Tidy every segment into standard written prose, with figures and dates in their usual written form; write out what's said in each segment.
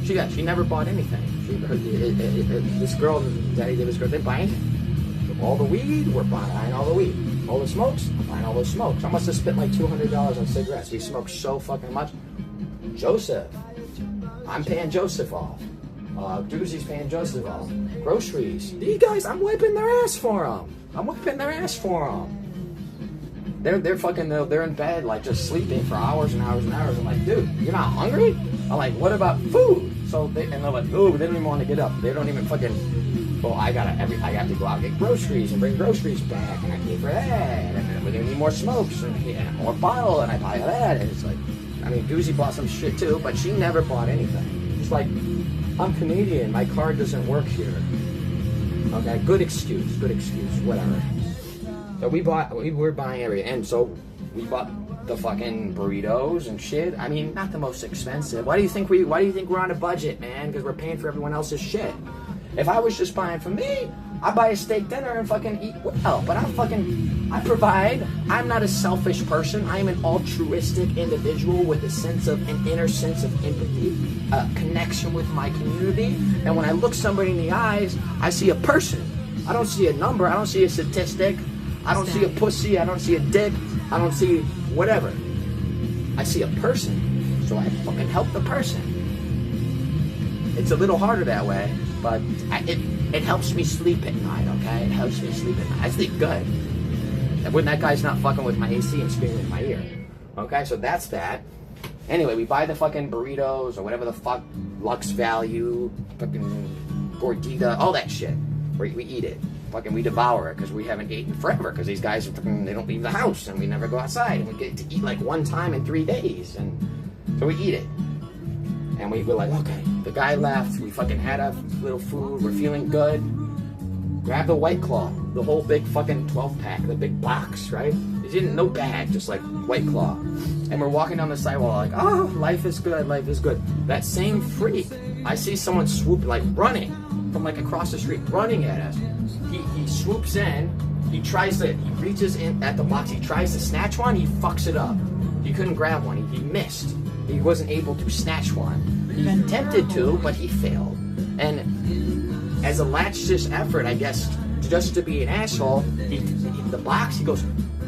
She never bought anything. This girl, Daddy gave this girl, they buy anything. All the weed, we're buying all the weed. All the smokes, I'm buying all those smokes. I must have spent like $200 on cigarettes. We smoked so fucking much. Joseph, I'm paying Joseph off. Doozy's paying Joseph off. Groceries. These guys, I'm wiping their ass for them. They're in bed, like, just sleeping for hours and hours and hours. I'm like, dude, you're not hungry? I'm like, what about food? And they're like, oh, they don't even want to get up. They don't even fucking, well, I have to go out and get groceries and bring groceries back, and I pay for that, and then we're gonna need more smokes and more bottle, and I buy that, and it's like, I mean, Doozy bought some shit too, but she never bought anything. It's like, I'm Canadian, my card doesn't work here. Okay, good excuse, whatever. So we were buying everything, and so we bought the fucking burritos and shit. I mean, not the most expensive. Why do you think we're on a budget, man? Because we're paying for everyone else's shit. If I was just buying for me, I buy a steak dinner and fucking eat well. But I provide. I'm not a selfish person. I am an altruistic individual with an inner sense of empathy, a connection with my community. And when I look somebody in the eyes, I see a person. I don't see a number. I don't see a statistic. I don't see a pussy. I don't see a dick. I don't see whatever. I see a person. So I fucking help the person. It's a little harder that way, but it helps me sleep at night, okay? It helps me sleep at night. I sleep good. And when that guy's not fucking with my AC and screaming in my ear. Okay, so that's that. Anyway, we buy the fucking burritos or whatever the fuck, Lux Value, fucking Gordita, all that shit. We eat it. Fucking we devour it because we haven't eaten forever because these guys are fucking, they don't leave the house and we never go outside and we get to eat like one time in 3 days, and so we eat it. And we were like, okay, the guy left, we fucking had a little food, we're feeling good. Grab the White Claw, the whole big fucking 12-pack, the big box, right? No bag, just like White Claw. And we're walking down the sidewalk like, oh, life is good, life is good. That same freak, I see someone swoop, like running from like across the street, running at us. He swoops in, he reaches in at the box, he tries to snatch one, he fucks it up. He couldn't grab one, he missed. He wasn't able to snatch one. He attempted to, but he failed. And as a last-ditch effort, I guess, just to be an asshole, the box, he goes,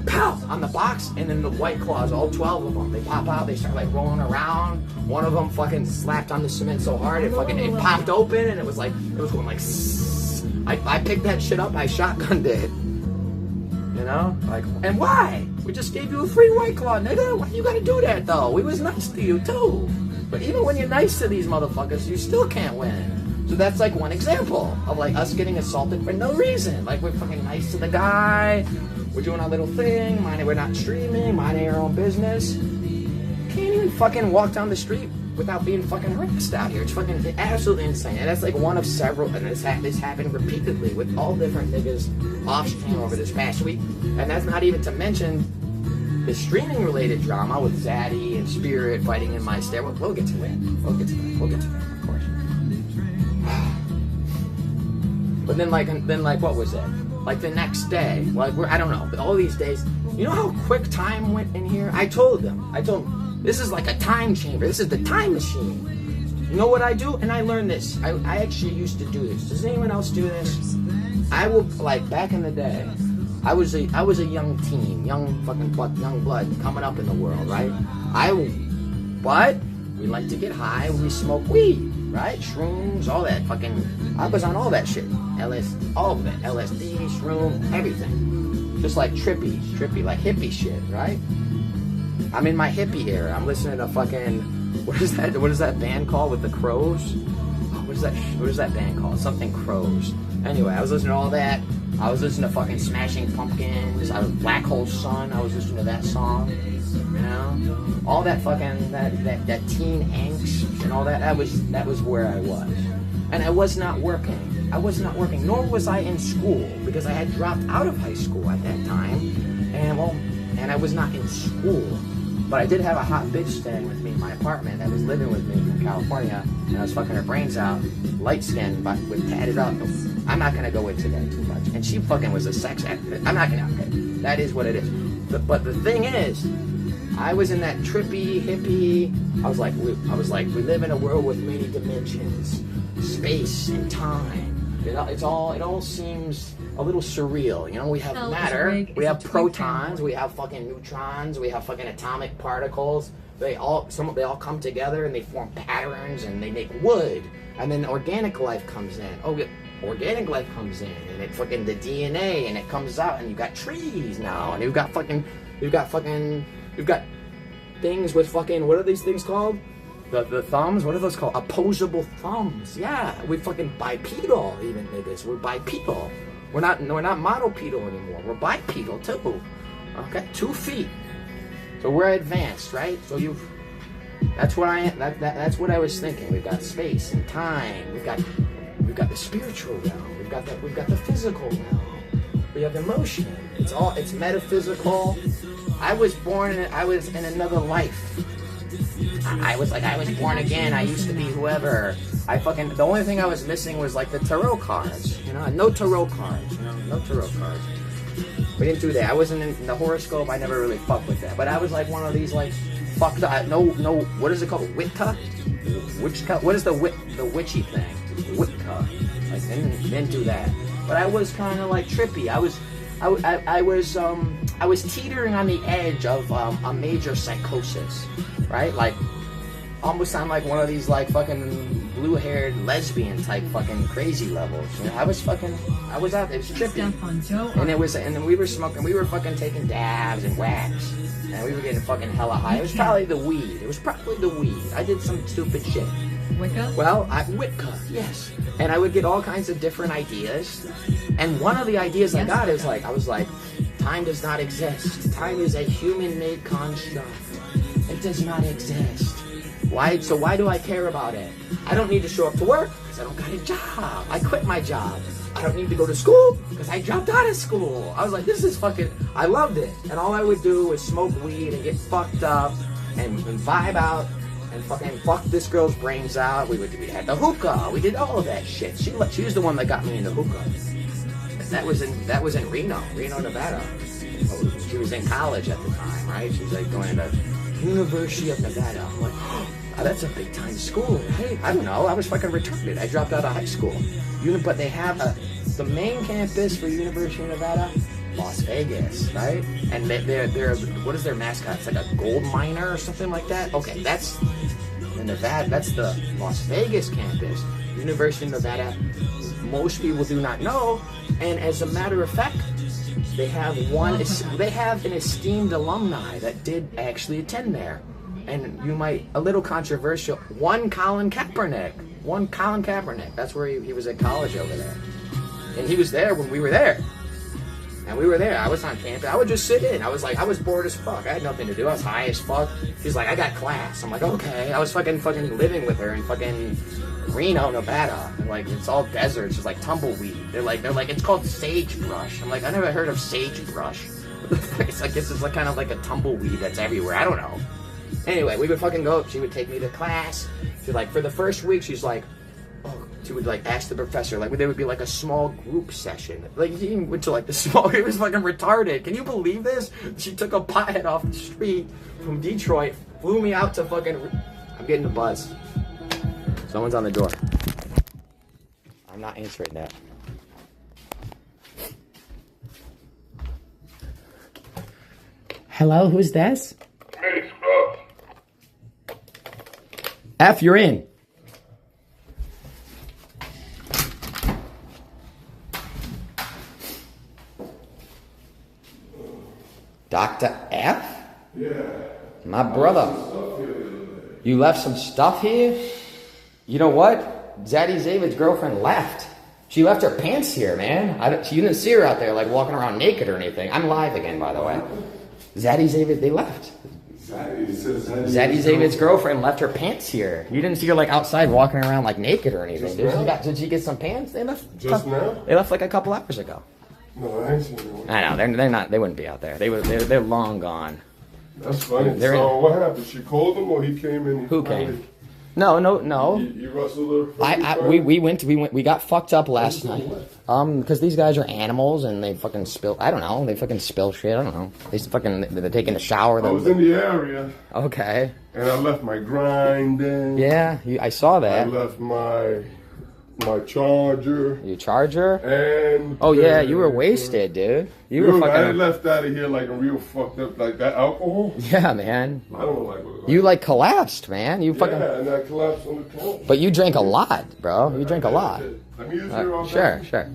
pow, on the box, and then the White Claws, all 12 of them, they pop out, they start like rolling around. One of them fucking slapped on the cement so hard, it popped open, and it was going like, I picked that shit up, I shotgunned it. You know? Like, and why? We just gave you a free White Claw, nigga. Why you gotta do that, though? We was nice to you, too. But even when you're nice to these motherfuckers, you still can't win. So that's like one example of like us getting assaulted for no reason. Like, we're fucking nice to the guy. We're doing our little thing. We're not streaming. Minding our own business. Can't even fucking walk down the street without being fucking harassed out here. It's fucking absolutely insane. And that's like one of several, and this happened repeatedly with all different niggas off stream over this past week. And that's not even to mention the streaming related drama with Zaddy and Spirit fighting in my stair. We'll get to that. We'll get to that, of course. But then like what was it? Like the next day, like I don't know, but all these days, you know how quick time went in here? I told them, this is like a time chamber. This is the time machine. You know what I do? And I learned this. I actually used to do this. Does anyone else do this? I will, like, back in the day, I was a young teen, young blood coming up in the world, right? But we like to get high when we smoke weed, right? Shrooms, all that fucking, I was on all that shit. All of it. LSD, shroom, everything. Just like trippy, like hippie shit, right? I'm in my hippie era. I'm listening to fucking, what is that band called with the crows? What is that band called? Something Crows. Anyway, I was listening to all that. I was listening to fucking Smashing Pumpkins. I was Black Hole Sun. I was listening to that song. You know, all that fucking that teen angst and all that. That was where I was, and I was not working. Nor was I in school because I had dropped out of high school at that time, and I was not in school. But I did have a hot bitch staying with me in my apartment that was living with me from California, and I was fucking her brains out, light skinned, but with tatted up. I'm not gonna go into that too much. And she fucking was a sex actor. I'm not gonna, okay, that is what it is. But the thing is, I was in that trippy, hippie. I was like, we live in a world with many dimensions, space and time. It all seems a little surreal. You know, we have matter, we have protons, we have fucking neutrons, we have fucking atomic particles. They all come together and they form patterns and they make wood. And then organic life comes in. Organic life comes in, and it fucking the DNA, and it comes out, and you've got trees now, and you've got things with fucking, what are these things called? The thumbs, what are those called? Opposable thumbs. Yeah, we fucking bipedal even, niggas. We're bipedal. We're not monopedal anymore. We're bipedal too. Okay, 2 feet. So we're advanced, right? So that's what I was thinking. We've got space and time. We've got the spiritual realm. We've got the physical realm. We have emotion. It's metaphysical. I was in another life. I was born again. I used to be whoever. The only thing I was missing was like the tarot cards. You know, no tarot cards. You know, no tarot cards. We didn't do that. I wasn't in the horoscope. I never really fucked with that. But I was like one of these like fucked up. No. What is it called? Wicca? What is the witchy thing? Wicca. Like didn't do that. But I was kind of like trippy. I was teetering on the edge of a major psychosis, right? Like almost on like one of these like fucking blue-haired lesbian type fucking crazy levels. You know, I was out there. It was trippy, and we were smoking. We were fucking taking dabs and wax, and we were getting fucking hella high. It was probably the weed. I did some stupid shit. Wicca? Well, Wicca, yes. And I would get all kinds of different ideas. And one of the ideas I got is like, I was like, time does not exist. Time is a human-made construct. It does not exist. Why? So why do I care about it? I don't need to show up to work because I don't got a job. I quit my job. I don't need to go to school because I dropped out of school. I was like, this is fucking, I loved it. And all I would do was smoke weed and get fucked up and vibe out. And fucking fuck this girl's brains out. We had the hookah. We did all of that shit. She was the one that got me into hookah. That was in Reno, Nevada. She was in college at the time, right? She was like going to University of Nevada. I'm like, oh, that's a big time school. Hey, I don't know. I was fucking retarded. I dropped out of high school. But they have the main campus for University of Nevada, Las Vegas, right? And they're what is their mascot? It's like a gold miner or something like that. Okay, that's in Nevada. That's the Las Vegas campus, University of Nevada. Most people do not know, and as a matter of fact, they have an esteemed alumni that did actually attend there, and a little controversial. One Colin Kaepernick. That's where he was at college over there, and he was there when we were there. And we were there. I was on campus. I would just sit in. I was bored as fuck. I had nothing to do. I was high as fuck. She's like, I got class. I'm like, okay. I was fucking living with her in fucking Reno, Nevada. And like, it's all desert. It's just like tumbleweed. They're like, it's called sagebrush. I'm like, I never heard of sagebrush. It's like, this is like kind of like a tumbleweed that's everywhere. I don't know. Anyway, we would fucking go. She would take me to class. She's like, for the first week, she's like, she would like ask the professor, like there would be like a small group session. Like he went to like the small, it was fucking retarded. Can you believe this? She took a pothead off the street from Detroit, flew me out to fucking, I'm getting a buzz. Someone's on the door. I'm not answering that. Hello, who's this? Hey, Scrubs. F, you're in. Dr. F? Yeah. My brother. You left some stuff here? You know what? Zaddy Zavid's girlfriend left. She left her pants here, man. You didn't see her out there like walking around naked or anything. I'm live again, by the way. Zaddy Zavid, they left. Zaddy Zavid's girlfriend left her pants here. You didn't see her like outside walking around like naked or anything. Did she get some pants? They left just now? They left like a couple hours ago. No, I ain't seen them. I know they're not. They wouldn't be out there. They're long gone. That's funny. So what happened? She called him, or he came in? Who came? No. You wrestled her? We got fucked up last night. Because these guys are animals and they fucking spill. I don't know. They fucking spill shit. I don't know. They're taking a shower. I was in the area. Okay. And I left my grinding. Yeah, I saw that. I left my charger. Your charger? And oh yeah, you were wasted, dude. You were fucking. I left out of here like a real fucked up, like that alcohol. Yeah, man. I don't like it. You like collapsed, man. You fucking. Yeah, and I collapsed on the couch. But you drank a lot, bro. You drank a lot. Let me use your Sure.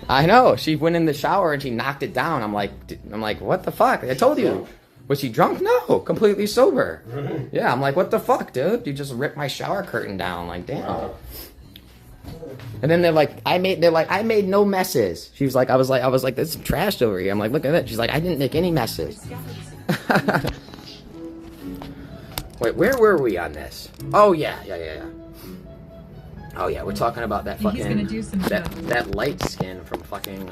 I know. She went in the shower and she knocked it down. I'm like, what the fuck? I told you. Was she drunk? No, completely sober. Really? Yeah, I'm like, what the fuck, dude? You just ripped my shower curtain down. Like, damn. Wow. And then they're like, I made no messes. She was like, I was like, there's some trash over here. I'm like, look at that. She's like, I didn't make any messes. Wait, where were we on this? Oh yeah. Oh yeah, we're talking about that fucking, he's gonna do some that light skin from fucking,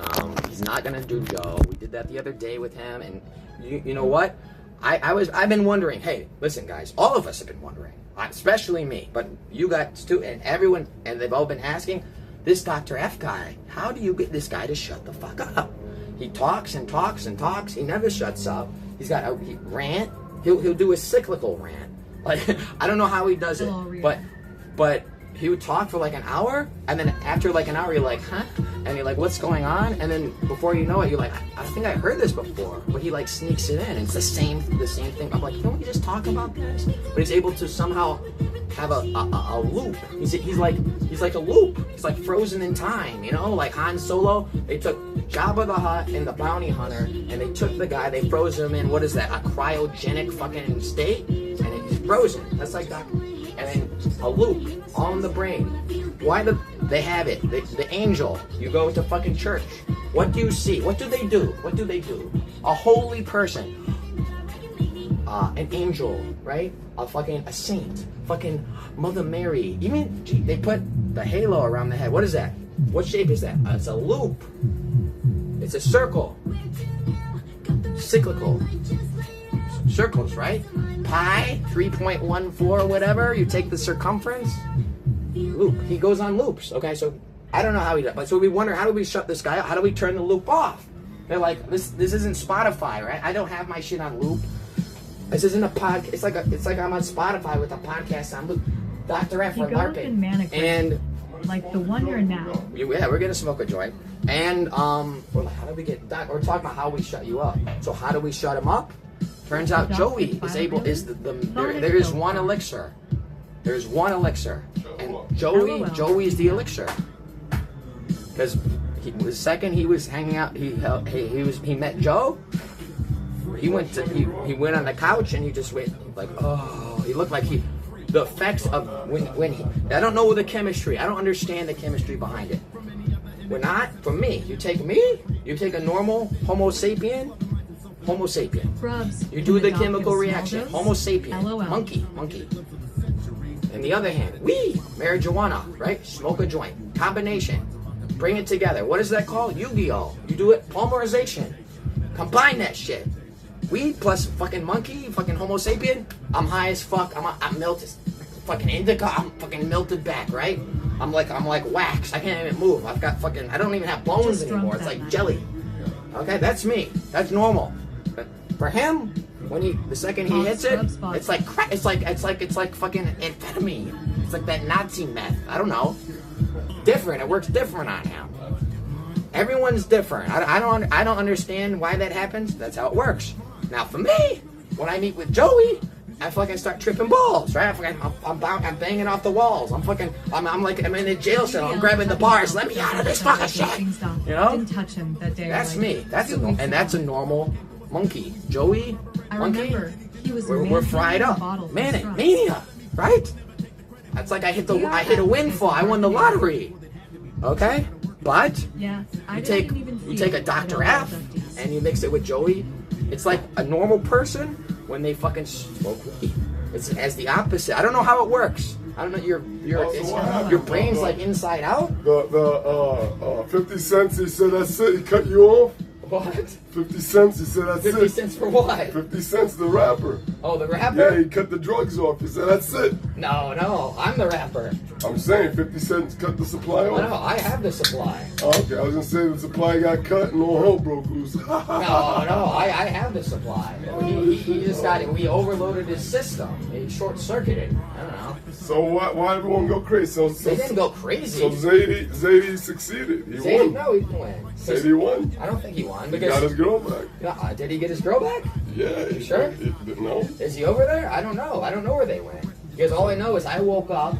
he's not gonna do Joe. We did that the other day with him, and you know what? I've been wondering, hey, listen guys, all of us have been wondering, especially me, but you guys too, and everyone, and they've all been asking, this Dr. F guy, how do you get this guy to shut the fuck up? He talks and talks and talks, he never shuts up. He's got a rant, he'll do a cyclical rant. Like, I don't know how he does it, but he would talk for like an hour, and then after like an hour, you're like, huh? And you're like, what's going on? And then before you know it, you're like, I think I heard this before. But he like sneaks it in. It's the same thing. I'm like, don't we just talk about this? But he's able to somehow have a loop. He's like a loop. He's like frozen in time, you know? Like Han Solo, they took Jabba the Hutt and the bounty hunter, and they took the guy, they froze him in, what is that? A cryogenic fucking state? And he's frozen. That's like that. And then a loop on the brain. Why they have it? The angel. You go to fucking church. What do you see? What do they do? What do they do? A holy person. An angel, right? A saint. Fucking Mother Mary. Even they put the halo around the head. What is that? What shape is that? It's a loop. It's a circle. Cyclical. Circles, right? Pi, 3.14, whatever. You take the circumference. Loop. He goes on loops. Okay, so I don't know how he does. But so we wonder, how do we shut this guy out? How do we turn the loop off? They're like, this isn't Spotify, right? I don't have my shit on loop. This isn't a podcast. It's like I'm on Spotify with a podcast on loop. Dr. F or LARPing. And like the one you're now. Yeah, we're gonna smoke a joint. And we're like, how do we get? We're talking about how we shut you up. So how do we shut him up? Turns out Joey is able. There is one elixir. There's one elixir, and Joey is the elixir. Because the second he was hanging out, he met Joe. He went on the couch and he just went like, oh, he looked like the effects of when he. I don't know the chemistry. I don't understand the chemistry behind it. We're not, for me. You take a normal Homo sapien. You do the chemical reaction. Homo sapien. Monkey. On the other hand, marijuana, right? Smoke a joint. Combination. Bring it together. What is that called? Yu-Gi-Oh! You do it, polymerization. Combine that shit. Weed plus fucking monkey, fucking Homo sapien. I'm high as fuck. I'm melted. Fucking indica. I'm fucking melted back, right? I'm like wax. I can't even move. I don't even have bones anymore. It's like jelly. Okay, that's me. That's normal. But for him, the second he hits it, it's like crack. It's like fucking amphetamine. It's like that Nazi meth. I don't know. Different. It works different on him. Everyone's different. I don't understand why that happens. That's how it works. Now for me, when I meet with Joey, I fucking start tripping balls, right? I'm banging off the walls. I'm in a jail cell. I'm grabbing the bars. Let me out of this fucking shit. You know? Didn't touch him that day. That's me. That's a normal monkey. Joey, monkey. We're fried up. Mania, right? That's like I hit a windfall. I won the lottery. Okay, but you take a Dr. F and you mix it with Joey. It's like a normal person when they fucking smoke weed. It's as the opposite. I don't know how it works. I don't know. Your brain's like inside out. The 50 cents. He said that's it. He cut you off. What? 50 cents. He said that's 50 it. cents for what? 50 cents, the rapper. Oh, the rapper? Yeah, he cut the drugs off. He said that's it. No, I'm the rapper. I'm saying 50 cents cut the supply off. No, I have the supply. Oh, okay, I was gonna say the supply got cut and all hell broke loose. No, I have the supply. He just got it. We overloaded his system. He short-circuited. I don't know. So why everyone go crazy? So They didn't go crazy. So Zadie succeeded. He won. No, he didn't win. Zadie won. I don't think he won He because got his girl back. did he get his girl back? Yeah. You sure? No. Is he over there? I don't know. I don't know where they went. Because all I know is I woke up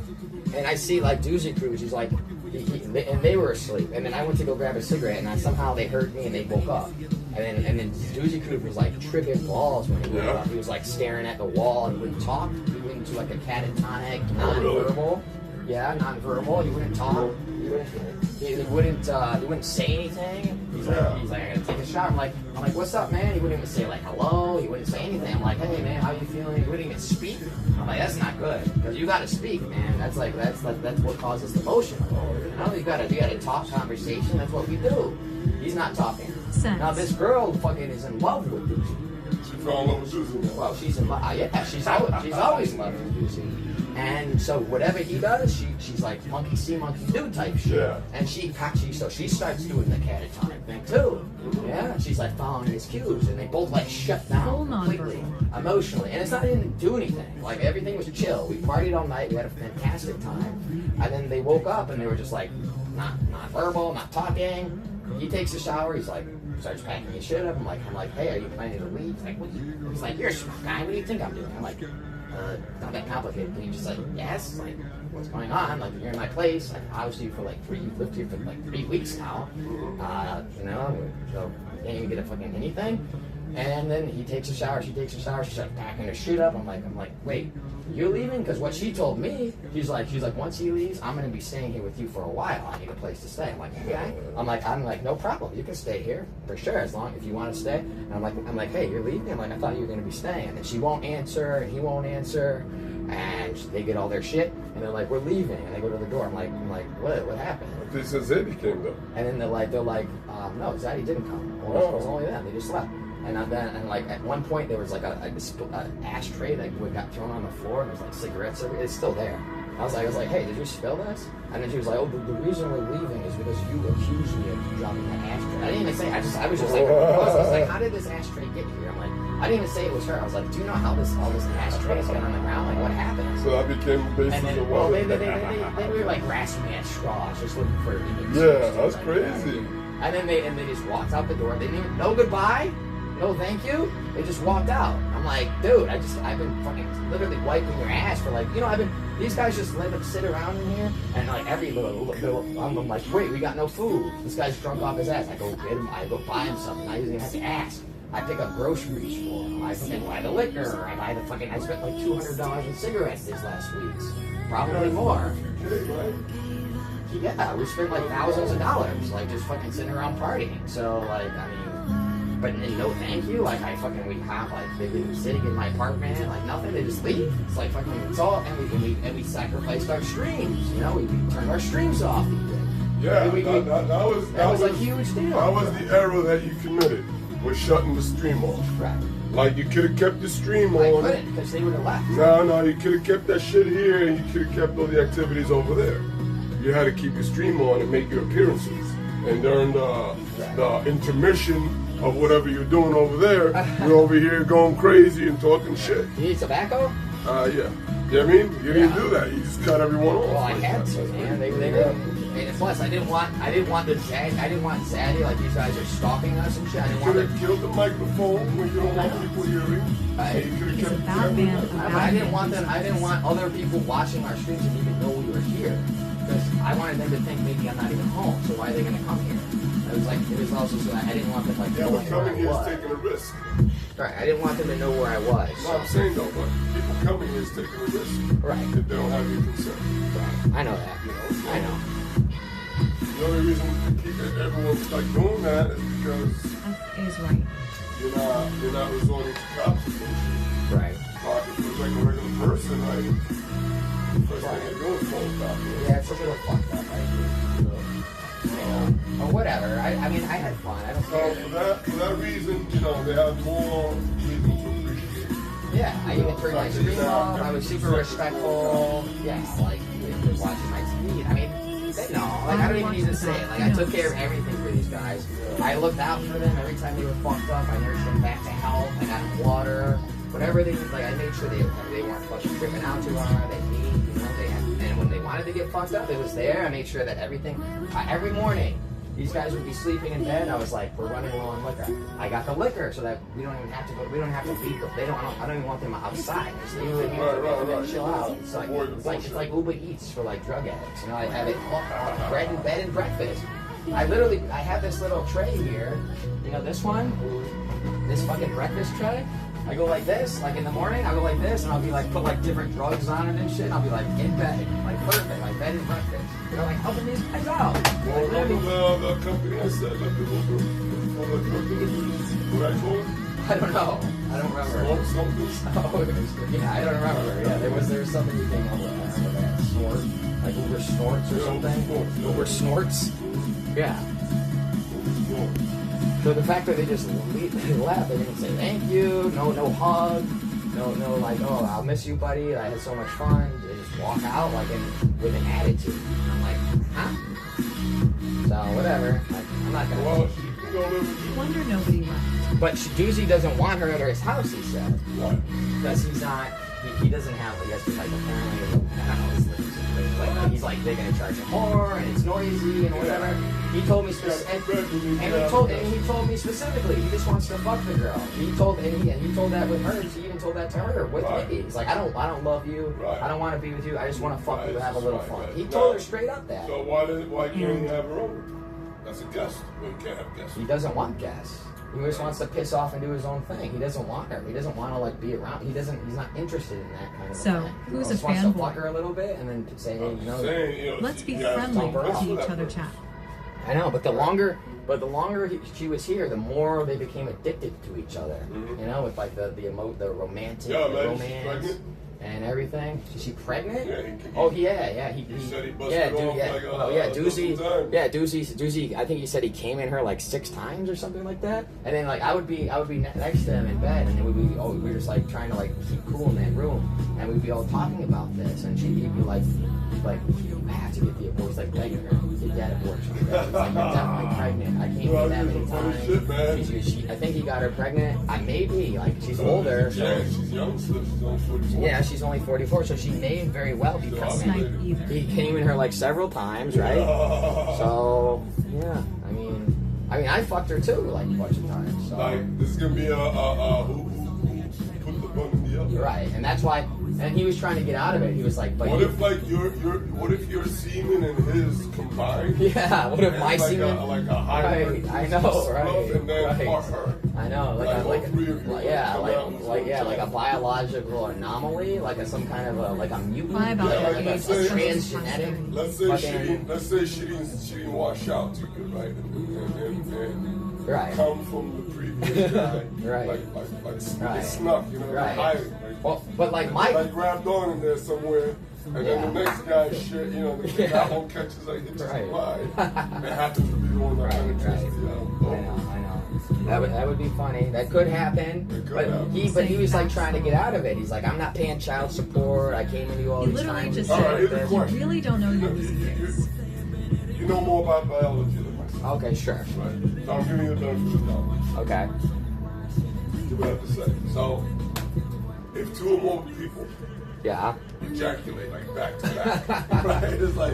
and I see like Doozy Crew. He's like, and they were asleep. And then I went to go grab a cigarette, and somehow they heard me and they woke up. And then Doozy Crew was like tripping balls when he woke up. He was like staring at the wall and wouldn't talk. He went into like a catatonic, non-verbal. Yeah, non-verbal. He wouldn't talk. He wouldn't say anything. He's like, I gotta take a shower. I'm like, what's up, man? He wouldn't even say like hello. He wouldn't say anything. I'm like, hey man, how you feeling? He wouldn't even speak. I'm like, that's not good because you gotta speak, man. That's what causes the motion. You know, you gotta talk conversation. That's what we do. He's not talking. Now this girl fucking is in love with Doozy. She fell in love with Doozy. Well, she's in love. Yeah, she's always in love with Doozy. And so whatever he does, she's like monkey see, monkey do type shit. Yeah. And she starts doing the catatonic thing too. Yeah. She's like following his cues, and they both like shut down completely emotionally. And it's not even do anything. Like everything was chill. We partied all night. We had a fantastic time. And then they woke up and they were just like not verbal, not talking. He takes a shower. He's like starts packing his shit up. I'm like, hey, are you planning to leave? He's like, what? He's like, you're a smart guy. What do you think I'm doing? I'm like, not that complicated. Can you just like, yes? Like, what's going on? Like, you're in my place. Like, obviously you've lived here for like 3 weeks now. You know, so you can't even get a fucking anything. And then he takes a shower. She takes a shower. She starts packing her shit up. I'm like, wait, you're leaving? Because what she told me, she's like, once he leaves, I'm gonna be staying here with you for a while. I need a place to stay. I'm like, okay. I'm like, no problem. You can stay here for sure, as long if you want to stay. And I'm like, hey, you're leaving? I'm like, I thought you were gonna be staying. And she won't answer, and he won't answer. And they get all their shit, and they're like, we're leaving. And they go to the door. I'm like, what happened? They said Zadie came though. And then they're like, no, Zadie didn't come. It was only them. They just left. And then, like, at one point, there was like an ashtray that got thrown on the floor, and there was like cigarettes everywhere. It's still there. I was like, hey, did you spill this? And then she was like, oh, the reason we're leaving is because you accused me of dropping the ashtray. I didn't even say. I was just like, I was like, how did this ashtray get here? I'm like, I didn't even say it was her. I was like, do you know how all this ashtray has been on the ground? Like, what happened? So that became basically the well, they were like grasping at straws, just looking for. Yeah, that's crazy. And then they just walked out the door. They didn't even no goodbye. No, thank you. They just walked out. I'm like, dude, I've been fucking literally wiping your ass for like, these guys just let them sit around in here and like every little I'm like, wait, we got no food. This guy's drunk off his ass. I go get him. I go buy him something. I usually have to ask. I pick up groceries for him. I fucking buy the liquor. I buy I spent like $200 in cigarettes these last weeks. Probably more. Yeah, we spent like thousands of dollars, like just fucking sitting around partying. So like, I mean. But no thank you, like we have like they've been sitting in my apartment, like nothing, they just leave. It's like fucking it's all and we sacrificed our streams, we turned our streams off. Yeah, that was a huge deal. That was the error that you committed, was shutting the stream off. Right. Like you could have kept the stream on. I couldn't, because they would have left. No, you could have kept that shit here and you could have kept all the activities over there. You had to keep your stream on and make your appearances. And during the intermission of whatever you're doing over there, you're over here going crazy and talking shit. You need tobacco? Yeah. You know what I mean? You didn't do that. You just cut everyone off. Well, I had to, man. They and plus, I didn't want Zaddy, like these guys are stalking us and shit. You could have killed the microphone when you don't want people hearing. I didn't want other people watching our streams and even know we were here. Because I wanted them to think maybe I'm not even home, so why are they going to come here? It was also so I didn't want them like yeah, knowing coming here where I was. is taking a risk. Right, I didn't want them to know where I was. No, I'm saying though, but people coming here is taking a risk. Right. If they don't have your consent. Right. I know that. I know. The only reason everyone's like doing that is because that is right. You're not resorting to cops or some shit. Right. If it was like a regular person, like the first thing they do is phone cop. Yeah, it's a little fucked up, right? whatever. I mean, I had fun. I don't So care. for that reason, you know, they have more reason to appreciate it. Yeah, I even turned my screen off. I was super respectful. Yeah, like they were watching my TV. I mean, they know. Like I don't even need to say it. Like I took care of everything for these guys. I looked out for them every time they were fucked up. I nursed them back to health. I got them water, whatever they like. I made sure they weren't fucking tripping out too hard. They ate, you know. They had, and when they wanted to get fucked up, it was there. I made sure that everything. Every morning, these guys would be sleeping in bed. I was like, we're running low on liquor. I got the liquor so that we don't even have to go. We don't have to leave them. I don't even want them outside. Just leave them here and chill out. It's like Uber Eats for like drug addicts. You know, I have it bread and bed and breakfast. I have this little tray here. You know, this one, this fucking breakfast tray. I go like this, like in the morning, I'll go like this, and I'll be like, put like different drugs on it and shit. And I'll be like in bed, like perfect, like bed and breakfast. You know, like helping these guys out. Well, remember the company I said, like the Uber, for the drug deliveries, what I told you? I don't know. I don't remember. Something. Yeah, I don't remember. Yeah, there was something you came up with. I remember that. Snort. Like Uber snorts or something. Uber snorts. Yeah. So the fact that they just left, they didn't say thank you, no hug, no like, oh, I'll miss you, buddy. I had so much fun. They just walk out like with an attitude. I'm like, huh? So whatever. Like, I'm not gonna. Well, she can go live with you. Wonder nobody left. But Doozy doesn't want her at his house. He said. What? Because he's not. He doesn't have. I guess like apparently a house. Like he's like they're gonna charge him more and it's noisy and whatever. He told me specifically, and he told me specifically he just wants to fuck the girl. He told that with her. He even told that to her with me. He's like, I don't love you. I don't want to be with you. I just want to fuck you and have a little fun. He told her straight up that. So why can't he have her over? That's a guest. Well, you can't have guests. He doesn't want guests. He just wants to piss off and do his own thing. He doesn't want her. He doesn't want to like be around. He's not interested in that kind of thing. Who's he a just wants to fuck fanboy? her a little bit and then say, hey, you know. Let's be friendly to each other, chat. I know, but the longer she was here, the more they became addicted to each other. Mm-hmm. You know, with like the romantic, romance and everything. Is she pregnant? Yeah, he said he busted off Doozy. I think he said he came in her like 6 times or something like that. And then like I would be next to him in bed, and then we were just like trying to like keep cool in that room, and we'd be all talking about this, and she'd be like I have to get the abortion. Like begging her, get that abortion. It's like you're definitely pregnant. I can't get that many times. I think he got her pregnant. I may be like she's older. So. Yeah, she's young. She's only 44. Yeah, she's only 44, so she may very well be pregnant. He came in her like several times, right? So yeah, I mean, I fucked her too like a bunch of times. So. Like this is gonna be who put the bun in the oven. Right, and that's why. And he was trying to get out of it. He was like, but what if like what if your semen and his combined? Yeah, what if my semen? Like a hybrid. Right, I know, right. And then her. I know, like a biological anomaly, like some kind of a mutant, like a transgenetic. Let's say she didn't wash out too good, right? And right. Come from the previous guy, right? Like snuck, you know, right. hiding. Well, but like my grabbed on in there somewhere, and then the next guy shit, you know, that whole catches like hits his line. It happens to be the one that penetrates the I know. That would be funny. That could happen. But he was like trying to get out of it. He's like, I'm not paying child support. I came into you all these times. He literally just said, you really don't know who Doozy is. You know more about biology than myself. Okay, sure. Right. So I'm giving you the benefit of the doubt. Okay. See what I have to say. So, if 2 or more people ejaculate like back to back, right? It's like,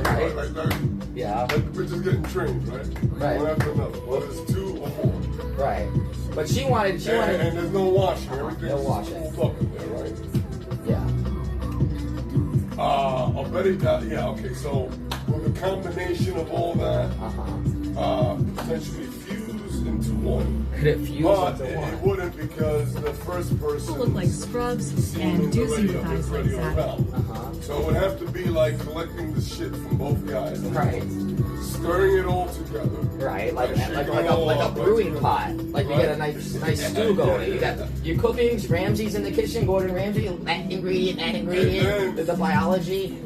yeah. Like the bitch is getting trained, right? Right. One after another. Well, it's 2 or more. Right. But she wanted. And there's no washing. Everything's no washing. up in there, right? Yeah. I'll bet it. Yeah. Okay. So with a combination of all that, potentially fuse into one. Could it fuse into one? It wouldn't because the first person People look like Scrubs and Doozy with eyes like that. So it would have to be like collecting the shit from both guys. Right. Stirring it all together. Right. Like a brewing pot. Like you get a nice stew going. You got your cookings, Ramsay's in the kitchen, Gordon Ramsay, that ingredient, the biology.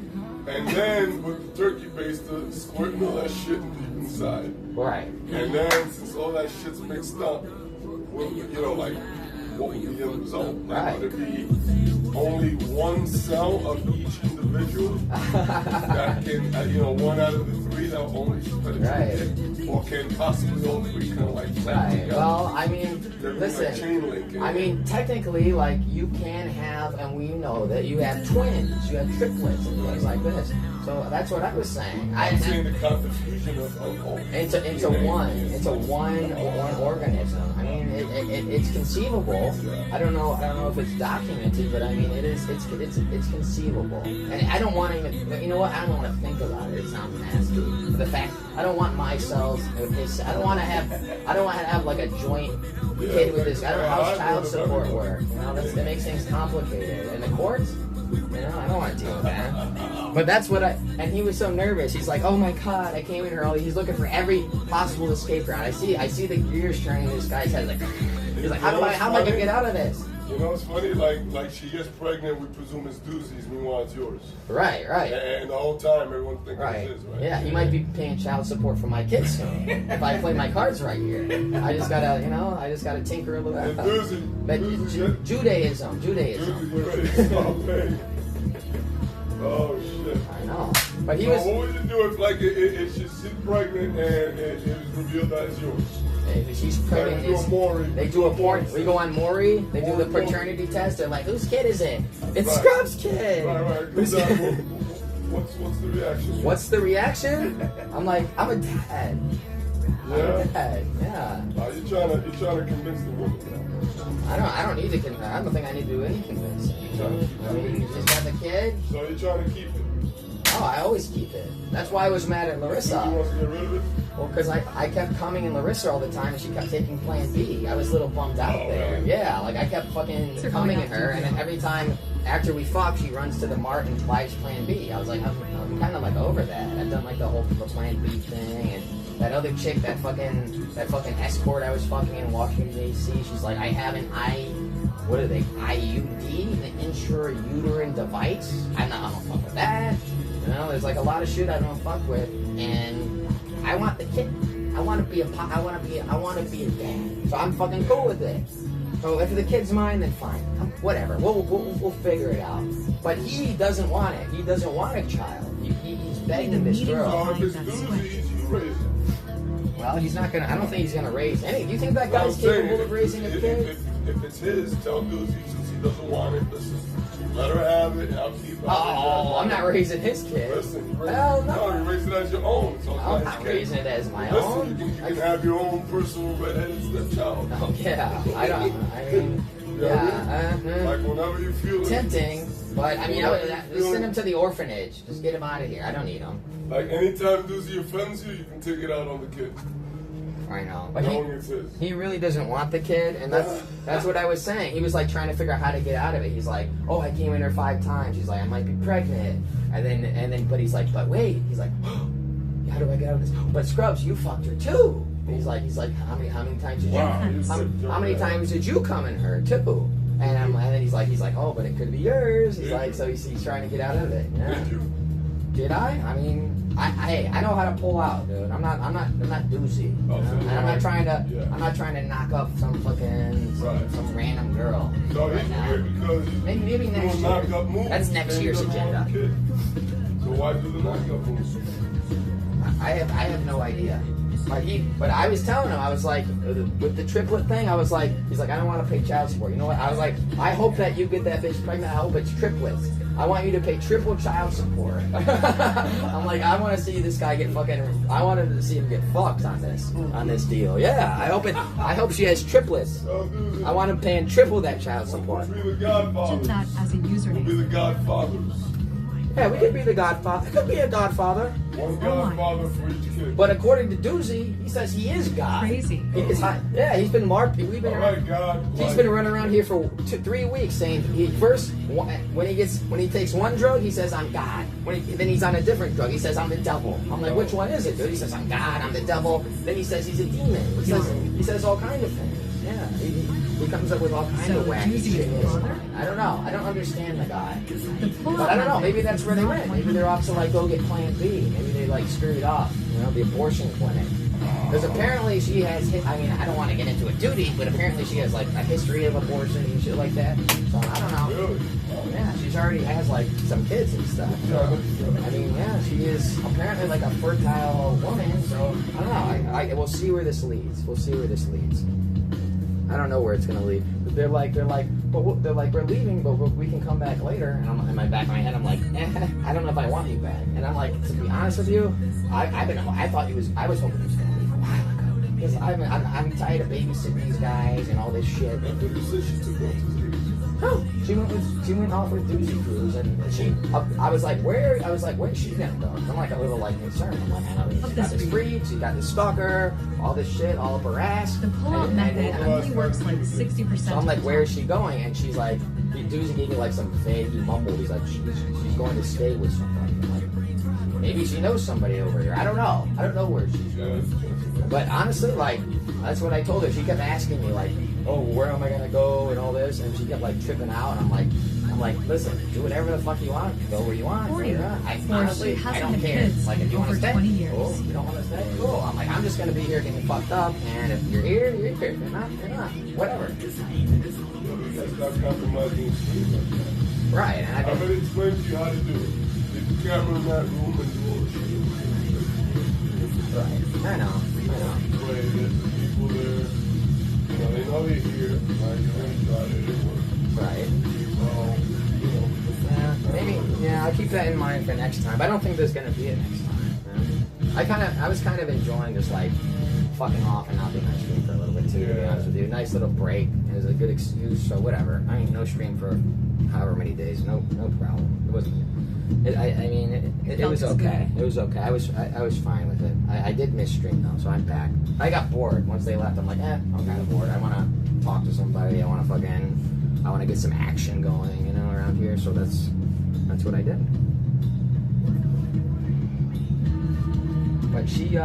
And then with the turkey baster, squirting all that shit deep inside. Right. And then since all that shit's mixed up, what would be the end result? Right. Would it be only one cell of each individual that can, one out of the three that will only penetrate? Or can possibly all three kind of like blend together? Well, I mean, listen. Like chain link, I mean, technically, like, you can have, and we know that you have twins, you have triplets, and things like this. So that's what I was saying. I'm saying the fusion of it's a one organism. I mean, it's conceivable. I don't know if it's documented, but I mean, it's conceivable. And I don't want to even, you know what? I don't want to think about it. It sounds nasty. The fact I don't want my cells. I don't want to have like a joint kid with this. I don't know how child support works. You know, that makes things complicated. And the courts. I don't want to deal with that. But that's what and he was so nervous. He's like, oh my God, I came in here early. He's looking for every possible escape route. I see the gears turning in this guy's head. He's like, how am I gonna get out of this? You know, it's funny, like she gets pregnant, we presume it's Doozy's, meanwhile it's yours. Right. And the whole time, everyone thinks it's his, right? Yeah, he might be paying child support for my kids soon if I play my cards right here. I just gotta tinker a little bit. But Judaism. Oh shit! I know, but he so was. What would you do if, like, if she's pregnant and it was revealed that it's yours? If she's pregnant, they do a porn. We go on Maury. They do the paternity test. They're like, "Whose kid is it? It's Scrub's kid." Right. What's the reaction? What's the reaction? I'm like, I'm a dad. Yeah. I'm a dad. Yeah. You're trying to convince the woman. I don't need to convince. I don't think I need to do any convincing. I mean, you just got the kid. So you're trying to keep it. Oh, I always keep it. That's why I was mad at Larissa. You want to get rid of it? Well, because I kept coming in Larissa all the time, and she kept taking Plan B. I was a little bummed out there. Really? Yeah, like I kept fucking coming at her, and every time after we fuck, she runs to the mart and buys Plan B. I was like, I'm kind of like over that. I've done like the whole Plan B thing, and that other chick, that fucking escort I was fucking in Washington D.C. She's like, I have an what are they? IUD, the intrauterine device. I don't fuck with that. You know, there's like a lot of shit I don't fuck with, and I want the kid. I want to be a dad. So I'm fucking cool with it. So if the kid's mine, then fine. Whatever. We'll figure it out. But he doesn't want it. He doesn't want a child. He's begging this girl. So if it's Doozy's, you raise it. Well, he's not gonna. I don't think he's gonna raise any. Do you think that guy's capable of raising a kid? If it's his, tell Doozy since he doesn't want it. Listen, let her have it. I'll keep it. Oh, I'm not raising his kid. Listen, hell no. No, you raise it as your own. So I'm not raising it as my own. You can have your own personal redheaded stepchild. Oh yeah, I mean, yeah. Like whenever you feel tempting, but I mean, I would send him to the orphanage. Just get him out of here. I don't need him. Like anytime Doozy offends you, you can take it out on the kid. I know, but he really doesn't want the kid, and that's what I was saying. He was like trying to figure out how to get out of it. He's like, oh, I came in here 5 times. He's like, I might be pregnant, and then, but he's like, but wait, he's like, oh, how do I get out of this? But Scrubs, you fucked her too. And he's like, how many times did how many times did you come in her too? And then he's like, oh, but it could be yours. He's like, so he's trying to get out of it. Yeah. Did I? I mean, I know how to pull out, dude. I'm not Doozy. And I'm not trying to knock up some fucking some random girl right now. Maybe next year. That's next year's agenda. So why do the knockup moves? I have no idea. But I was telling him, I was like, with the triplet thing, I was like, he's like, I don't want to pay child support. You know what? I was like, I hope that you get that bitch pregnant. I hope it's triplets. I want you to pay triple child support. I'm like, I want to see this guy get fucking. I wanted to see him get fucked on this deal. Yeah, I hope she has triplets. I want him paying triple that child support. We'll be the Godfathers. That as a username. We'll be the Godfathers. Yeah, we could be the Godfather. It could be a Godfather. One Godfather for each kid. But according to Doozy, he says he is God. Crazy. He is high. Yeah, he's been marked. He's been running around here for 3 weeks saying when he takes one drug, he says I'm God. Then he's on a different drug. He says I'm the devil. I'm like, which one is it, dude? He says I'm God. I'm the devil. Then he says he's a demon. He says all kinds of things. Yeah. He comes up with all kinds of wacky Doozy shit. is father? I don't know. I don't understand the guy. The pull-up But I don't know. method Maybe that's where they is went. not Maybe they're off to like go get Plan B. Maybe they like screwed off. You know, the abortion clinic. Because apparently she has. I mean, I don't want to get into a duty, but apparently she has like a history of abortion and shit like that. So I don't know. Really? Yeah, she's already has like some kids and stuff. So, I mean, yeah, she is apparently like a fertile woman. So I don't know. We'll see where this leads. We'll see where this leads. I don't know where it's gonna lead. They're like, we're leaving, but we can come back later. And I'm in my back of my head, I'm like, I don't know if I want you back. And I'm like, to be honest with you, I was hoping he was gonna leave a while ago. Because I'm tired of babysitting these guys and all this shit. I think you said she took off to leave. Oh, she went off with Doozy Cruise, and I was like, where's she gonna go? I'm like a little like concerned. I'm like, I know she got this freak, she got this stalker, all this shit, all up her ass. The pull-up method only works like 60%. So I'm like, where is she going? And she's like, Doozy gave me like some vague, he mumbled. He's like, she's going to stay with somebody. I'm like, maybe she knows somebody over here. I don't know. I don't know where she's going. But honestly, like, that's what I told her. She kept asking me like, oh, where am I gonna go and all this, and she kept like tripping out. And I'm like, listen, do whatever the fuck you want, go where you want. Honestly, I don't care. Like, if you want to stay, cool. If you don't want to stay, cool. I'm like, I'm just gonna be here getting fucked up, and if you're here, you're here. If you're not, you're not. Whatever. That's not compromising sleep like that. Right. And I'm gonna explain to you how to do it. Get the camera in that room and do all the shit. Right. I know. Play it, the people there. You know, they know they're here. Like, you're gonna try it work. Right. Yeah, maybe. Yeah, I'll keep that in mind for next time. But I don't think there's gonna be a next time. I was kind of enjoying just like fucking off and not being on stream for a little bit too. To be honest with you, nice little break. It was a good excuse. So whatever. I mean, no stream for however many days. No problem. It wasn't. It was okay. It was okay. I was fine with it. I did miss stream though, so I'm back. I got bored once they left. I'm like, I'm kind of bored. I want to talk to somebody. I want to get some action going, you know, around here. So that's what I did. But she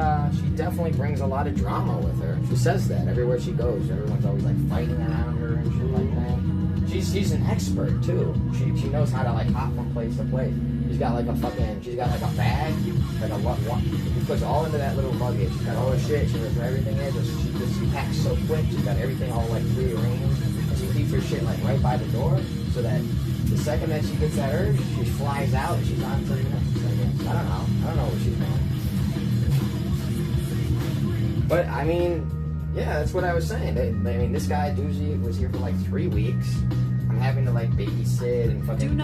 definitely brings a lot of drama with her. She says that everywhere she goes. Everyone's always like fighting around her and shit like that. She's an expert too. She knows how to like hop from place to place. She's got like a bag, like she puts all into that little luggage. She's got all her shit. She knows where everything is. She packs so quick. She's got everything all like prearranged. And she keeps her shit like right by the door, so that the second that she gets that urge, she flies out and she's on 30 minutes. I don't know where she's going. But I mean, yeah, that's what I was saying. This guy Doozy was here for like 3 weeks. I'm having to like babysit and fucking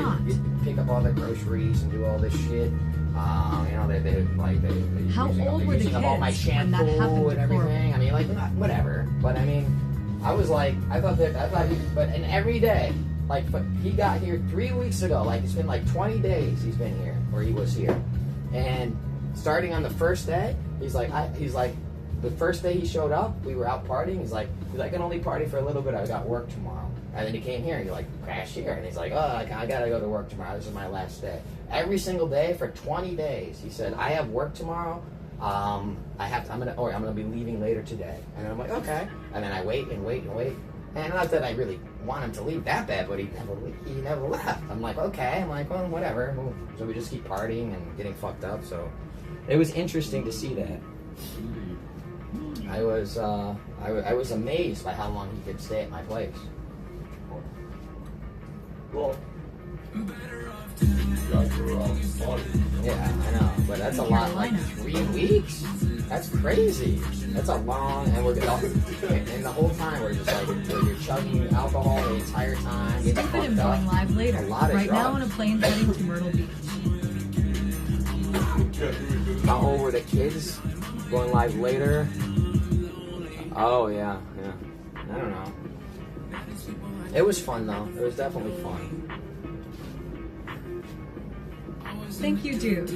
pick up all the groceries and do all this shit. You know, they How old were the kids all my shampoo and everything. I mean, like whatever. But I mean, and every day, like, he got here 3 weeks ago. Like, it's been like 20 days he's been here, or he was here. And starting on the first day, he's like, the first day he showed up, we were out partying. He's like, I can only party for a little bit. I got work tomorrow. And then he came here and he like crashed here. And he's like, I gotta go to work tomorrow. This is my last day. Every single day for 20 days, he said, I have work tomorrow. I'm gonna be leaving later today. And I'm like, okay. And then I wait. And not that I really want him to leave that bad, but he never left. I'm like, okay. I'm like, well, whatever. So we just keep partying and getting fucked up. So it was interesting to see that. I was amazed by how long he could stay at my place. Well, yeah, I know, but that's a lot. Like 3 weeks? That's crazy. That's a long, and and the whole time we're just like, you're chugging alcohol the entire time. Stupid and going live later. Right now on a plane heading to Myrtle Beach. How old were the kids? Going live later? Oh yeah. I don't know. It was fun though. It was definitely fun. Thank you, dude.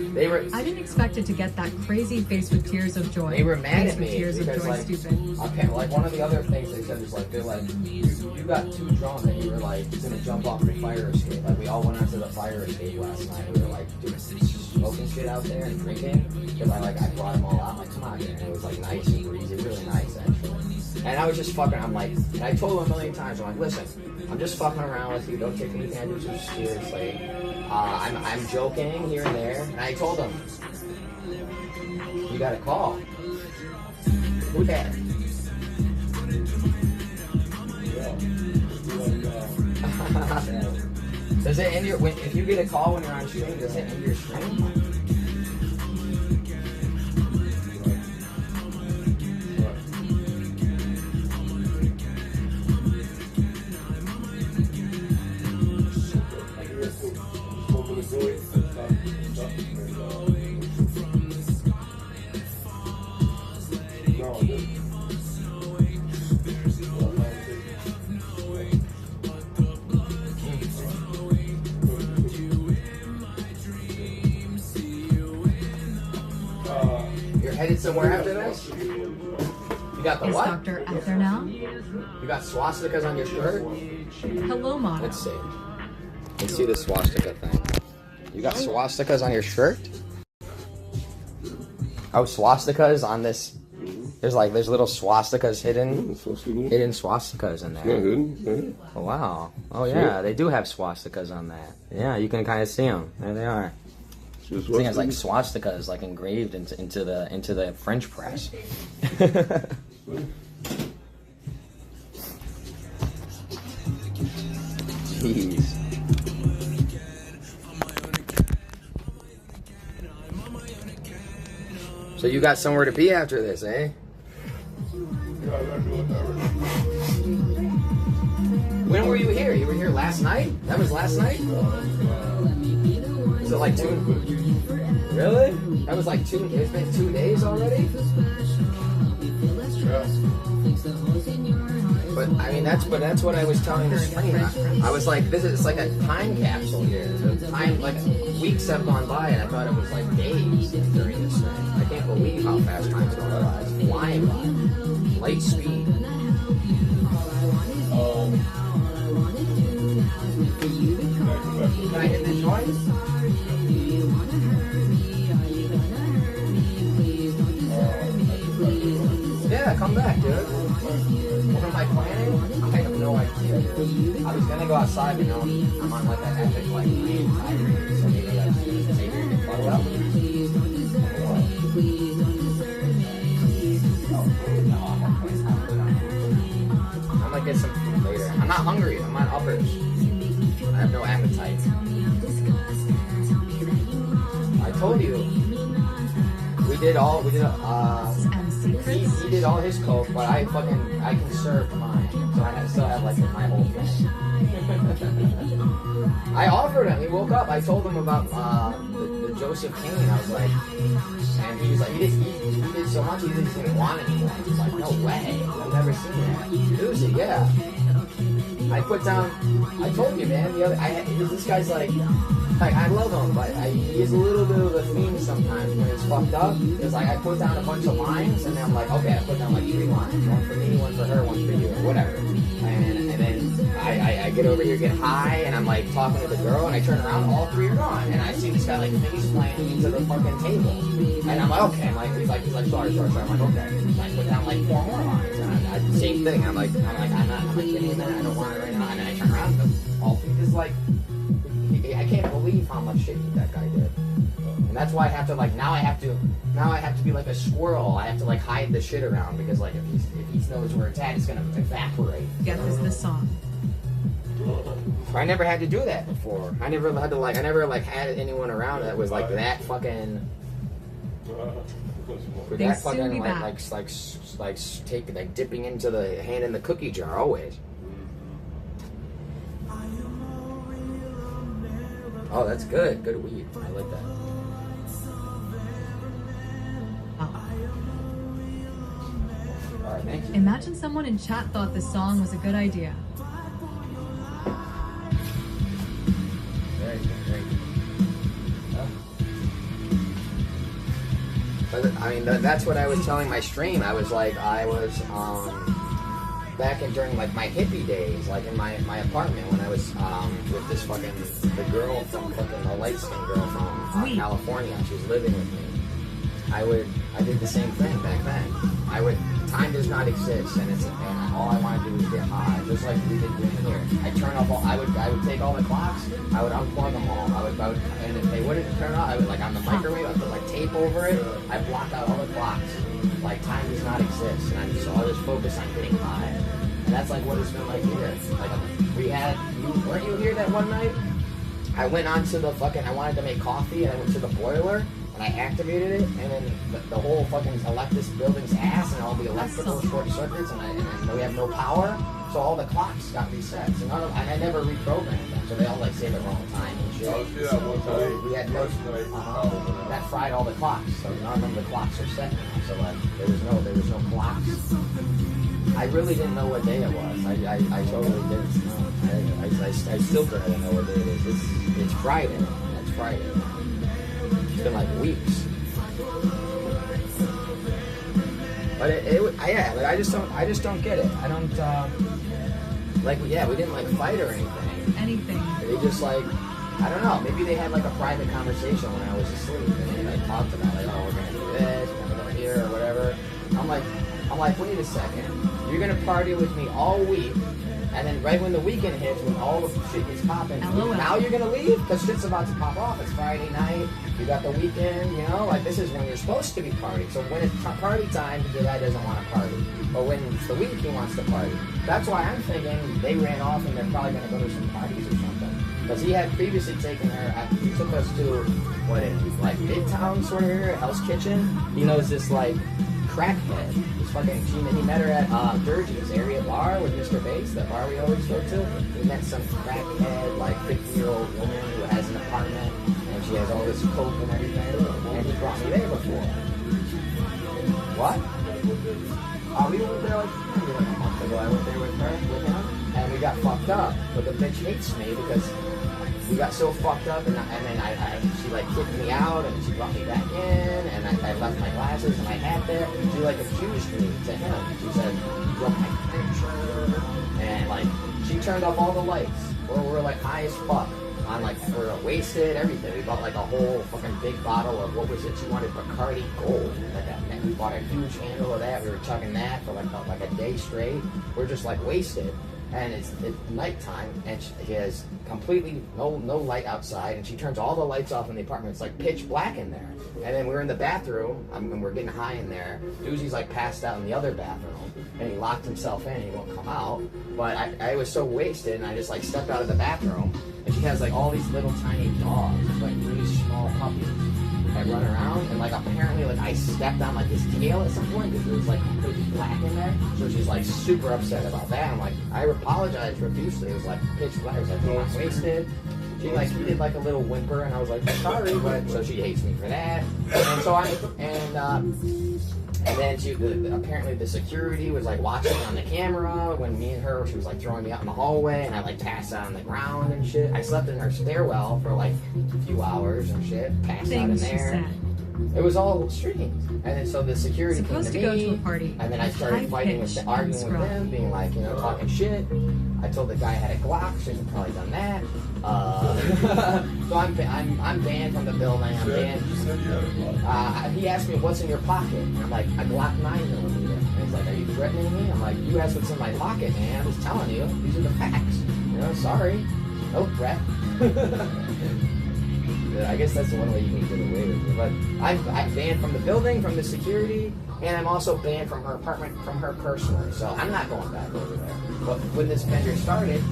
I didn't expect it to get that crazy face with tears of joy. They were mad at me tears because, of joy, like, stupid. Okay, like one of the other things they said is like, they're like, you got too drunk and you were like gonna jump off the fire escape. Like we all went onto the fire escape last night. We were like, dude, smoking shit out there and drinking. Because I brought them all out. I'm like, come on, man. And it was like nice and breezy, really nice actually. And I was just fucking, I'm like, and I told him a million times, I'm like, listen, I'm just fucking around with you. Don't take anything I do too seriously. I'm joking here and there. And I told him, you got a call. Who that? Does it end your, if you get a call when you're on stream, does it end your stream? Headed somewhere after this? You got the Is what? Doctor out there now? You got swastikas on your shirt? Hello, model. Let's see. Let's see the swastika thing. You got swastikas on your shirt? Oh, swastikas on this. There's little swastikas hidden swastikas in there. Oh, wow. Oh yeah, they do have swastikas on that. Yeah, you can kind of see them. There they are. I think it's like swastikas, like engraved into the French press. Jeez. So you got somewhere to be after this, eh? When were you here? You were here last night? That was last night? Is it like 2? Really? That was like 2. It's been 2 days already? But I mean, that's what I was telling the stream. I was like, it's like a time capsule here. Time, like weeks have gone by, and I thought it was like days during this thing. I can't believe how fast time's going by. It's flying by, light speed. Can I hit the joint? Yeah, come back, dude. What am I planning? I have no idea, dude. I was gonna go outside, but I'm on like an epic like rain tirade, so maybe I should take her and get fucked up. I'm gonna get some food later. I'm not hungry. I'm on uppers. I have no appetite. I told you. He did all his coke, but I conserved mine, so I still have like my whole thing. I offered him. He woke up. I told him about the Joseph Kane. I was like, and he was like, he did so much he didn't even want anymore. I was like, no way. I've never seen that. Doozy, yeah. I put down. I told you, man. This guy's like I love him, but he is a little bit of a theme sometimes when he's fucked up. Because I put down a bunch of lines, and then I'm like, okay, I put down like 3 lines. One for me, one for her, one for you, or whatever. And then I get over here, get high, and I'm like talking to the girl, and I turn around, all 3 are gone. And I see this guy like face planting into the fucking table. And I'm like, okay. He's like, sorry. I'm like, okay. And I put down like 4 more lines, and same thing. I'm like, I'm not kidding, man. I don't want it right now. And then I turn around, and all 3 is like. I can't believe how much shit that guy did, and that's why I have to now I have to be like a squirrel. I have to like hide the shit around because like if he knows where it's at, it's gonna evaporate. Get this song. I never had to do that before. I never had to had anyone around that was like that fucking. That fucking like dipping into the hand in the cookie jar always. Oh, that's good. Good weed. I like that. All right, thank you. Imagine someone in chat thought this song was a good idea. Very good. But I mean, that's what I was telling my stream. I was like, back in during like my hippie days, like in my apartment when I was with this fucking the girl from fucking the light skinned girl from California. She was living with me. I did the same thing back then. Time does not exist, and all I want to do is get high, just like we did here. I would take all the clocks, I would unplug them all, and if they wouldn't turn on, I would like on the microwave, I would put like tape over it. I block out all the clocks. Like time does not exist, and I'll just focus on getting high, and that's like what it's been like here. Like weren't you here that one night? I went onto the I wanted to make coffee, and I went to the boiler. And I activated it, and then the whole fucking this building's ass, and all the electrical short circuits, and we have no power, so all the clocks got reset. So and I never reprogrammed them, so they all like say the wrong time and shit. So we had that fried all the clocks, so none of them the clocks are set now. So like there was no clocks. I really didn't know what day it was. I totally didn't know. I still don't know what day it is. It's Friday. That's Friday. It's been like weeks, but I just don't get it. I don't we didn't like fight or anything. They just like, I don't know. Maybe they had like a private conversation when I was asleep, and they like talked about like, oh, we're gonna do this, we're gonna go here or whatever. I'm like, wait a second. You're gonna party with me all week. And then right when the weekend hits, when all the shit gets popping, now you're gonna leave? Because shit's about to pop off. It's Friday night, you got the weekend, you know? Like, this is when you're supposed to be partying. So when it's party time, the guy doesn't want to party. But when it's the week, he wants to party. That's why I'm thinking they ran off and they're probably gonna go to some parties or something. Because he had previously taken her, he took us to, like Midtown sort of area, Hell's Kitchen. He knows this, like, crackhead. He met her at Durgee's area bar with Mr. Bates, that bar we always go to. He met some crackhead, like 50-year-old woman who has an apartment, and she has all this coke and everything. And he brought me there before. What? We went there like a month ago. I went there with him, and we got fucked up. But the bitch hates me because we got so fucked up, and then she like kicked me out, and she brought me back in, and I left my glasses and my hat there. She like accused me to him. She said, "You broke my picture," and like she turned off all the lights. We're like high as fuck. We're wasted, everything. We bought like a whole fucking big bottle of, what was it? She wanted Bacardi Gold. And we bought a huge handle of that. We were chugging that for like a day straight. We're just like wasted. And it's nighttime, and she has completely no light outside, and she turns all the lights off in the apartment. It's like pitch black in there. And then we're in the bathroom, and we're getting high in there. Doozy's like passed out in the other bathroom, and he locked himself in. He won't come out. But I was so wasted, and I just like stepped out of the bathroom, and she has like all these little tiny dogs, like really small puppies, that run around, and like apparently like I stepped on like his tail at some point because it was like completely black in there. So she's like super upset about that. I'm like, I apologized profusely. It was like pitch black. I was like, oh, I'm wasted. She like did like a little whimper, and I was like, sorry, but so she hates me for that. And so and then apparently the security was like watching on the camera when me and her, she was like throwing me out in the hallway, and I like passed out on the ground and shit. I slept in her stairwell for like a few hours and shit, passed out in there. It was all streams. And then so the security came to me, go to a party, and then I started arguing with them, being like, you know, talking shit. I told the guy I had a Glock, shouldn't have probably done that. So I'm banned from the building. I'm banned. He asked me, what's in your pocket? And I'm like, a Glock 9mm. And he's like, are you threatening me? I'm like, you asked what's in my pocket, man. I'm just telling you. These are the facts. You know, sorry. No threat. I guess that's the one way you can get away with it. But I'm banned from the building, from the security, and I'm also banned from her apartment, from her personally. So I'm not going back over there. But when this bender started,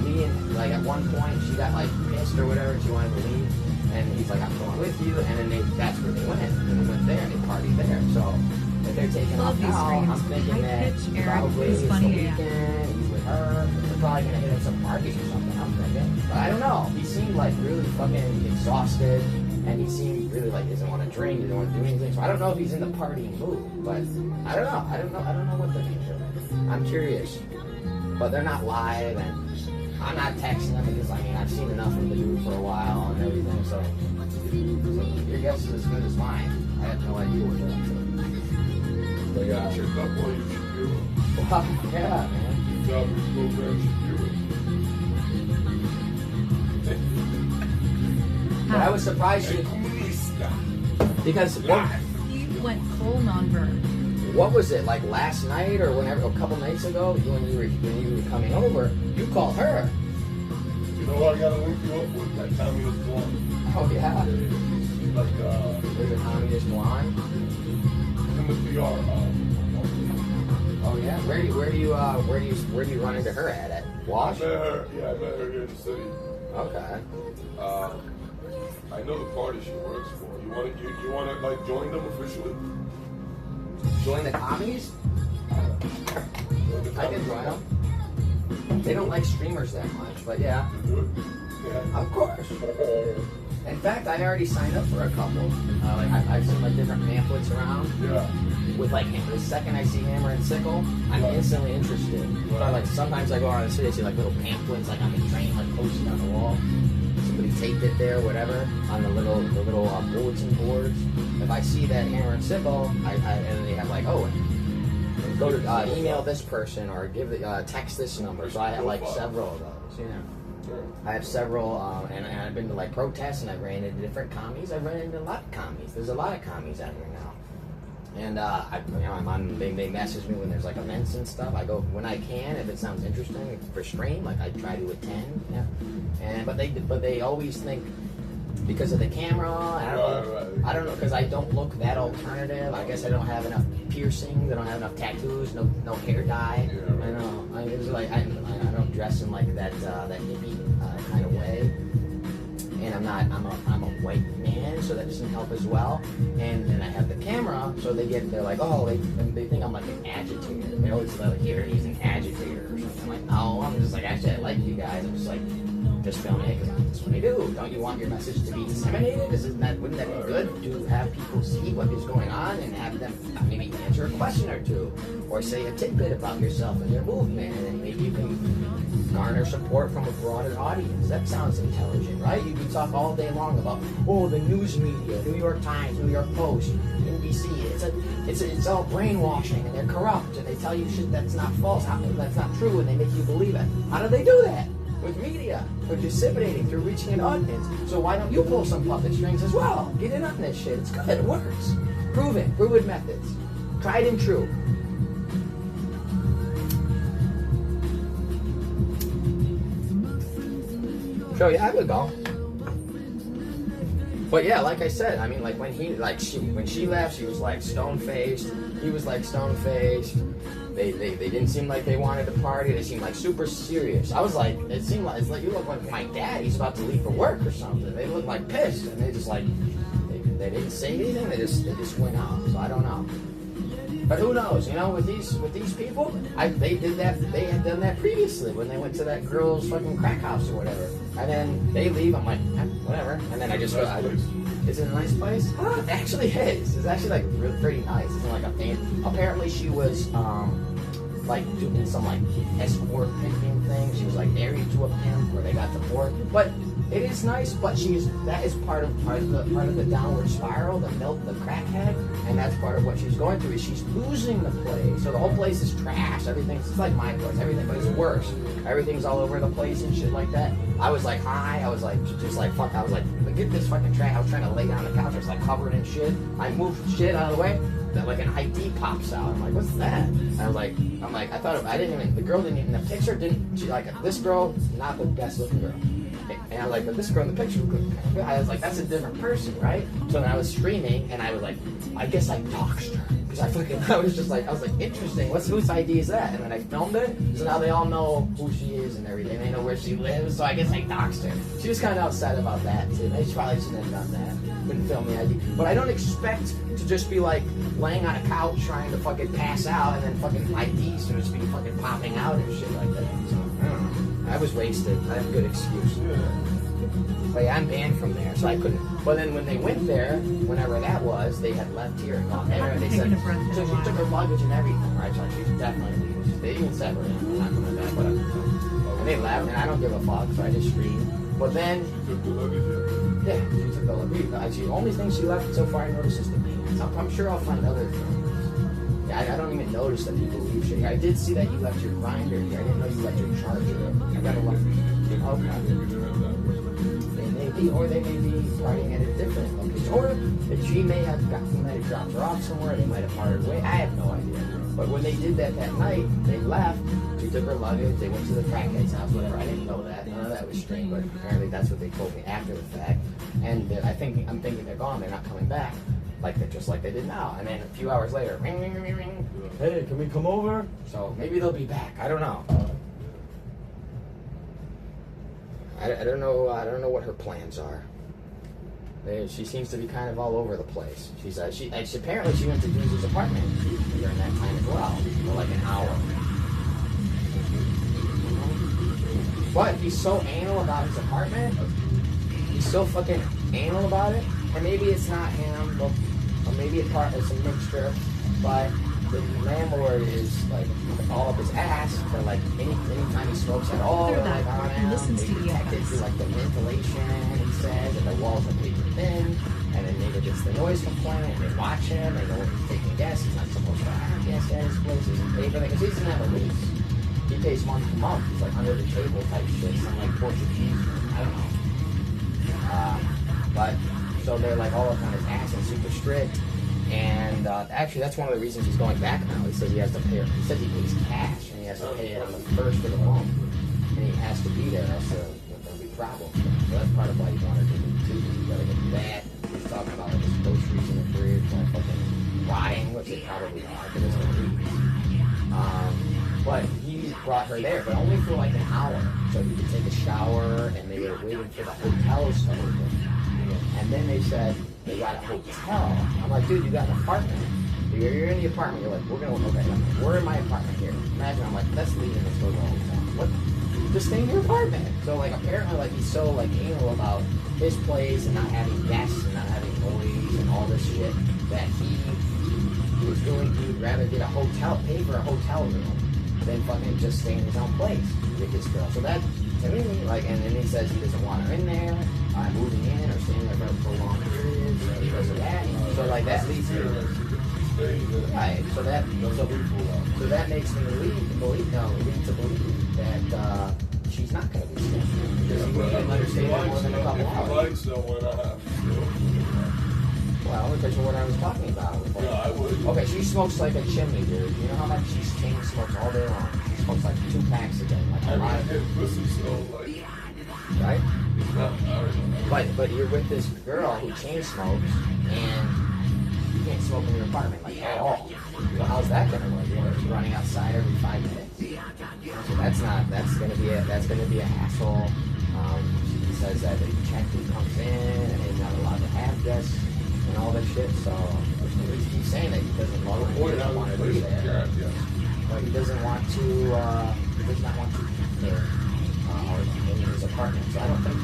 me and like at one point she got like pissed or whatever, and she wanted to leave. And he's like, I'm going with you. And then that's where they went. And they went there and they partied there. So if they're taking off now, I'm thinking that probably it's the weekend, he's with her. They're probably going to hit up some parties or something, I'm thinking. But I don't know. He seemed like really fucking exhausted. And he seemed really like he doesn't want to drink, he doesn't want to do anything. So I don't know if he's in the partying mood. But I don't know. I don't know what they're doing. I'm curious. But they're not live, and I'm not texting them because, I mean, I've seen enough of the dude for a while and everything, so your guess is as good as mine. I have no idea what they're up to. They got checked up on you. Wow, yeah, man. Good job, your program should do it. But I was surprised she, because He went full non-verb. what was it, like last night or whenever, a couple nights ago, when you were coming over, you called her. You know what I gotta link you up with? That communist blonde. Oh yeah. She's like, There's a communist blonde. Timothy R. Oh yeah. Where do you run into her at Wash? I met her here in the city. Okay. I know the party she works for. You wanna like join them officially? Join the commies? Join the I can join them. They don't like streamers that much, but yeah. You do it? Yeah. Of course. In fact, I already signed up for a couple. I've seen like different pamphlets around. Yeah. With like the second I see Hammer and Sickle, I'm instantly interested. But like sometimes I go around the city, I see like little pamphlets like on the train, like posted on the wall. Somebody taped it there, whatever, on the little bulletin boards. If I see that Hammer and Sickle, and they have like, oh, go to email this person or text this number. So I have like several of those. Yeah. I have several, and I've been to like protests, and I've ran into different commies. I've run into a lot of commies. There's a lot of commies out here now. And I'm on. They message me when there's like events and stuff. I go when I can, if it sounds interesting for stream. Like I try to attend. Yeah. But they always think because of the camera. I don't know because I don't look that alternative. I guess I don't have enough piercings. I don't have enough tattoos. No hair dye. Yeah. I know. It's like I don't dress in like that hippie kind of way. And I'm a white man, so that doesn't help as well. And then I have the camera, so they're like, oh, they think I'm like an agitator. They always like, here, he's an agitator or something. I'm like, no, I'm just like, actually, I like you guys. I'm just like, just filming it because that's what I do. Don't you want your message to be disseminated? Wouldn't that be good to have people see what is going on and have them maybe answer a question or two, or say a tidbit about yourself and your movement, and then maybe you can garner support from a broader audience. That sounds intelligent, right? You can talk all day long about, the news media, New York Times, New York Post, NBC. It's all brainwashing, and they're corrupt, and they tell you shit that's not false, that's not true, and they make you believe it. How do they do that? With media, with disseminating, through reaching an audience. So why don't you pull some puppet strings as well? Get in on this shit. It's good. It works. Proven methods. Tried and true. So yeah, I would go. But yeah, like I said, I mean, like when she left, she was like stone-faced. He was like stone-faced. They didn't seem like they wanted to party. They seemed like super serious. I was like, it's like you look like my dad. He's about to leave for work or something. They looked like pissed, and they just like they didn't say anything. They just went out. So I don't know. But who knows? You know, with these people, they did that. They had done that previously when they went to that girl's fucking crack house or whatever. And then they leave. I'm like, whatever. And then I just go. Is it a nice place? It actually is. It's actually like really pretty nice. It's like a fan. Apparently, she was like doing some like escort pimping thing. She was like married to a pimp, or they got divorced. But it is nice. But that is part of the downward spiral, the crackhead, and that's part of what she's going through. Is she's losing the place. So the whole place is trash. It's like my place. Everything, but it's worse. Everything's all over the place and shit like that. I was like high. I was like just like fuck. I was like get this fucking trash. I was trying to lay down on the couch. I was like covered in shit. I moved shit out of the way. That like an ID pops out. I'm like, what's that? And I'm like, the girl didn't even, the picture didn't, she like, this girl, not the best looking girl. And I'm like, but this girl in the picture, I was like, that's a different person, right? So then I was streaming, and I was like, I guess I doxed her. Because I was like, interesting, whose ID is that? And then I filmed it, so now they all know who she is and everything. They know where she lives, so I guess I doxed her. She was kind of upset about that, too. They probably shouldn't have done that. Couldn't film the ID. But I don't expect to just be like, laying on a couch trying to fucking pass out, and then fucking IDs to just be fucking popping out and shit like that. So, I don't know. I was wasted. I have a good excuse. But yeah, I'm banned from there, so I couldn't. But then when they went there, whenever that was, they had left here and gone there, and they said, so she took her luggage and everything, right? So she's definitely leaving. They even said, I'm not coming back, but and they left, and I don't give a fuck, so I just streamed. But then, She took the luggage. yeah, she took the luggage. The only thing she left so far I noticed is the pants. I'm sure I'll find other things. I don't even notice that people leave shit. I did see that you left your grinder here. I didn't know you left your charger. I gotta look. Okay. They may be, or they may be riding at a different location. Or that she may have dropped her off somewhere. They might have parted way. I have no idea. But when they did that night, they left. She took her luggage. They went to the crackhead's house. Whatever. I didn't know that. None of that was strange. But apparently that's what they told me after the fact. And I'm thinking they're gone. They're not coming back. Just like they did now. And then a few hours later, ring, ring, ring, ring. Hey, can we come over? So maybe they'll be back. I don't know. I don't know. I don't know what her plans are. She seems to be kind of all over the place. Apparently she went to DOOZYIRL's apartment during that time as well, for like an hour. But he's so anal about his apartment. He's so fucking anal about it. And maybe it's not him, or maybe it's a mixture. But the landlord is like all up his ass for like anytime he smokes at all. They're like on him. They detect it through like the ventilation. He says that the walls are paper thin, and then maybe gets the noise complaint. And they watch him. They know he's taking gas. He's not supposed to have gas at his place. He doesn't pay for it because he doesn't have a lease. He pays month to month. He's like under the table type shit. Some like Portuguese. I don't know. But so they're like all up on his ass and super strict. And actually, that's one of the reasons he's going back now. He says he has to pay. He says he pays cash, and he has to pay it on the first of the month, and he has to be there, else there'll be problems. So that's part of why he wanted to do too. You gotta get that. He's talking about like his groceries in the fridge, like fucking rotting, which they probably are, because it's gonna be. But he brought her there, but only for like an hour, so he could take a shower, and they were waiting for the hotels to open. And then they said, they got a hotel. I'm like, dude, you got an apartment. You're in the apartment. You're like, we're in my apartment here. Imagine, I'm like, let's leave and let's go to the hotel. What? Just stay in your apartment. So like, apparently, like he's so like anal about his place and not having guests and not having noise and all this shit that he was doing. He would rather get a hotel, pay for a hotel room than fucking just stay in his own place with this girl. So that, to me, like, and then he says he doesn't want her in there, moving in or staying there for a prolonged period, because of that. So like that leads to right. So that makes me believe that she's not going to be staying because he wouldn't let her stay there more than a couple hours. Well, because of what I was talking about. Yeah, I would. Okay, she smokes like a chimney, dude. You know how much she chain smokes all day long? She smokes like 2 packs a day, like a lot of pussy, so like, right? But you're with this girl who chain smokes, and you can't smoke in your apartment like at all. So how's that gonna work? You're gonna be running outside every 5 minutes. So that's gonna be a hassle. He says that the check who comes in and he's not allowed to have guests and all that shit. So he's saying that he doesn't want to be there. But he doesn't want to. He does not want to be there. Or in his apartment, so I don't think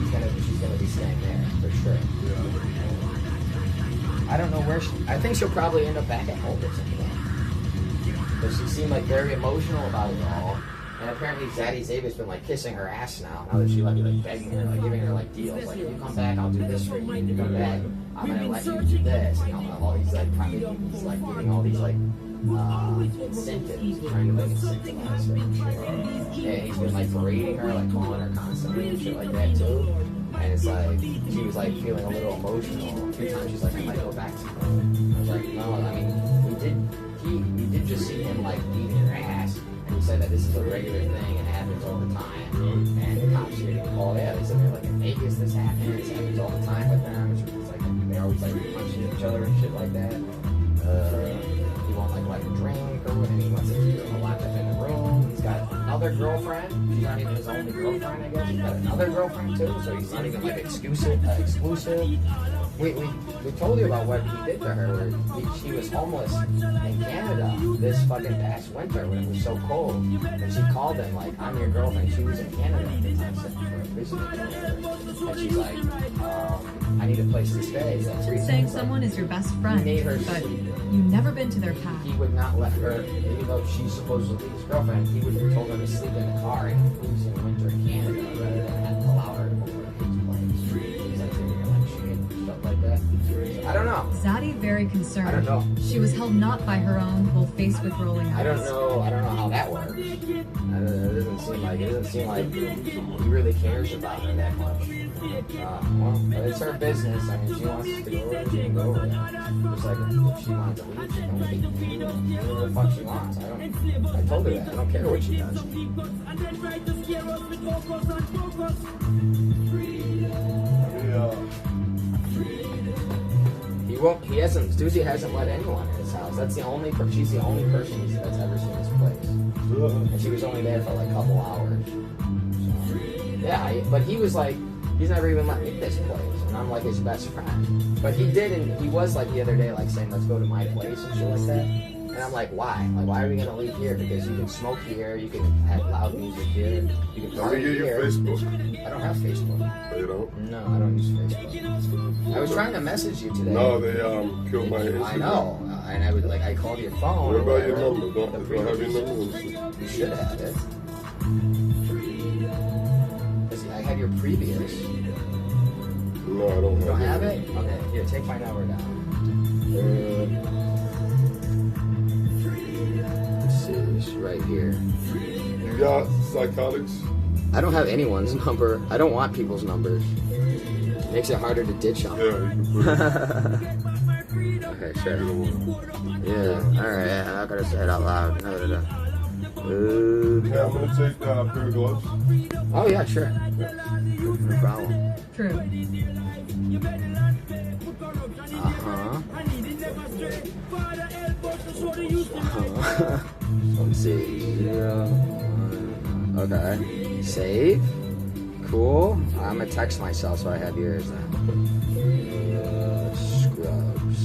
she's gonna be staying there for sure. I don't know where I think she'll probably end up back at home or something. Because she seemed like very emotional about it all, and apparently Zaddy Zaba's been like kissing her ass now that she like begging her, like giving her like deals, like if you come back, I'll do this for you. If you come back, I'm gonna let you do this. And all these like probably he's like giving all these like incentives, trying to like incentivize her and shit. And he's been like berating her, like calling her constantly and shit like that too. And it's like she was like feeling a little emotional. A few times she's like, I might go back to her. I was like, no, I mean, we did just see him like beating her ass. And he said that this is a regular thing and happens all the time. And the cops here didn't call it. They said they're like in Vegas, this happens all the time with them. It's like they're always like punching each other and shit like that. He won't like a drink or whatever. He wants to be locked up in the room. He's got another girlfriend. She's not even his only girlfriend, I guess. He's got another girlfriend too, so he's not even like exclusive. We told you about what he did to her. She was homeless in Canada this fucking past winter when it was so cold. And she called him like, I'm your girlfriend. She was in Canada at the time, visiting her. And she's like, I need a place to stay. Saying someone is your best friend, but you've never been to their path. He would not let her, even though she's supposedly his girlfriend, he would have told her to sleep in the car in freezing winter in Canada rather than allow her to go to his place. He's like, stuff like that. I don't know. Zaddy very concerned. I don't know. She was held not by her own, while faced with rolling eyes. I don't know how that works. It doesn't seem like he really cares about her that much. Well, it's her business. I mean, she wants to go over it, she can go over it. Just like if she wanted to leave, she can leave. Whatever the fuck she wants. I told her that. I don't care what she does. Doozy hasn't let anyone in his house. She's the only person that's ever seen his place. And she was only there for like a couple hours. So, yeah, but he was like, he's never even let me in this place. And I'm like his best friend. But he did, and he was like the other day, like saying, let's go to my place and shit like that. And I'm like, why? Like, why are we gonna leave here? Because you can smoke here, you can have loud music here, you can party here. Your Facebook. I don't have Facebook. You don't? No, I don't use Facebook. I was trying to message you today. No, they killed my Instagram. I know, and I called your phone. What about your number? Don't have your number? You should have it. I have your previous. No, I don't have it. You don't have it? Okay, here, take my number down. Let's see, it's right here. You got psychotics? I don't have anyone's number. I don't want people's numbers. It makes it harder to ditch them. Yeah, you can put it. Okay, sure. Yeah, alright, I'm not gonna say it out loud. No. Yeah, I'm gonna take a pair of gloves. Oh, yeah, sure. No problem. True. Let's see. Okay. Save. Cool. I'm gonna text myself so I have yours then. Scrubs.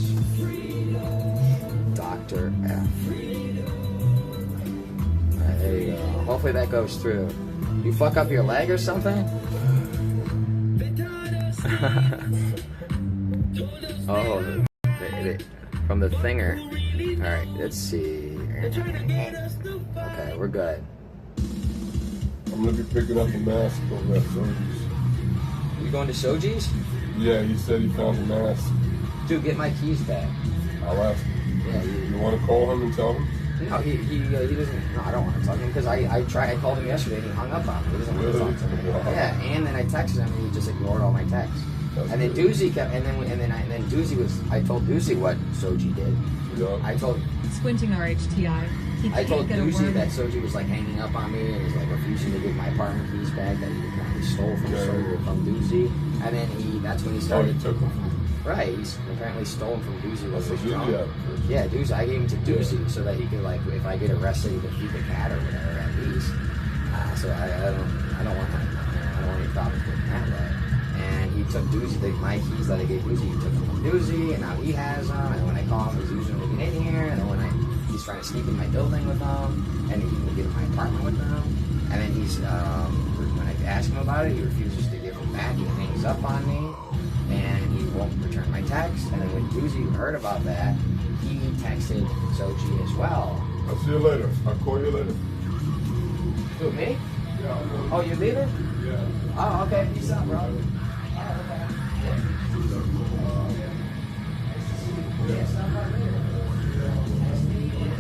Dr. F. Alright, there you go. Hopefully that goes through. You fuck up your leg or something? Oh, from the thinger. Alright, let's see. Okay, we're good. I'm gonna be picking up a mask over at Soji's. You going to Soji's? Yeah, he said he found a mask. Dude, get my keys back. I'll ask him. Yeah, You want to call him and tell him? No, he doesn't. No, I don't want to talk to him because I called him yesterday and he hung up on me. He doesn't want to talk to me. Wow. Yeah, and then I texted him and he just ignored all my texts. That's and then good. Doozy kept, and then Doozy was. I told Doozy what Soji did. Yeah. I told Squinting RHTI. I told get a Doozy word. that Soji was like hanging up on me and was like refusing to give my apartment keys back that he apparently stole from Doozy. And then that's when he Oh, started. he took him. Right, he's apparently stolen from Doozy. That's Was what drunk. Doozy had first. Yeah, Doozy. I gave him to Doozy so that he could like, if I get arrested, he could feed the cat or whatever at least. So I don't want any problems with that way. And he took Doozy, my keys that I gave Doozy, he took them from Doozy, and now he has them. And when I call him, he's using them to get in here. And then when he's trying to sneak in my building with them, and he can get in my apartment with them. And then when I ask him about it, he refuses to give them back. He hangs up on me. And he won't return my text. And then when Doozy heard about that, he texted Soji as well. I'll see you later. I'll call you later. Who, me? Yeah. Oh, you leaving? Yeah. Oh, okay. Peace out, bro. Oh, okay. Yeah, stop by later. Nice meeting you.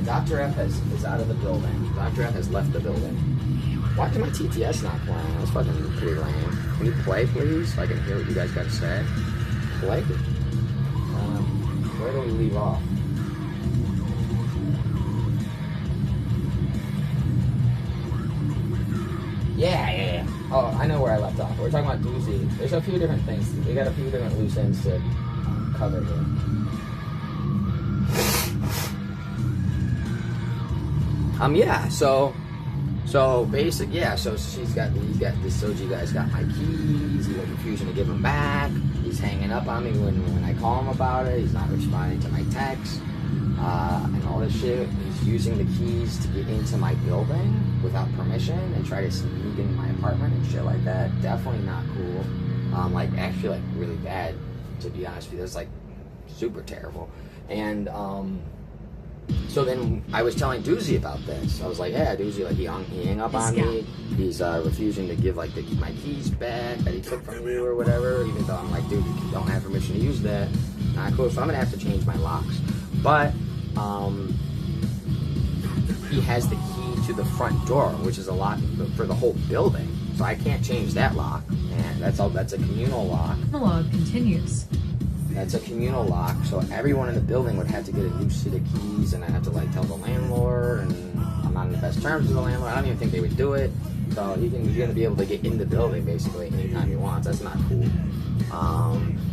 Dr. F is out of the building. Dr. F has left the building. Why did my TTS not playing? That's fucking pretty lame. Can you play, please? So I can hear what you guys got to say. Play? Where do we leave off? Yeah. Oh, I know where I left off. We're talking about Doozy. There's a few different things. We got a few different loose ends to cover here. Yeah, so basic, yeah, so he's got this Soji guy's got my keys, he was refusing to give them back, he's hanging up on me when I call him about it, he's not responding to my texts, and all this shit. He's using the keys to get into my building without permission and try to sneak in my apartment and shit like that. Definitely not cool. like actually like really bad, to be honest with you. That's like super terrible. And so then I was telling Doozy about this. I was like, yeah, Doozy, like he hung up on me. He's refusing to give like my keys back that he took from you or whatever, even though I'm like, dude, you don't have permission to use that. Not cool. So I'm gonna have to change my locks. But he has the key to the front door, which is a lock for the whole building. So I can't change that lock. And that's a communal lock. The log continues. That's a communal lock, so everyone in the building would have to get a new set of keys, and I have to like tell the landlord, and I'm not on the best terms with the landlord. I don't even think they would do it. So he's gonna be able to get in the building basically anytime he wants. That's not cool.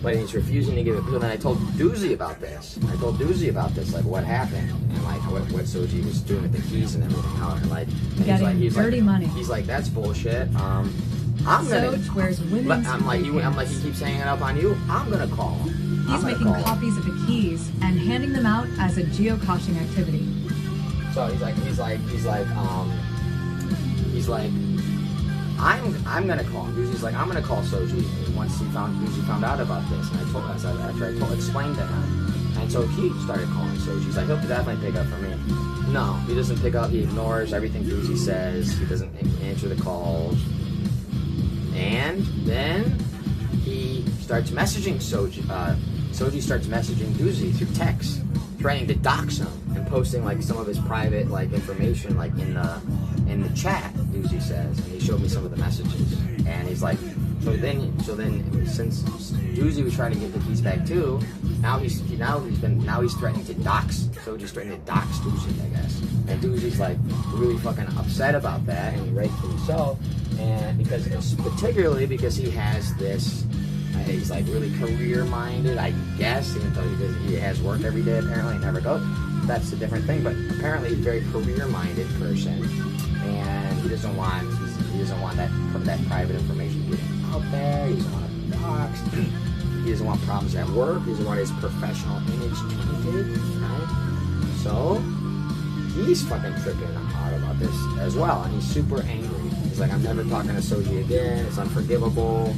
But he's refusing to give it. So then I told Doozy about this. Like what happened, and like what Soji was doing with the keys and everything. And like, and he's dirty money. He's like, that's bullshit. I'm gonna. Wears women's I'm like, he keeps hanging up on you. I'm gonna call him. He's making copies of the keys and handing them out as a geocaching activity. So he's like, I'm gonna call him. He's like, I'm gonna call Soji once Doozy found out about this. And I told him, after I explained to him, and so he started calling Soji. He's like, he'll definitely pick up for me. No, he doesn't pick up. He ignores everything Doozy says. He doesn't answer the calls. And then he starts messaging Soji. Soji starts messaging Doozy through text, threatening to dox him and posting like some of his private like information like in the chat. Doozy says, and he showed me some of the messages, and he's like, so then since Doozy was trying to get the keys back too, now he's threatening to dox. Soji's threatening to dox Doozy, I guess, and Doozy's like really fucking upset about that, and rightfully so, and particularly because he has this. He's like really career-minded, I guess, even though he has work every day. Apparently, he never goes. That's a different thing. But apparently, he's a very career-minded person, and he doesn't want that private information getting out there. He doesn't want to be doxxed. He doesn't want problems at work. He doesn't want his professional image tainted. Right? So he's fucking tripping out about this as well, and he's super angry. He's like, I'm never talking to Soji again. It's unforgivable.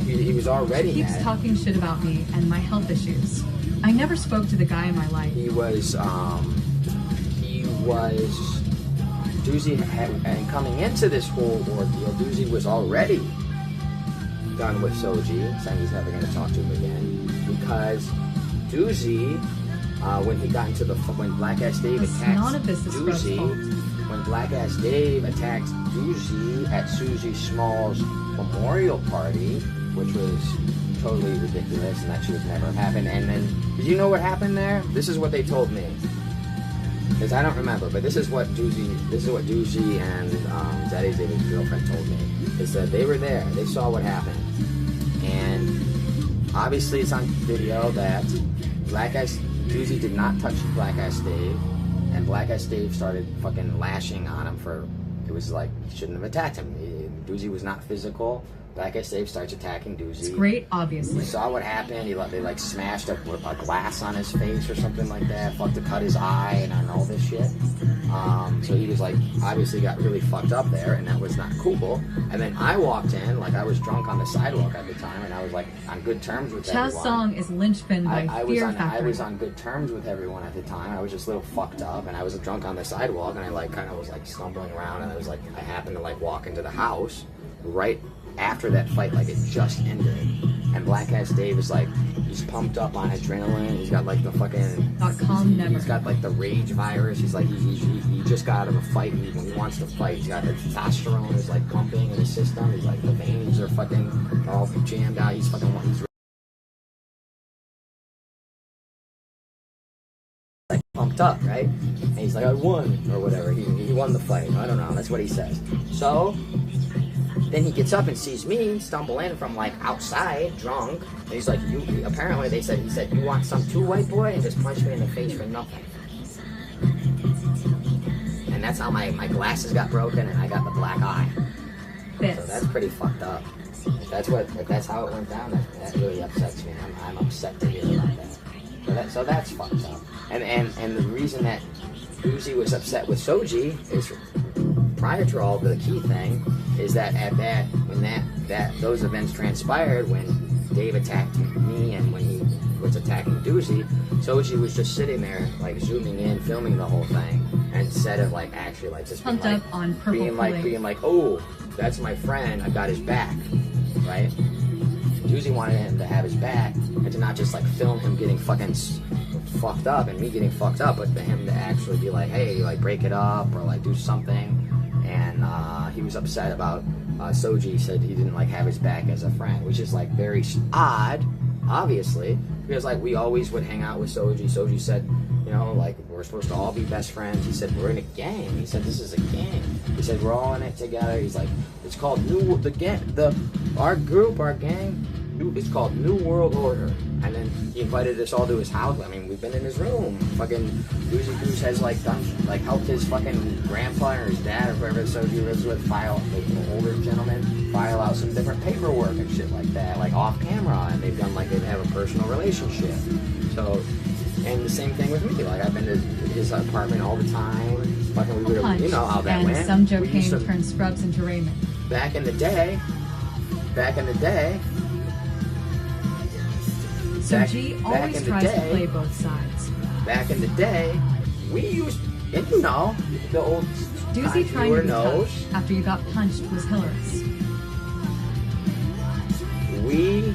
He was already He keeps talking shit about me and my health issues. I never spoke to the guy in my life. Doozy and coming into this whole ordeal, Doozy was already done with Soji, saying he's never going to talk to him again, because Doozy, when Black Ass Dave attacks Doozy, when Black Ass Dave attacks Doozy at Susie Small's memorial party, which was totally ridiculous, and that should have never happened. And then, did you know what happened there? This is what they told me, because I don't remember, but this is what Doozy and Zaddy David's girlfriend told me. Is that they were there, they saw what happened, and obviously it's on video that Doozy did not touch Black Ass Dave, and Black Ass Dave started fucking lashing on him for. It was like he shouldn't have attacked him. Doozy was not physical. Black Ass Dave starts attacking Doozy. It's great, obviously. We saw what happened. They like smashed a glass on his face or something like that. Fucked to cut his eye and all this shit. So he was like, obviously got really fucked up there, and that was not cool. And then I walked in, like I was drunk on the sidewalk at the time, and I was like on good terms with everyone. Chaz's song is linchpin by Fear Factory. I was on good terms with everyone at the time. I was just a little fucked up, and I was drunk on the sidewalk, and I like kind of was like stumbling around, and I happened to like walk into the house right after that fight, like it just ended, and Black Ass Dave is like, he's pumped up on adrenaline. He's got like the fucking he's got like the rage virus. He's like he just got out of a fight, and he wants to fight. He's got the testosterone is like pumping in his system. He's like the veins are fucking all jammed out. He's like pumped up, right? And he's like, I won or whatever. He won the fight. I don't know. That's what he says. So then he gets up and sees me stumble in from like outside, drunk. And he's like, apparently he said, you want some too, white boy? And just punched me in the face for nothing. And that's how my glasses got broken and I got the black eye. So that's pretty fucked up. If that's how it went down, that really upsets me. I'm upset to hear about that. So that's fucked up. And the reason that Doozy was upset with Soji is prior to all the key thing is that when those events transpired, when Dave attacked me and when he was attacking Doozy, Soji was just sitting there like zooming in, filming the whole thing, instead of like actually like just Pumped up on purple being like, oh, that's my friend, I got his back, right? Doozy wanted him to have his back and to not just like film him getting fucking fucked up and me getting fucked up, but for him to actually be like, hey, like break it up or like do something. And he was upset about Soji said he didn't like have his back as a friend, which is like very odd, obviously, because like we always would hang out with Soji. Soji said, you know, like we're supposed to all be best friends. He said we're in a gang. He said this is a gang. He said we're all in it together. He's like, it's called our gang. It's called New World Order. And then he invited us all to his house. I mean, we've been in his room. Fucking Doozy Goose has like helped his fucking grandpa or his dad or whoever Soji lives with file, like an older gentleman, file out some different paperwork and shit like that, like off camera. And they've done like they have a personal relationship. So, and the same thing with me. Like I've been to his apartment all the time. Fucking we would, you know how that went. And some Joe came turned Scrubs into Raymond. Back in the day. So G always tries to play both sides. Back in the day, we used, and you know, the old Doozy trying to be tough after you got punched was hilarious. We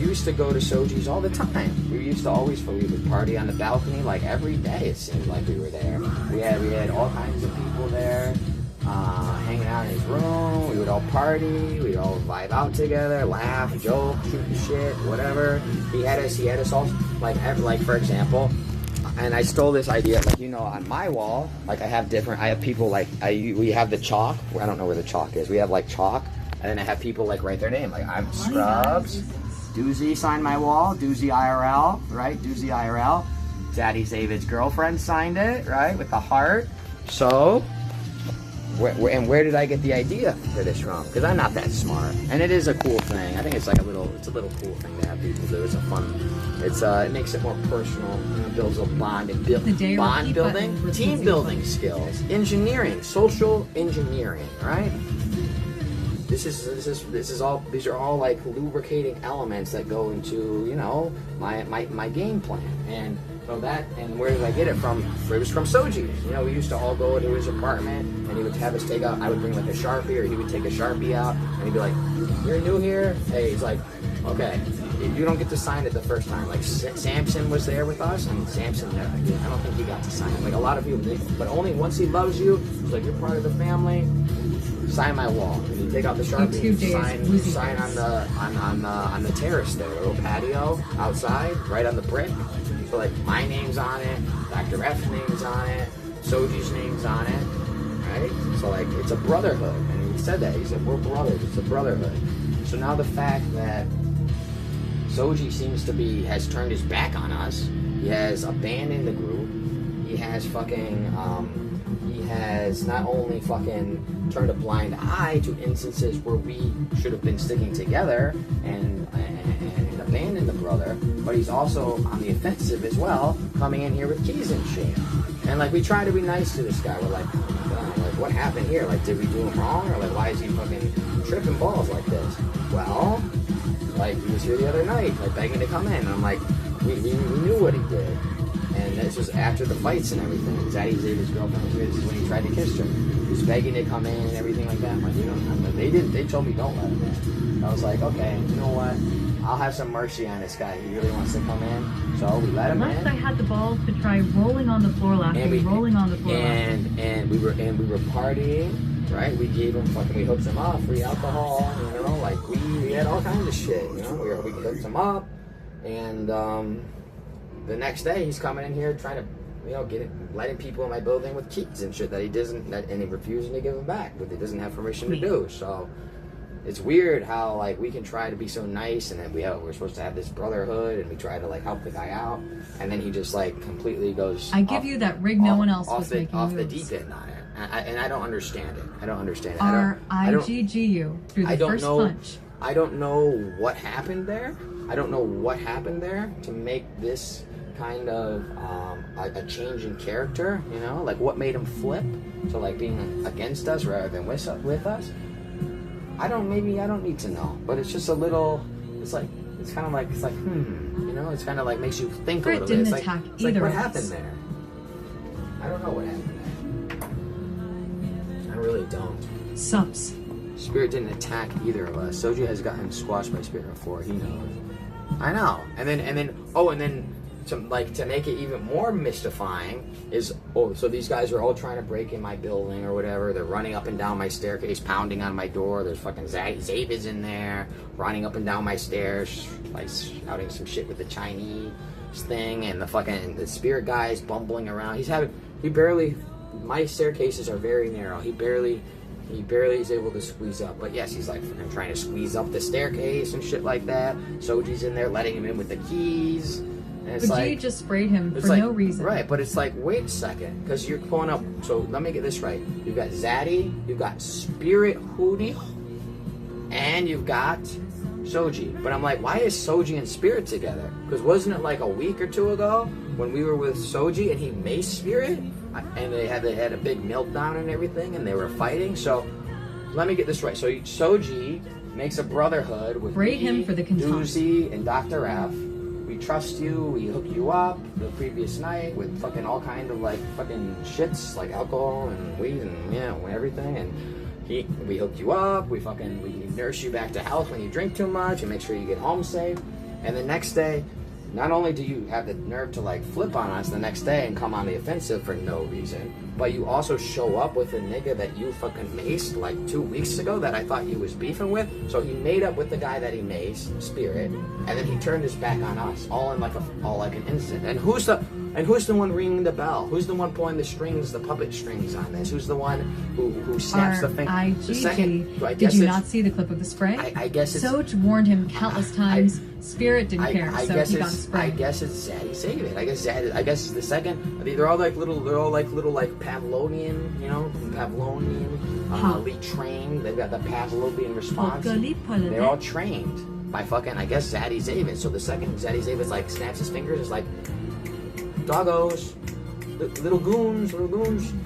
used to go to Soji's all the time. We would party on the balcony like every day. It seemed like we were there. We had all kinds of people there. Hanging out in his room, we would all party, we'd all vibe out together, laugh, joke, shoot the shit, whatever. He had us all, like for example, and I stole this idea, like, you know, on my wall, like I have people like, we have the chalk, I don't know where the chalk is, we have like chalk, and then I have people like write their name, like I'm Scrubs, Doozy signed my wall, Doozy IRL, right, Doozy IRL, Daddy David's girlfriend signed it, right, with the heart, so... Where did I get the idea for this from? Because I'm not that smart, and it is a cool thing. I think it's like a little cool thing to have people do. It's a fun. It makes it more personal. You know, builds a bond and bond building, team building skills, engineering, social engineering. Right. These are all like lubricating elements that go into, you know, my game plan. And so where did I get it from? It was from Soji. You know, we used to all go to his apartment and he would have us take out, I would bring like a Sharpie or he would take a Sharpie out and he'd be like, you're new here? Hey, he's like, okay, you don't get to sign it the first time. Like Samson was there with us and Samson, I don't think he got to sign it. Like a lot of people did, but only once he loves you, he's like, you're part of the family. Sign my wall. And you take out the Sharpie, sign on the terrace there, a little patio outside, right on the brick. So like my name's on it, Dr. F's name's on it, Soji's name's on it, right? So like it's a brotherhood, and he said that. He said we're brothers. It's a brotherhood. So now the fact that Soji has turned his back on us, he has abandoned the group, he has not only fucking turned a blind eye to instances where we should have been sticking together and abandoned the brother, but he's also on the offensive as well, coming in here with keys and shit. And like we try to be nice to this guy. We're like, oh my God, like what happened here? Like did we do him wrong? Or like why is he fucking tripping balls like this? Well, like he was here the other night, like begging to come in. And I'm like, we knew what he did. And this was after the fights and everything. Daddy David's girlfriend was here. This is when he tried to kiss her. He was begging to come in and everything like that. I'm like, you know, they told me don't let him in. I was like, okay, you know what? I'll have some mercy on this guy. He really wants to come in. So we let him in. Unless I had the balls to try rolling on the floor laughing, and we were partying, right? We gave him we hooked him up, free alcohol, you know, like we had all kinds of shit, you know. We hooked him up, and the next day he's coming in here trying to, you know, letting people in my building with keys and shit that he doesn't, and he refusing to give them back, but he doesn't have permission to do. So it's weird how like we can try to be so nice, and then we're supposed to have this brotherhood, and we try to like help the guy out, and then he just like completely goes. I give you that rig. No one else was making off moves. The deep end on it, and I don't understand it. I don't understand it. R-I-G-G-U through the first punch. I don't know what happened there. I don't know what happened there to make this kind of a change in character, you know, like what made him flip to like being against us rather than with us. I don't need to know, but it's just a little. It's kind of like you know, it's kind of like makes you think a little bit. It's like what happened there? I don't know what happened there. I really don't. Sups. Spirit didn't attack either of us. Soju has gotten squashed by Spirit before. He knows. I know. And then to make it even more mystifying is, so these guys are all trying to break in my building or whatever. They're running up and down my staircase, pounding on my door. There's fucking Zavid's in there, running up and down my stairs, like shouting some shit with the Chinese thing, and the Spirit guy is bumbling around. My staircases are very narrow. He barely is able to squeeze up. But yes, he's like trying to squeeze up the staircase and shit like that. Soji's in there letting him in with the keys. And it's but G just sprayed him for no reason. Right, but it's like, wait a second, because you're pulling up. So let me get this right. You've got Zaddy, you've got Spirit Hootie, and you've got Soji. But I'm like, why is Soji and Spirit together? Because wasn't it like a week or two ago when we were with Soji and he maced Spirit? And they had a big meltdown and everything, and they were fighting. So let me get this right. So Soji makes a brotherhood with him for the Doozy and Dr. F. We trust you. We hook you up the previous night with fucking all kind of like fucking shits like alcohol and weed and everything. And we hooked you up. We nurse you back to health when you drink too much and make sure you get home safe. And the next day, not only do you have the nerve to like flip on us the next day and come on the offensive for no reason, but you also show up with a nigga that you fucking maced like 2 weeks ago that I thought you was beefing with. So he made up with the guy that he maced, Spirit, and then he turned his back on us, all like an instant. And who's the one ringing the bell? Who's the one pulling the strings, the puppet strings on this? Who's the one who snaps the finger? Did you not see the clip of the spray? I guess it's... Soch warned him countless times. Spirit didn't care, so he got sprayed. I guess it's Zaddy Save It. I guess it's the second. They're all like little Pavlovian, you know, Pavlovian, trained. They've got the Pavlovian response. They're all trained by fucking, I guess, Zaddy Save It. So the second Zaddy Save It like snaps his fingers, it's like doggos, little goons.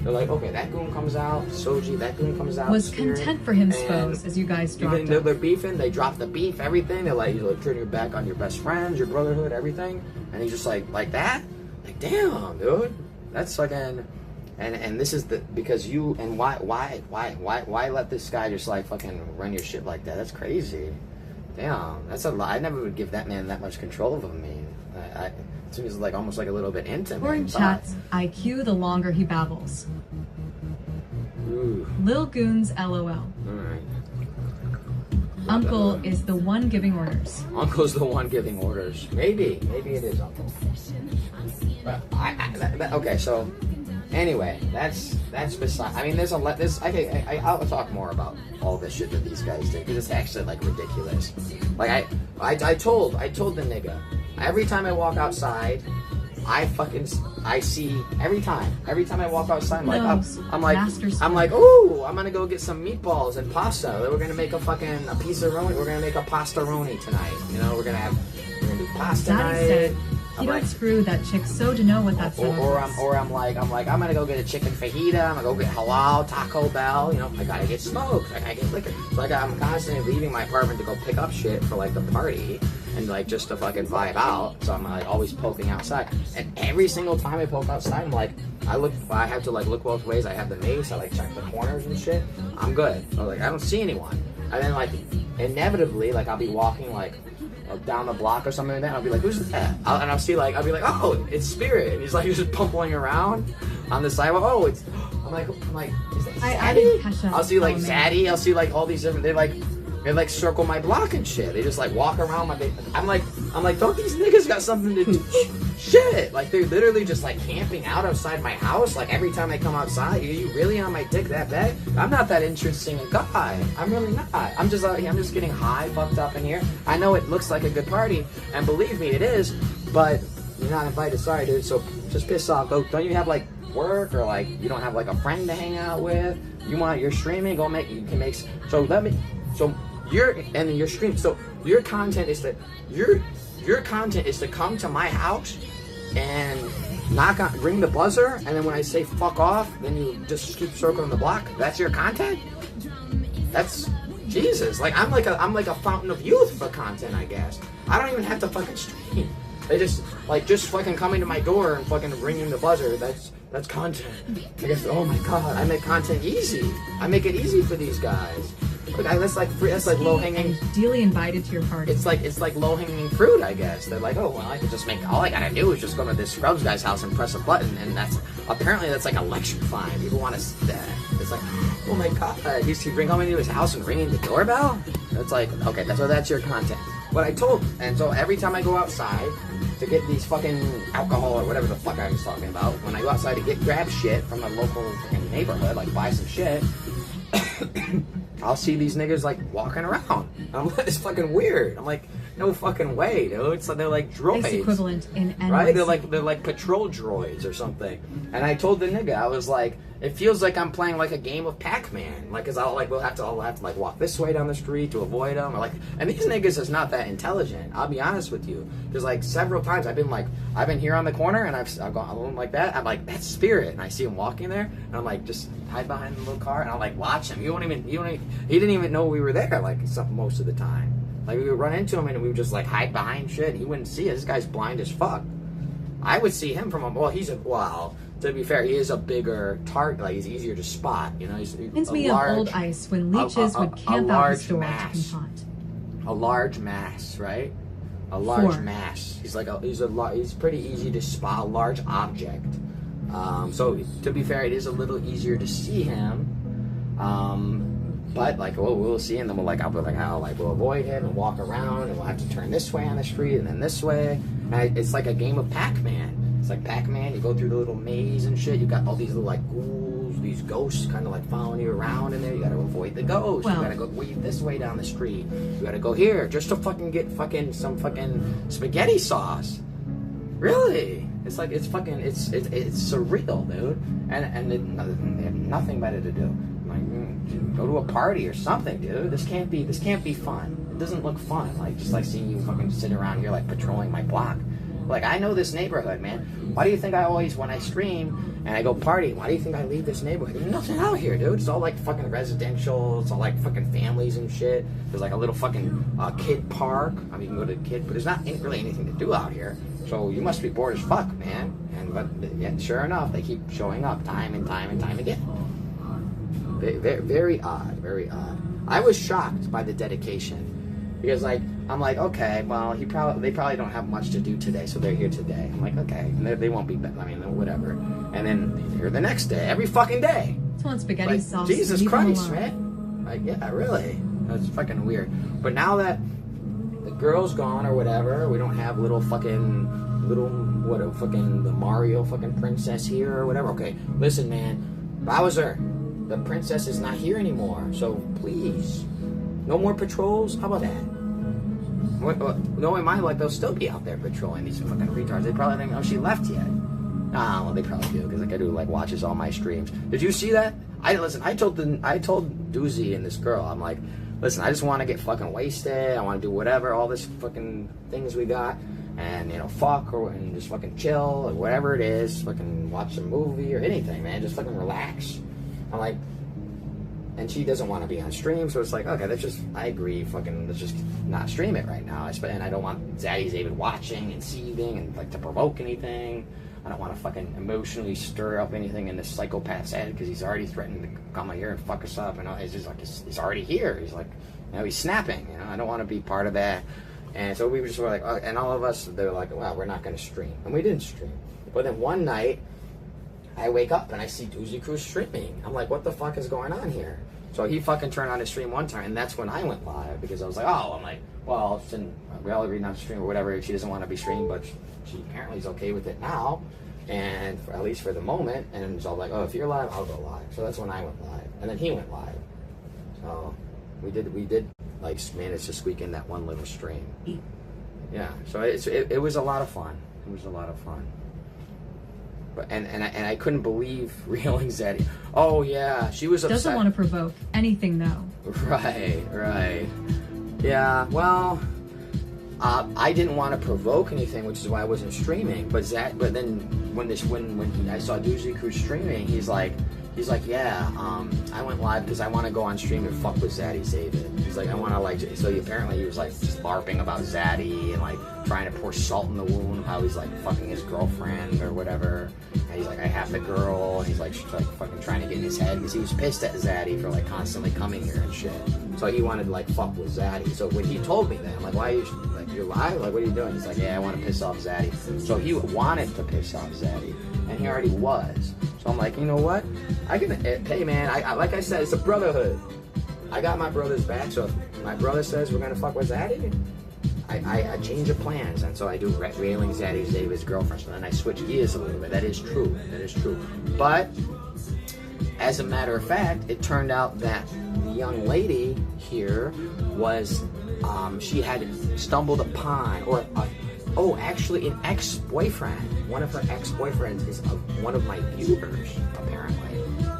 They're like, okay, that goon comes out, Soji, that goon comes out. Was content for him, suppose, as you guys dropped even though they're beefing, they drop the beef, everything. They're like, you turn your back on your best friends, your brotherhood, everything. And he's just like that? Like, damn, dude. That's fucking... And this is because you... And why let this guy just like fucking run your shit like that? That's crazy. Damn, that's a lot. I never would give that man that much control over me. It seems like almost like a little bit intimate. Or in chats, IQ the longer he babbles. Ooh. Lil Goons LOL. Alright. Uncle is the one giving orders. Uncle's the one giving orders. Maybe it is Uncle. But okay, so anyway, that's beside. I mean, I'll talk more about all this shit that these guys did because it's actually like ridiculous. Like I told the nigga, every time I walk outside, I see every time I walk outside, I'm like, ooh, I'm gonna go get some meatballs and pasta. We're gonna make a pizzaroni. We're gonna make a pastaroni tonight. You know, we're gonna do pasta night. You don't screw that chick so to know what that's or I'm like, I'm gonna go get a chicken fajita. I'm gonna go get halal Taco Bell. You know, I gotta get smoked. I gotta get liquor. So I'm constantly leaving my apartment to go pick up shit for like the party and like just to fucking vibe out. So I'm like always poking outside. And every single time I poke outside, I'm like, I have to like look both ways. I have the mace. I like check the corners and shit. I'm good. I was like, I don't see anyone. And then like inevitably, like I'll be walking like down the block or something like that, and I'll be like, who's that? I'll be like, oh, it's Spirit. And he's just pumping around on the sidewalk. Oh, I'm like, is that Zaddy? I'll see like Zaddy. I'll see like all these different. They like circle my block and shit. They just like walk around my. I'm like, don't these niggas got something to do? Shit, like they're literally just like camping out outside my house. Like every time I come outside, are you really on my dick that bad? I'm not that interesting a guy. I'm really not. I'm just getting high, fucked up in here. I know it looks like a good party, and believe me, it is. But you're not invited. Sorry, dude. So just piss off. Go. Don't you have like work or like you don't have like a friend to hang out with? You're streaming. You can make. So your stream. So your content is to come to my house and ring the buzzer, and then when I say fuck off, then you just keep circling the block. That's your content? That's Jesus. Like I'm like a fountain of youth for content, I guess. I don't even have to fucking stream. They just fucking coming to my door and fucking ringing the buzzer. That's content. I guess. Oh my god, I make content easy. I make it easy for these guys. Look, that's like low hanging. Duly invited to your party. It's like low hanging fruit, I guess. They're like, oh well, I could just make. All I gotta do is just go to this Scrubs guy's house and press a button, and that's like electrifying. People want to. It's like, oh my god, he's coming to his house and ringing the doorbell. It's like, okay, that's your content. What I told, and so every time I go outside to get these fucking alcohol or whatever the fuck I was talking about, when I go outside to grab shit from a local neighborhood, like buy some shit. I'll see these niggas like walking around. It's fucking weird. I'm like, no fucking way, dude. It's like they're like droids. It's equivalent in NYC. Right? They're like patrol droids or something. And I told the nigga, I was like, it feels like I'm playing like a game of Pac-Man. Like, cause I'll have to like walk this way down the street to avoid them. Or like, and these niggas is not that intelligent. I'll be honest with you. Cause like several times I've been here on the corner and I've gone like that. I'm like, that's Spirit, and I see him walking there, and I'm like, just hide behind the little car, and I'm like, watch him. He didn't even know we were there. Like most of the time, like we would run into him and we would just like hide behind shit. He wouldn't see us. This guy's blind as fuck. I would see him from a to be fair, he is a bigger target. Like he's easier to spot. You know, he's reminds me of old ice when leeches would camp out the store to confront. A large mass, right? A large mass. He's pretty easy to spot. A large object. So to be fair, it is a little easier to see him. But like, we'll see him, and then we'll avoid him and walk around, and we'll have to turn this way on the street and then this way. And it's like a game of Pac-Man. It's like Pac-Man. You go through the little maze and shit. You got all these little like ghouls, these ghosts kind of like following you around in there. You got to avoid the ghosts. You got to go weave this way down the street. You got to go here just to fucking get some fucking spaghetti sauce. Really? It's like it's surreal, dude. And they have nothing better to do. Like, go to a party or something, dude. This can't be fun. It doesn't look fun. Like just like seeing you fucking sit around here like patrolling my block. Like I know this neighborhood, man. Why do you think I always, when I stream and I go party, why do you think I leave this neighborhood? There's nothing out here, dude. It's all like fucking residential. It's all like fucking families and shit. There's like a little fucking kid park. I mean, you can go to the kid, but there's not really anything to do out here. So you must be bored as fuck, man. But sure enough, they keep showing up time and time and time again. Very, very odd, very odd. I was shocked by the dedication because, like, I'm like, okay, well, they probably don't have much to do today, so they're here today. I'm like, okay, and they won't be. I mean, whatever. And then here the next day, every fucking day. It's one spaghetti sauce. Jesus Christ, man! Like, yeah, really. That's fucking weird. But now that the girl's gone or whatever, we don't have the Mario fucking princess here or whatever. Okay, listen, man, Bowser. The princess is not here anymore, so please, no more patrols. How about that? No, in my life, they'll still be out there patrolling these fucking retards. They probably think, oh, she left yet. Ah, well, they probably do, because like I do, like watches all my streams. Did you see that? I told Doozy and this girl, I'm like, listen, I just want to get fucking wasted. I want to do whatever, all this fucking things we got, and fuck and just fucking chill or whatever it is. Fucking watch a movie or anything, man. Just fucking relax. I'm like, and she doesn't want to be on stream, so it's like, okay, I agree, fucking, let's just not stream it right now. And I don't want Zaddy's even watching and seething and like to provoke anything. I don't want to fucking emotionally stir up anything in this psychopath's head because he's already threatened to come here and fuck us up. And it's just like, he's already here. He's like, he's snapping. I don't want to be part of that. And so we just were like, and all of us, they're like, well, we're not going to stream. And we didn't stream. But then one night, I wake up and I see Doozy Crew streaming. I'm like, what the fuck is going on here? So he fucking turned on his stream one time, and that's when I went live, because I was like, well, we all agreed not to stream or whatever. She doesn't want to be streamed, but she apparently is okay with it now, and at least for the moment. And so I was like, oh, if you're live, I'll go live. So that's when I went live, and then he went live. So we did like manage to squeak in that one little stream. Yeah. So it was a lot of fun. It was a lot of fun. But and I couldn't believe real anxiety. Oh yeah, she was upset. Doesn't want to provoke anything though. Right. Yeah. Well, I didn't want to provoke anything, which is why I wasn't streaming. But then when I saw DOOZYIRL streaming, he's like, yeah, I went live because I want to go on stream and fuck with Zaddy David. He's like, I want to like, so apparently he was like just LARPing about Zaddy and like trying to pour salt in the wound of how he's like fucking his girlfriend or whatever. And he's like, I have the girl. And he's like fucking trying to get in his head because he was pissed at Zaddy for like constantly coming here and shit. So he wanted to like fuck with Zaddy. So when he told me that, I'm like, why are you like, you're live? Like, what are you doing? He's like, yeah, I want to piss off Zaddy. So he wanted to piss off Zaddy, and he already was. So I'm like, you know what? Hey man, I like I said, it's a brotherhood. I got my brother's back, so if my brother says we're gonna fuck with Zaddy, I change the plans, and so I do railing Zaddy David's girlfriend. So then I switch gears a little bit. That is true. That is true. But as a matter of fact, it turned out that the young lady here was, she had stumbled upon, or actually an ex-boyfriend. One of her ex-boyfriends is one of my viewers, apparently.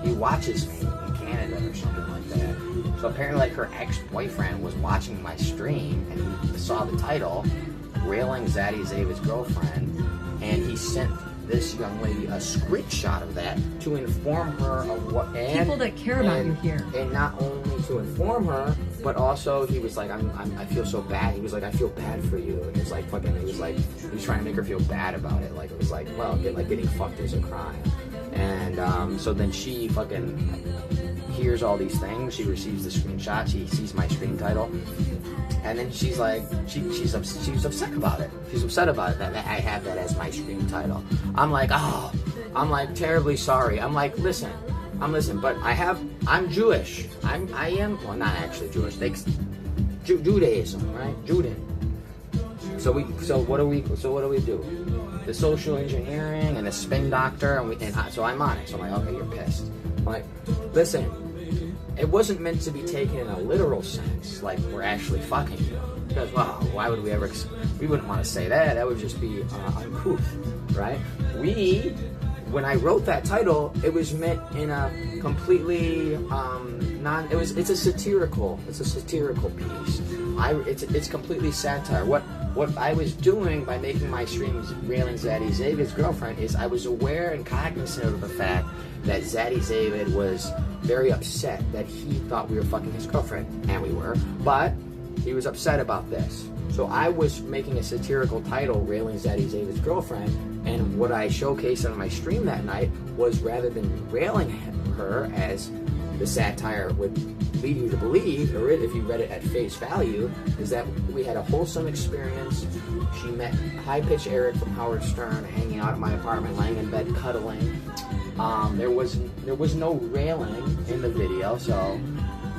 He watches me in Canada or something like that. So apparently like her ex-boyfriend was watching my stream and he saw the title, Railing Zaddy David's Girlfriend, and he sent this young lady a screenshot of that to inform her of what people that care about you here. And not only to inform her, but also he was like, I feel so bad. He was like, I feel bad for you. And he was like, he was trying to make her feel bad about it. Like it was like, well, getting fucked is a crime. And so then she fucking hears all these things. She receives the screenshot. She sees my stream title. And then she's like, she's upset about it. She's upset about it that I have that as my stream title. I'm like, oh, I'm like terribly sorry. I'm like, listen, but I'm Jewish. I am, well, not actually Jewish. Judaism, right? Juden. So what do we do? The social engineering and the spin doctor, so I'm on it. So I'm like, okay, you're pissed. I'm like, listen, it wasn't meant to be taken in a literal sense, like we're actually fucking you. Because, well, why would we ever, we wouldn't want to say that. That would just be uncouth, right? When I wrote that title, it was meant in a completely it's a satirical piece. It's completely satire. What I was doing by making my streams railing Zaddy David's girlfriend is I was aware and cognizant of the fact that Zaddy David was very upset that he thought we were fucking his girlfriend, and we were, but he was upset about this. So I was making a satirical title, Railing Zaddy David's Girlfriend, and what I showcased on my stream that night was, rather than railing her as the satire would lead you to believe, or if you read it at face value, is that we had a wholesome experience. She met High Pitch Eric from Howard Stern, hanging out at my apartment, laying in bed, cuddling. There was no railing in the video, so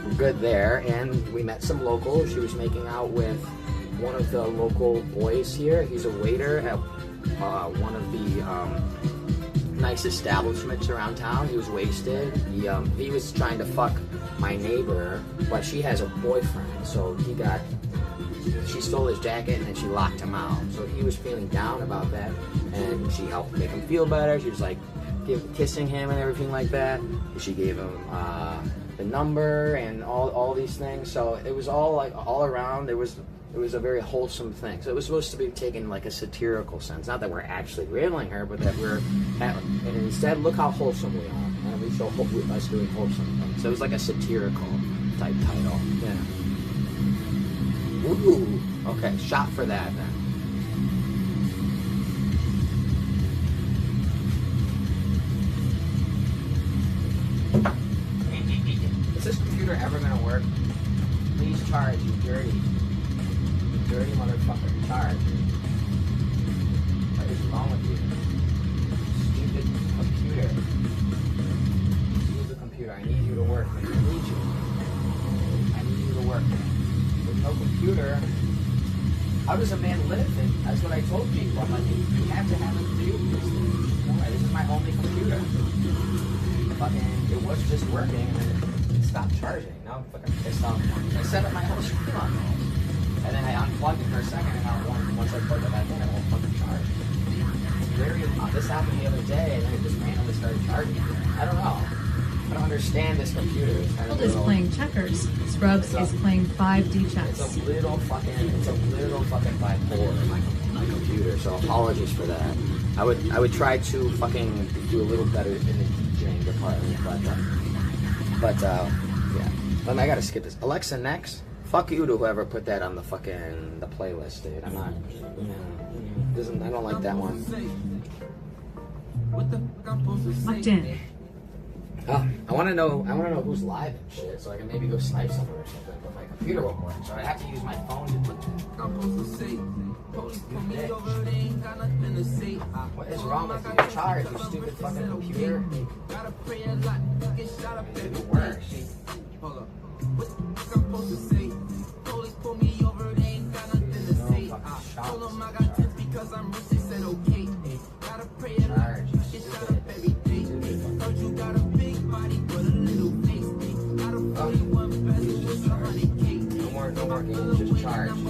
we're good there. And we met some locals. She was making out with one of the local boys here. He's a waiter at one of the nice establishments around town. He was wasted. He was trying to fuck my neighbor, but she has a boyfriend, so she stole his jacket and then she locked him out. So he was feeling down about that, and she helped make him feel better. She was like kissing him and everything like that. She gave him the number and all these things. So it was all like all around. It was a very wholesome thing. So it was supposed to be taken like a satirical sense. Not that we're actually railing her, but that and instead, look how wholesome we are. And we show us doing wholesome things. So it was like a satirical type title. Yeah. Ooh. Okay, shot for that then. Is this computer ever gonna work? Please charge, you dirty motherfucker. Charge. What is wrong with you? Stupid computer. Use the computer. I need you to work, man. I need you to work, man. With no computer, how does a man live? And that's what I told people. I'm like, you have to have a computer. This is my only computer. It was just working, and then it stopped charging. Now I'm fucking pissed off. I set up my whole screen on this. And then I unplugged it for a second, and now once I plug it back in, it won't fucking charge. This happened the other day, and then it just randomly started charging. I don't know. I don't understand this computer. It's kind of is playing checkers. Scrubs is playing 5D chess. It's a little fucking bipolar, my computer. So apologies for that. I would try to fucking do a little better in the DJing department, but yeah. I gotta skip this. Alexa, next. Fuck you to whoever put that on the playlist, dude. I'm not. I don't like that one. Locked in. I want to know who's live and shit, so I can maybe go snipe someone or something. But my computer won't work, so I have to use my phone to do that. What is wrong with you? You're charged, you stupid fucking computer. It's the worst. No more games, just charge. I'm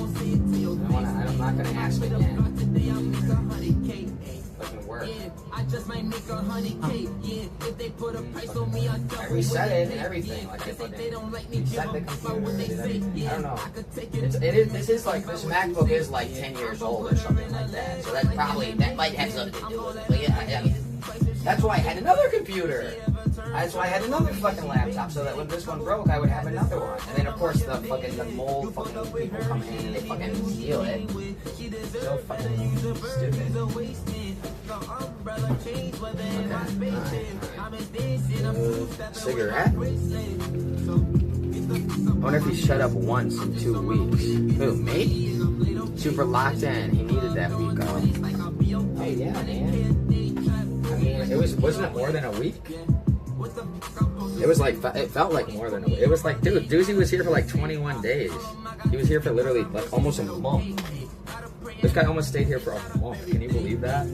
not gonna ask again. Doesn't work. I reset it and everything. Like I reset the computer. I don't know. This MacBook is like 10 years old or something like that. So that might have something to do with it. But yeah, I mean, that's why I had another computer. That's why I had another fucking laptop, so that when this one broke, I would have another one. And then, of course, the mold fucking people come in and they fucking steal it. So fucking stupid. Okay. Cigarette? I wonder if he shut up once in 2 weeks. Who, me? Super locked in. He needed that week off. Oh, yeah, man. I mean, wasn't it more than a week? It was like, it felt like more than a week. It was like, dude, Doozy was here for like 21 days. He was here for literally like almost a month. This guy almost stayed here for a month. Can you believe that?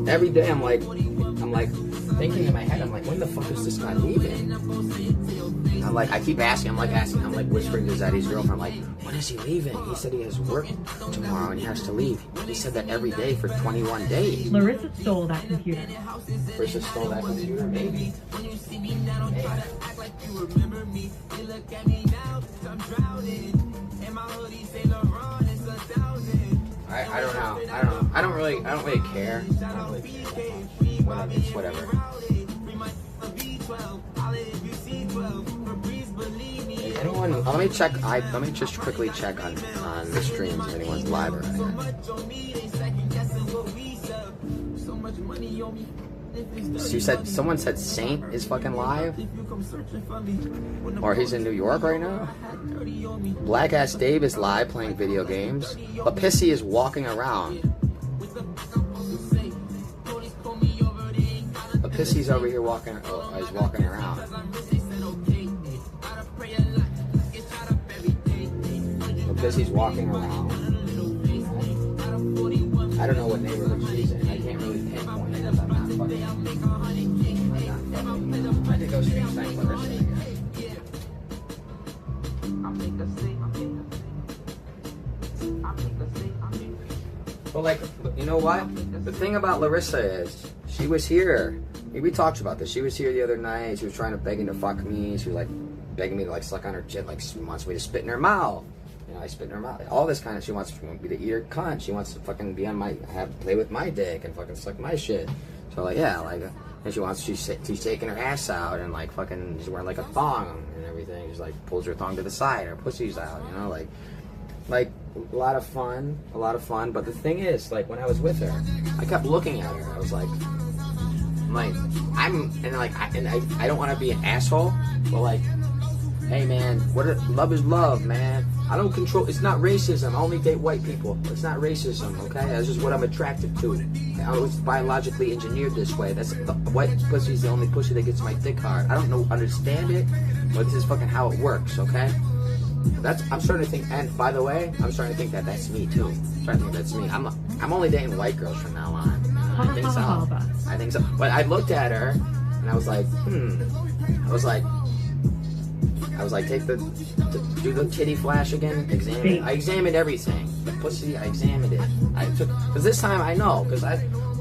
Every day I'm like thinking in my head, I'm like, when the fuck is this guy leaving? I'm like, I keep asking, I'm like whispering to Zaddy's girlfriend, I'm like, when is he leaving? He said he has work tomorrow and he has to leave. He said that every day for 21 days. Larissa stole that computer. Larissa stole that computer? Maybe. I don't know. I don't really care. It's whatever. Anyone? Let me just quickly check on the streams if anyone's live or anything. Someone said Saint is fucking live, or he's in New York right now. Black Ass Dave is live playing video games, but Pissy is walking around. But Pissy's over here walking around. But Pissy's walking around. I don't know what neighborhood she's in. I can't really pinpoint it because I'm not fucking. I think those streams thank Larissa again. But like, you know what? The thing about Larissa is, she was here. We talked about this. She was here the other night. She was trying to begging to fuck me. She was like begging me to like suck on her tit. Like she wants me to spit in her mouth. You know, I spit in her mouth. All this kind of. She wants me to eat her cunt. She wants to fucking be on my play with my dick and fucking suck my shit. So like yeah, like and she's taking her ass out and like fucking she's wearing like a thong and everything. She's like pulls her thong to the side. Her pussy's out. You know, like a lot of fun. But the thing is, like when I was with her, I kept looking at her. I was like. I don't want to be an asshole, but like, hey man, love is love, man. I don't control. It's not racism. I only date white people. It's not racism, okay? That's just what I'm attracted to. I was biologically engineered this way. That's the white pussy is the only pussy that gets my dick hard. I don't understand it, but this is fucking how it works, okay? I'm starting to think. And by the way, I'm starting to think that that's me too. I'm starting to think that's me. I'm only dating white girls from now on. I think so. But I looked at her and I was like, I was like, do the titty flash again. I examined everything. The pussy, I examined it. Because this time I know. Because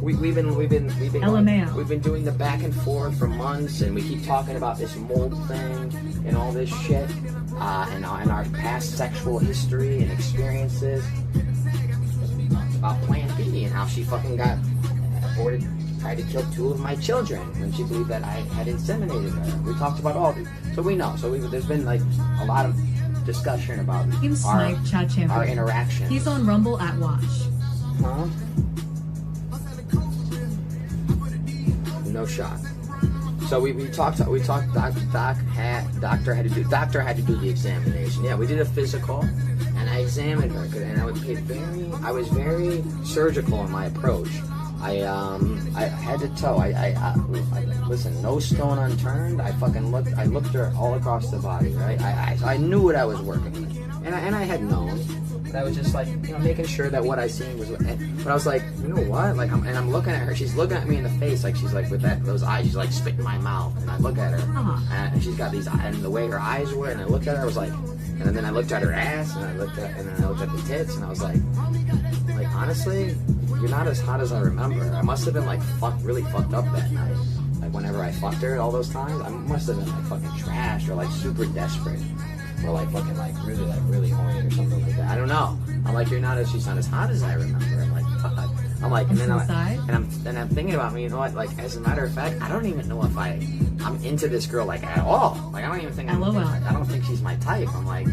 we've been LMAO. we've been doing the back and forth for months, and we keep talking about this mold thing and all this shit, and our past sexual history and experiences. About Plan B and how she fucking got aborted, tried to kill 2 of my children when she believed that I had inseminated her. We talked about all this, so we know. So there's been like a lot of discussion about our interaction. He's on Rumble at Watch. Huh? No shot. So we talked. Doctor had to do the examination. Yeah, we did a physical, and I examined her, and I was very surgical in my approach. I head to toe. I listen, no stone unturned. I looked her all across the body, right? I knew what I was working with, and I had known. But I was just like, making sure that what I seen was. But I was like, you know what? Like, I'm looking at her. She's looking at me in the face, like she's like with those eyes. She's like spitting in my mouth, and I look at her, and she's got these eyes, and the way her eyes were, and I looked at her, I was like, and then I looked at her ass, and then I looked at the tits, and I was like honestly, you're not as hot as I remember. I must have been like really fucked up that night. Like whenever I fucked her all those times, I must have been like fucking trashed or like super desperate. Or like fucking really horny or something like that. I don't know. I'm like, she's not as hot as I remember. I'm like, fuck. I'm like, and then I'm thinking about me, you know what? Like, as a matter of fact, I don't even know if I'm into this girl like at all. Like, I don't even think I don't think she's my type. I'm like,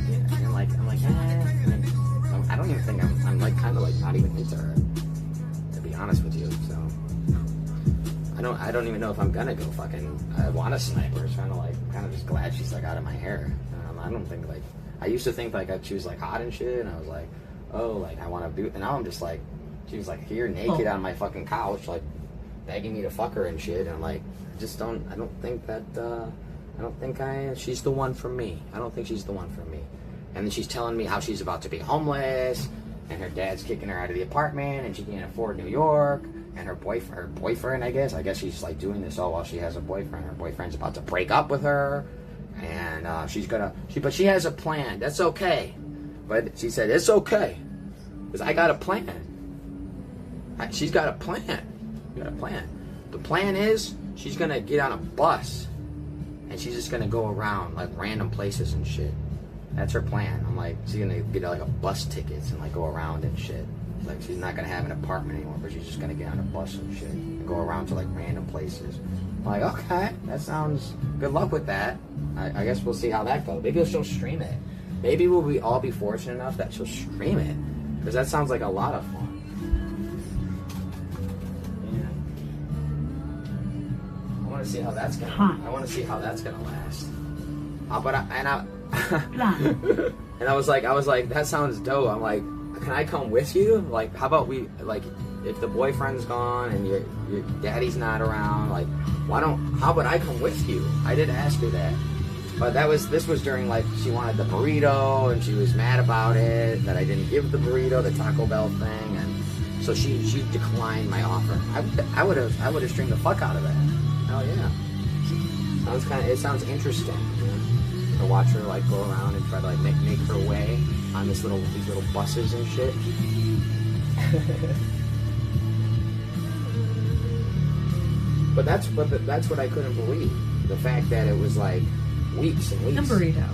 I don't even think I'm like kind of like not even into her, to be honest with you. So I don't even know if I'm gonna go fucking. I want a sniper. So I'm kind of just glad she's like out of my hair. I don't think like I used to think like she was like hot and shit, and I was like, oh, like I want to do. And now I'm just like, she was like here naked on my fucking couch, like begging me to fuck her and shit. And I'm like, I don't think she's the one for me. I don't think she's the one for me. And then she's telling me how she's about to be homeless, and her dad's kicking her out of the apartment, and she can't afford New York, and her boyfriend, I guess she's like doing this all while she has a boyfriend. Her boyfriend's about to break up with her, and but she has a plan. That's okay. But she said, it's okay, because I got a plan. She's got a plan. You got a plan. The plan is she's gonna get on a bus, and she's just gonna go around like random places and shit. That's her plan. I'm like, she's gonna get like a bus tickets and like go around and shit. Like she's not gonna have an apartment anymore, but she's just gonna get on a bus and shit and go around to like random places. I'm like, okay, that sounds. Good luck with that. I guess we'll see how that goes. Maybe she'll stream it. Maybe we'll all be fortunate enough that she'll stream it, because that sounds like a lot of fun. Yeah. I want to see how that's gonna. I want to see how that's gonna last. And I was like, that sounds dope. I'm like, can I come with you? Like, how about we, like, if the boyfriend's gone and your daddy's not around, like, how about I come with you? I did ask her that. But this was during, like, she wanted the burrito, and she was mad about it, that I didn't give the burrito, the Taco Bell thing, and so she declined my offer. I would have streamed the fuck out of that. Hell yeah. It sounds interesting, you know? To watch her like go around and try to like make her way on these little buses and shit. But that's what I couldn't believe. The fact that it was like weeks and weeks. The burrito.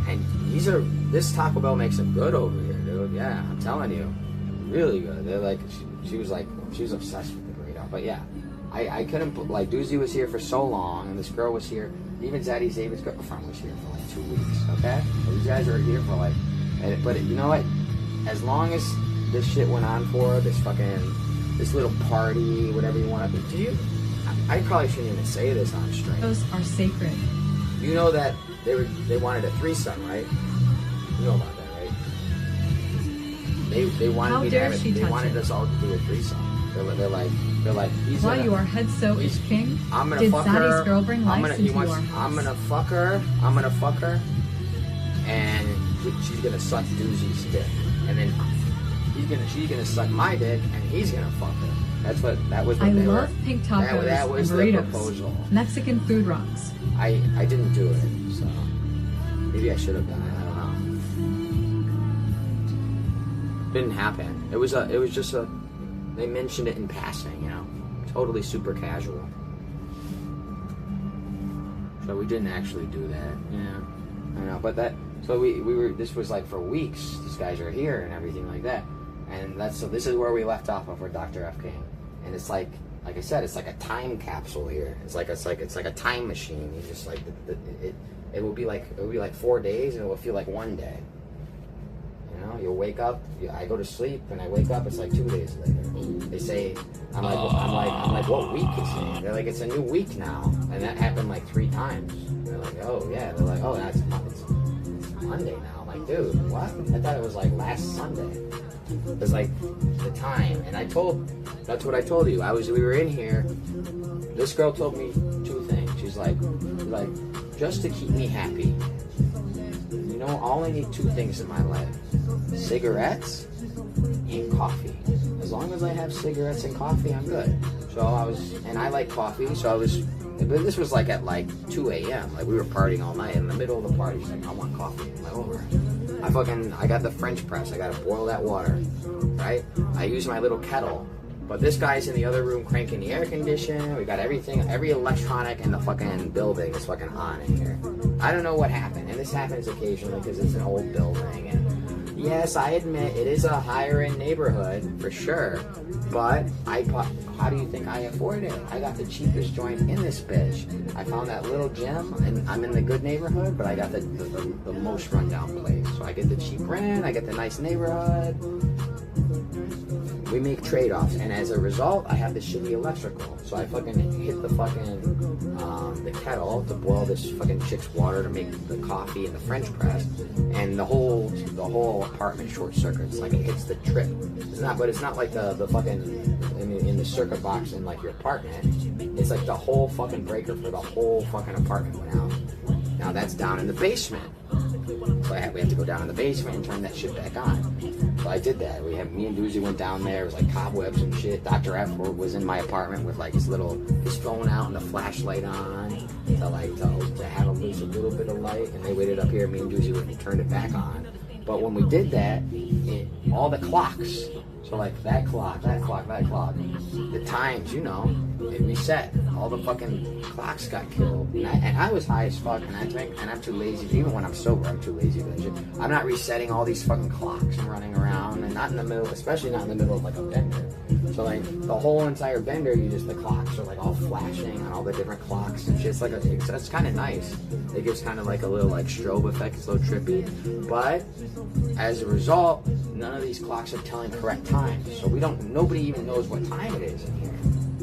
And this Taco Bell makes them good over here, dude. Yeah, I'm telling you, really good. They're like she was obsessed with the burrito. But yeah, I couldn't like Doozy was here for so long, and this girl was here. Even Zaddy David's girlfriend was here for like 2 weeks, okay? So these guys are here for like, but you know what? As long as this shit went on for this little party, whatever you want to, I probably shouldn't even say this on stream. Those are sacred. You know that they wanted a threesome, right? You know about that, right? They wanted they wanted us all to do a threesome. They're like, Why you are head so ish king? I'm gonna Did fuck Zaddy's her. girl bring life into our house? I'm gonna fuck her, and she's gonna suck Doozy's dick, and then she's gonna suck my dick, and he's gonna fuck her. That was what I they were. love pink tacos That was and the burritos. proposal. Mexican food rocks. I didn't do it, so maybe I should have done it. I don't know. Didn't happen. It was just a they mentioned it in passing, you know, totally super casual. So we didn't actually do that. Yeah, I know, but that. So we were. This was like for weeks. These guys are here and everything like that. And that's so. This is where we left off for Dr. F. King. And it's like I said, it's like a time capsule here. It's like a time machine. You just like it will be like 4 days, and it will feel like 1 day. You know, you'll wake up. I go to sleep, and I wake up. It's like 2 days later. They say, I'm like, what week is it? They're like, it's a new week now, and that happened like 3 times. They're like, oh yeah. They're like, oh, it's Monday now. I'm like, dude, what? I thought it was like last Sunday. It was like the time, and that's what I told you. We were in here. This girl told me 2 things. She's like, just to keep me happy. You know, I only need 2 things in my life: cigarettes and coffee. As long as I have cigarettes and coffee, I'm good. So and I like coffee, but this was like at like 2 a.m. Like we were partying all night. In the middle of the party, she's like, I want coffee. I'm like, over. I got the French press. I gotta boil that water, right? I use my little kettle. But this guy's in the other room cranking the air conditioner. We got everything, every electronic in the fucking building is fucking on in here. I don't know what happened, and this happens occasionally because it's an old building. And yes, I admit it is a higher end neighborhood for sure. But how do you think I afford it? I got the cheapest joint in this bitch. I found that little gym, and I'm in the good neighborhood, but I got the most rundown place. So I get the cheap rent, I get the nice neighborhood. We make trade-offs, and as a result, I have the shitty electrical. So I fucking hit the the kettle to boil this fucking chick's water to make the coffee and the French press, and the whole apartment short circuits. Like it hits the trip. It's not like the fucking in the circuit box in like your apartment. It's like the whole fucking breaker for the whole fucking apartment went out. Now that's down in the basement. So we had to go down in the basement and turn that shit back on. So I did that. Me and Doozy went down there. It was like cobwebs and shit. Dr. F was in my apartment with like his phone out and the flashlight on to have him lose a little bit of light. And they waited up here. Me and Doozy went and turned it back on. But when we did that, all the clocks. So like that clock, the times, you know, it reset. All the fucking clocks got killed. And I was high as fuck, and I drink, and I'm too lazy. Even when I'm sober, I'm too lazy for that shit. I'm not resetting all these fucking clocks and running around, and not in the middle, especially not in the middle of like a bender. So like the whole entire bender, the clocks are like all flashing on all the different clocks and shit. It's like it's kind of nice. It gives kind of like a little like strobe effect. It's a little trippy, but as a result, none of these clocks are telling correct time. So nobody even knows what time it is in here.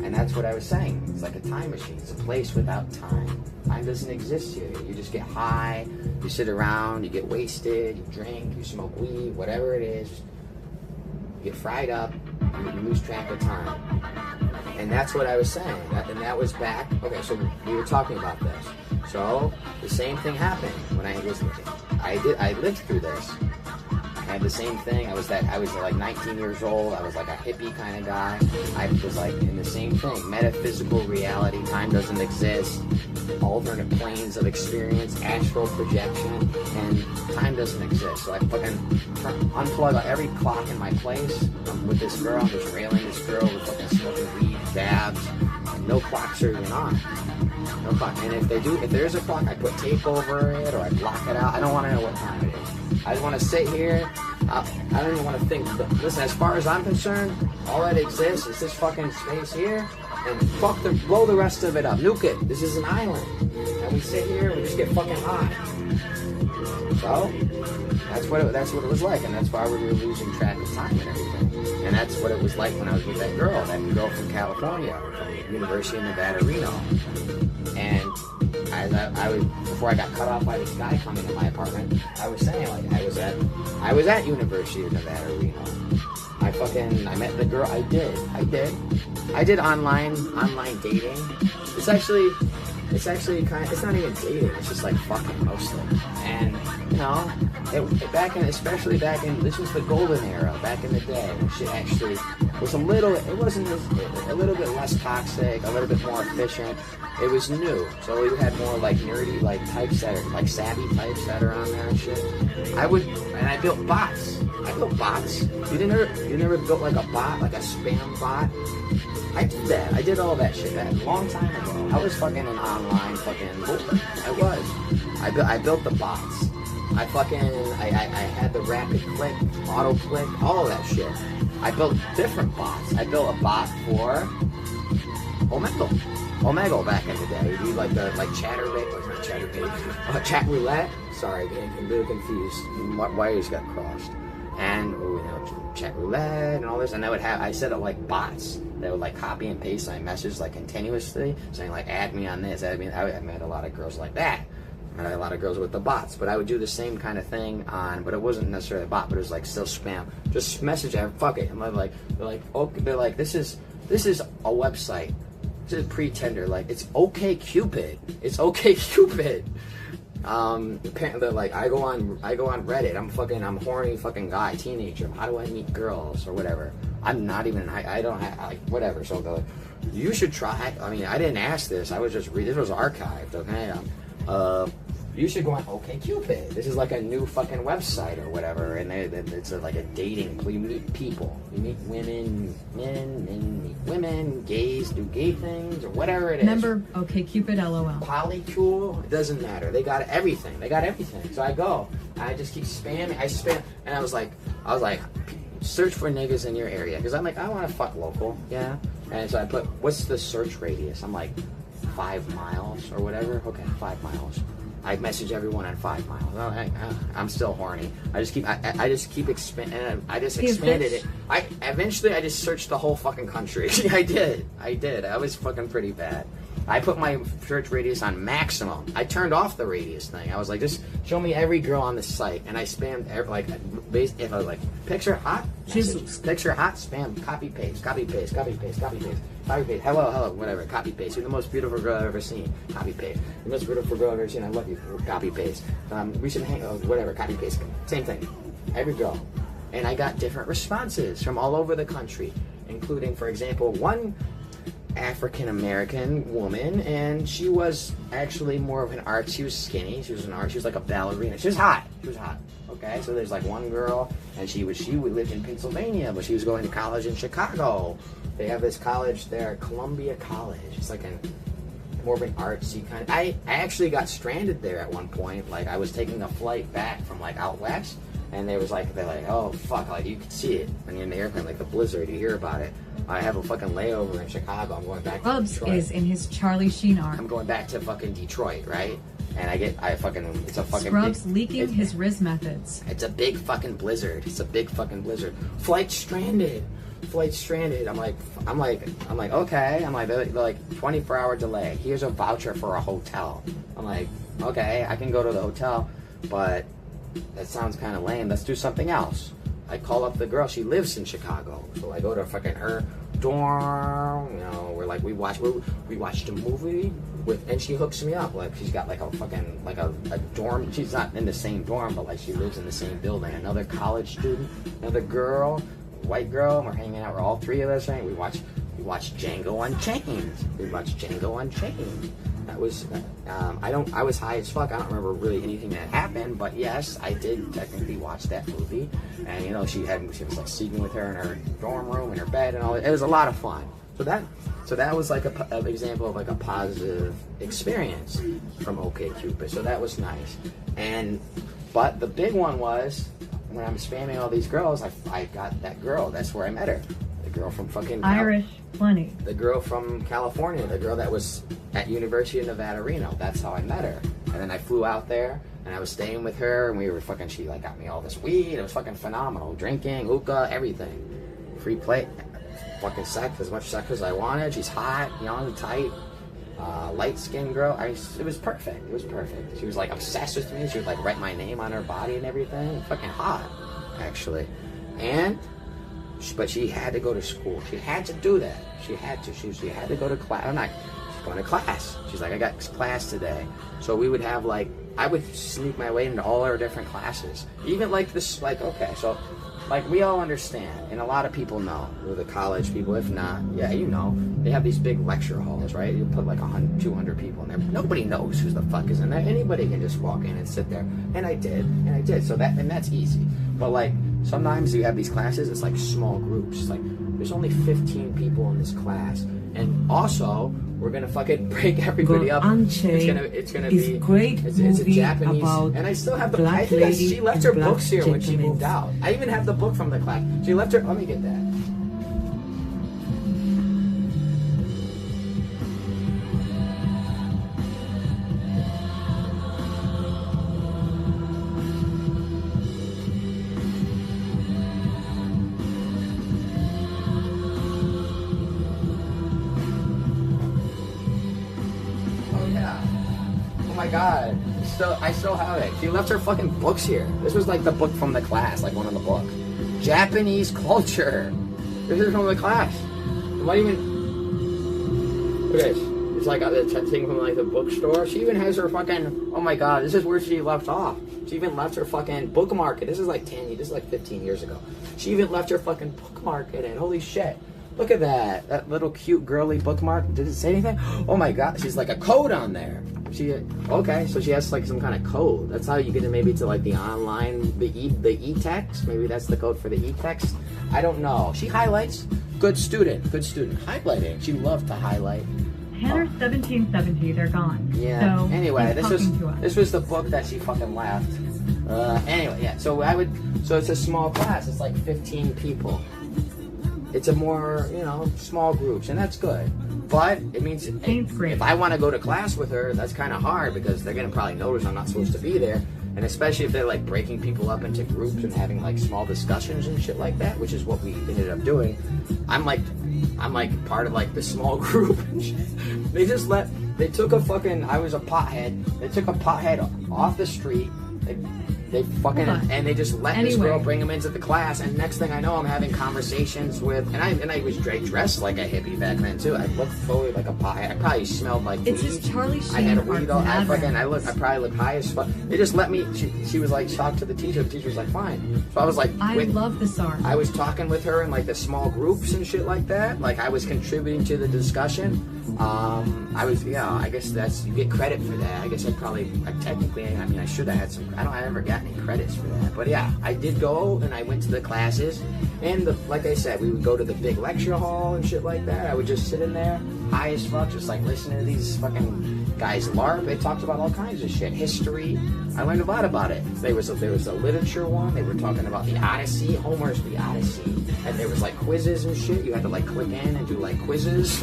And that's what I was saying. It's like a time machine. It's a place without time. Time doesn't exist here. You just get high, you sit around, you get wasted, you drink, you smoke weed, whatever it is. You get fried up, and you lose track of time. And that's what I was saying. And that was back. Okay, so we were talking about this. So the same thing happened when I lived through this. I had the same thing. I was like 19 years old. I was like a hippie kind of guy. I was like in the same thing. Metaphysical reality. Time doesn't exist. Alternate planes of experience. Astral projection. And time doesn't exist. So I fucking unplug every clock in my place. I'm with this girl. I'm just railing this girl with fucking smoking weed, dabs. And no clocks are even on. No clock. And if there's a clock, I put tape over it or I block it out. I don't want to know what time it is. I just want to sit here. I don't even want to think. But listen, as far as I'm concerned, all that exists is this fucking space here, and blow the rest of it up. Nuke it. This is an island, and we sit here and we just get fucking high. So that's what it was like, and that's why we were losing track of time and everything. And that's what it was like when I was with that girl from California, from University of Nevada, Reno, and. Before I got cut off by this guy coming to my apartment, I was saying like I was at University of Nevada, Reno. I met the girl. I did online dating. It's actually it's not even dating. It's just like fucking mostly. And you know, especially back in this was the golden era back in the day when shit actually was a little bit less toxic, a little bit more efficient. It was new, so we had more like nerdy like types that are like savvy types that are on there and shit. I built bots. I built bots. You never built like a bot, like a spam bot? I did that. I did all that shit that a long time ago. I was fucking an online fucking booper. I was. I built the bots. I had the rapid click, auto click, all of that shit. I built different bots. I built a bot for Omegle back in the day. You like the chat roulette. Sorry, I'm really confused. Wires got crossed. And chat roulette and all this, and I set up like bots that would like copy and paste my message like continuously, saying like add me on this, add me. I met a lot of girls like that. I had a lot of girls with the bots, but I would do the same kind of thing on, but it wasn't necessarily a bot, but it was like still spam. Just message fuck it. And they're like, this is a website. This is Pretender. Like it's OK Cupid. It's OK Cupid. Apparently they're like, I go on Reddit. I'm horny fucking guy, teenager. How do I meet girls or whatever? I'm not even. I don't have like whatever. So they're like, you should try. I mean, I didn't ask this. I was just reading. This was archived. Okay. You should go on OkCupid. This is like a new fucking website or whatever, and it's like a dating. You meet people. You meet women, men meet women, gays do gay things, or whatever it is. Remember OkCupid, LOL. Polycool, it doesn't matter. They got everything. So I go. I just keep spamming. I spam, and I was like, search for niggas in your area, because I'm like, I want to fuck local, yeah. And so I put, what's the search radius? I'm like, 5 miles or whatever. Okay, 5 miles. I message everyone on 5 miles. Oh, I'm still horny. I just keep expanding. I just expanded it. Eventually I just searched the whole fucking country. I did. I was fucking pretty bad. I put my search radius on maximum. I turned off the radius thing. I was like, just show me every girl on the site, and I spammed if I was like, picture hot, picture hot, spam, copy paste. Hello, whatever, copy paste. You're the most beautiful girl I've ever seen. Copy paste. The most beautiful girl I've ever seen. I love you. Copy paste. We should hang out. Whatever. Copy paste. Same thing. Every girl, and I got different responses from all over the country, including, for example, one African-American woman, and she was actually more of an art. She was skinny. She was like a ballerina. She was hot. Okay, so there's like one girl, and she lived in Pennsylvania, but she was going to college in Chicago. They have this college there, Columbia College. It's like more of an artsy kind of. I actually got stranded there at one point. Like I was taking a flight back from like out west, and they're like, oh fuck, like you could see it when you're in the airplane, like the blizzard. You hear about it. I have a fucking layover in Chicago. I'm going back to Detroit. Is in his Charlie Sheen arm. I'm going back to fucking Detroit, right? And it's a fucking Scrubs leaking his Riz methods. It's a big fucking blizzard. Flight stranded. I'm like, okay. I'm like, they're like 24-hour delay. Here's a voucher for a hotel. I'm like, okay, I can go to the hotel, but that sounds kind of lame. Let's do something else. I call up the girl. She lives in Chicago, so I go to fucking her dorm. You know, we watched a movie and she hooks me up. Like she's got like a fucking a dorm. She's not in the same dorm, but like she lives in the same building. Another college student, another girl, white girl. And we're hanging out. We're all three of us. Right? We watched Django Unchained. That was I was high as fuck. I don't remember really anything that happened, but yes, I did technically watch that movie. And you know, she was like sleeping with her in her dorm room in her bed and all. It was a lot of fun. So that was like an example of like a positive experience from OkCupid. So that was nice. But the big one was when I'm spamming all these girls, I got that girl. That's where I met her. The girl from fucking Irish plenty. The girl from California. The girl that was at University of Nevada, Reno. That's how I met her. And then I flew out there and I was staying with her, and we were fucking. She like got me all this weed. It was fucking phenomenal. Drinking, hookah, everything. Free play. Fucking sex, as much sex as I wanted. She's hot, young, tight, light-skinned girl. It was perfect. She was like obsessed with me. She would like write my name on her body and everything. Fucking hot, actually. But she had to go to school. She had to do that. She had to go to class. She's going to class. She's like, I got class today. So we would have like, I would sneak my way into all our different classes. Even like this, like, okay, so like we all understand, and a lot of people know, the college people, if not, yeah, you know, they have these big lecture halls, right? You put like 100, 200 people in there. Nobody knows who the fuck is in there. Anybody can just walk in and sit there. And I did. So that's easy. But like, sometimes you have these classes, it's like small groups. It's like, there's only 15 people in this class. And also, we're gonna fucking break everybody up. It's gonna be great. It's a Japanese, and I still have the. I think she left her books here when she moved out. I even have the book from the class. She left her. Let me get that. God, I still have it. She left her fucking books here. This was like the book from the class, like one of the books. Japanese culture. This is from the class. What even? Look at this. It's like a thing from like the bookstore. She even has her fucking. Oh my God, this is where she left off. She even left her fucking bookmark. This is like 15 years ago. She even left her fucking bookmark in it. Holy shit. Look at that. That little cute girly bookmark. Did it say anything? Oh my God, she's like a code on there. Okay, so she has like some kind of code. That's how you get it maybe to like the online, the e-text. Maybe that's the code for the e-text. I don't know. She highlights. Good student. Highlighting. She loved to highlight. Header 1770, they're gone. Yeah. So anyway, this was the book that she fucking left. Anyway, yeah. So it's a small class. It's like 15 people. It's a more, small groups, and that's good. But it means if I want to go to class with her, that's kind of hard because they're going to probably notice I'm not supposed to be there. And especially if they're like breaking people up into groups and having like small discussions and shit like that, which is what we ended up doing. I'm like part of like the small group. They took a fucking, I was a pothead. They took a pothead off the street. They fucking, and they just let this girl bring him into the class, and next thing I know, I'm having conversations with, and I was dressed like a hippie back then too. I looked fully like a pothead. I probably smelled like weed. It's his Charlie Sheen. I had a weed all. I probably looked high as fuck. They just let me. She was like shocked to the teacher. The teacher was like, fine. So I was like, I love this art. I was talking with her in like the small groups and shit like that. Like I was contributing to the discussion. I guess you get credit for that. I guess I should have had some. I never got any credits for that. But yeah, I did go and I went to the classes, and like I said, we would go to the big lecture hall and shit like that. I would just sit in there, high as fuck, just like listening to these fucking guys LARP. They talked about all kinds of shit, history. I learned a lot about it. There was a literature one. They were talking about the Odyssey, Homer's The Odyssey, and there was like quizzes and shit. You had to like click in and do like quizzes.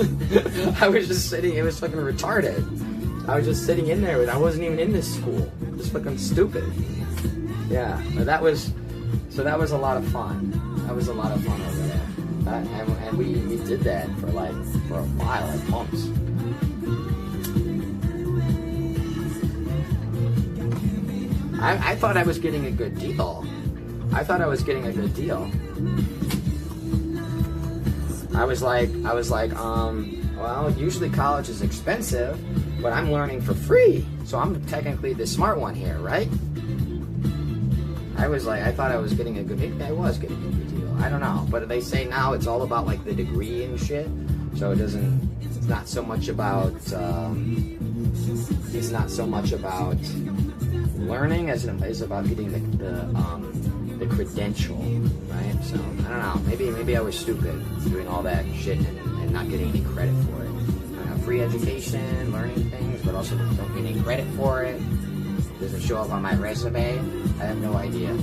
I was just sitting. It was fucking retarded. I was just sitting in there, and I wasn't even in this school. It was fucking stupid. Yeah, but that was a lot of fun. That was a lot of fun over there. And we did that for a while, like months. I thought I was getting a good deal. I was like, well, usually college is expensive, but I'm learning for free, so I'm technically the smart one here, right? I thought I was getting a good, maybe I was getting a good deal. I don't know, but they say now it's all about like the degree and shit, so it's not so much about, learning as it is about getting the credential, right? So I don't know. Maybe I was stupid doing all that shit and not getting any credit for it. Free education, learning things, but also don't get any credit for it. Doesn't show up on my resume. I have no idea.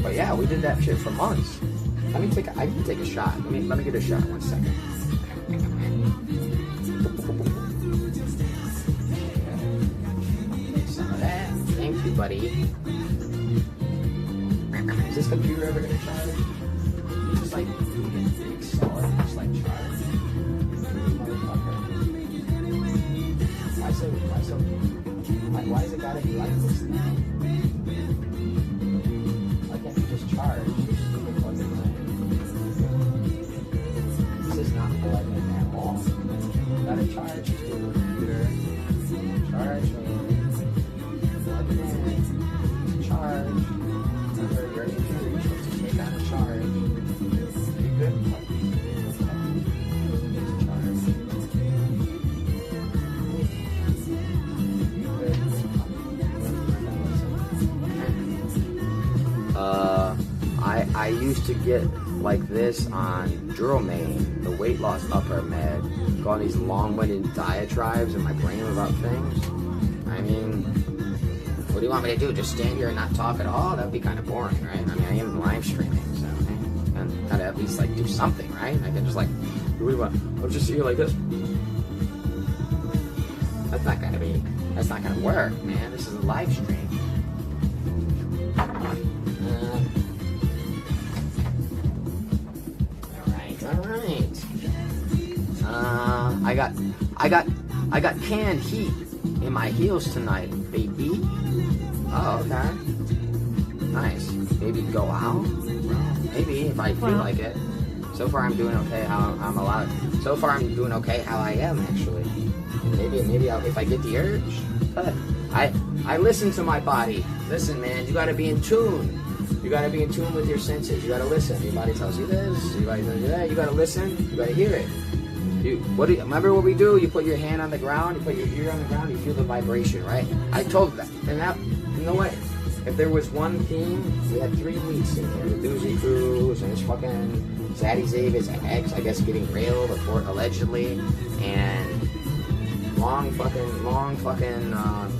But yeah, we did that shit for months. I can take a shot. Let me get a shot. 1 second. Some of that. Thank you, buddy. Is this computer ever gonna charge? Just like solid, just like charge. Why is it gotta be like this now? Why can't you just charge? This is not plugging at all. You gotta charge to the computer. Charge me. Plug it in. Charge. Remember, your computer, you're supposed to take out a charge. Are you good? I used to get like this on Duromane, the weight loss upper med, go on these long-winded diatribes in my brain about things. I mean, what do you want me to do? Just stand here and not talk at all? That would be kind of boring, right? I mean, I am live streaming, so I gotta at least like do something, right? I can just like, what do you want? I'll just sit here like this. That's not gonna work, man. This is a live stream. I got canned heat in my heels tonight, baby. Oh, okay. Nice. Maybe go out? Maybe, if I feel like it. So far I'm doing okay how I'm allowed. So far I'm doing okay how I am, actually. Maybe if I get the urge. But I listen to my body. Listen, man, you gotta be in tune. You gotta be in tune with your senses. You gotta listen. Your body tells you this, your body tells you that. You gotta listen. You gotta hear it. Remember what we do? You put your hand on the ground, you put your ear on the ground, you feel the vibration, right? I told that. And that, you know what? If there was one theme, we had 3 weeks in here. The Doozy Cruise and this fucking Zaddy Zave's ex, I guess, getting railed, allegedly, and long fucking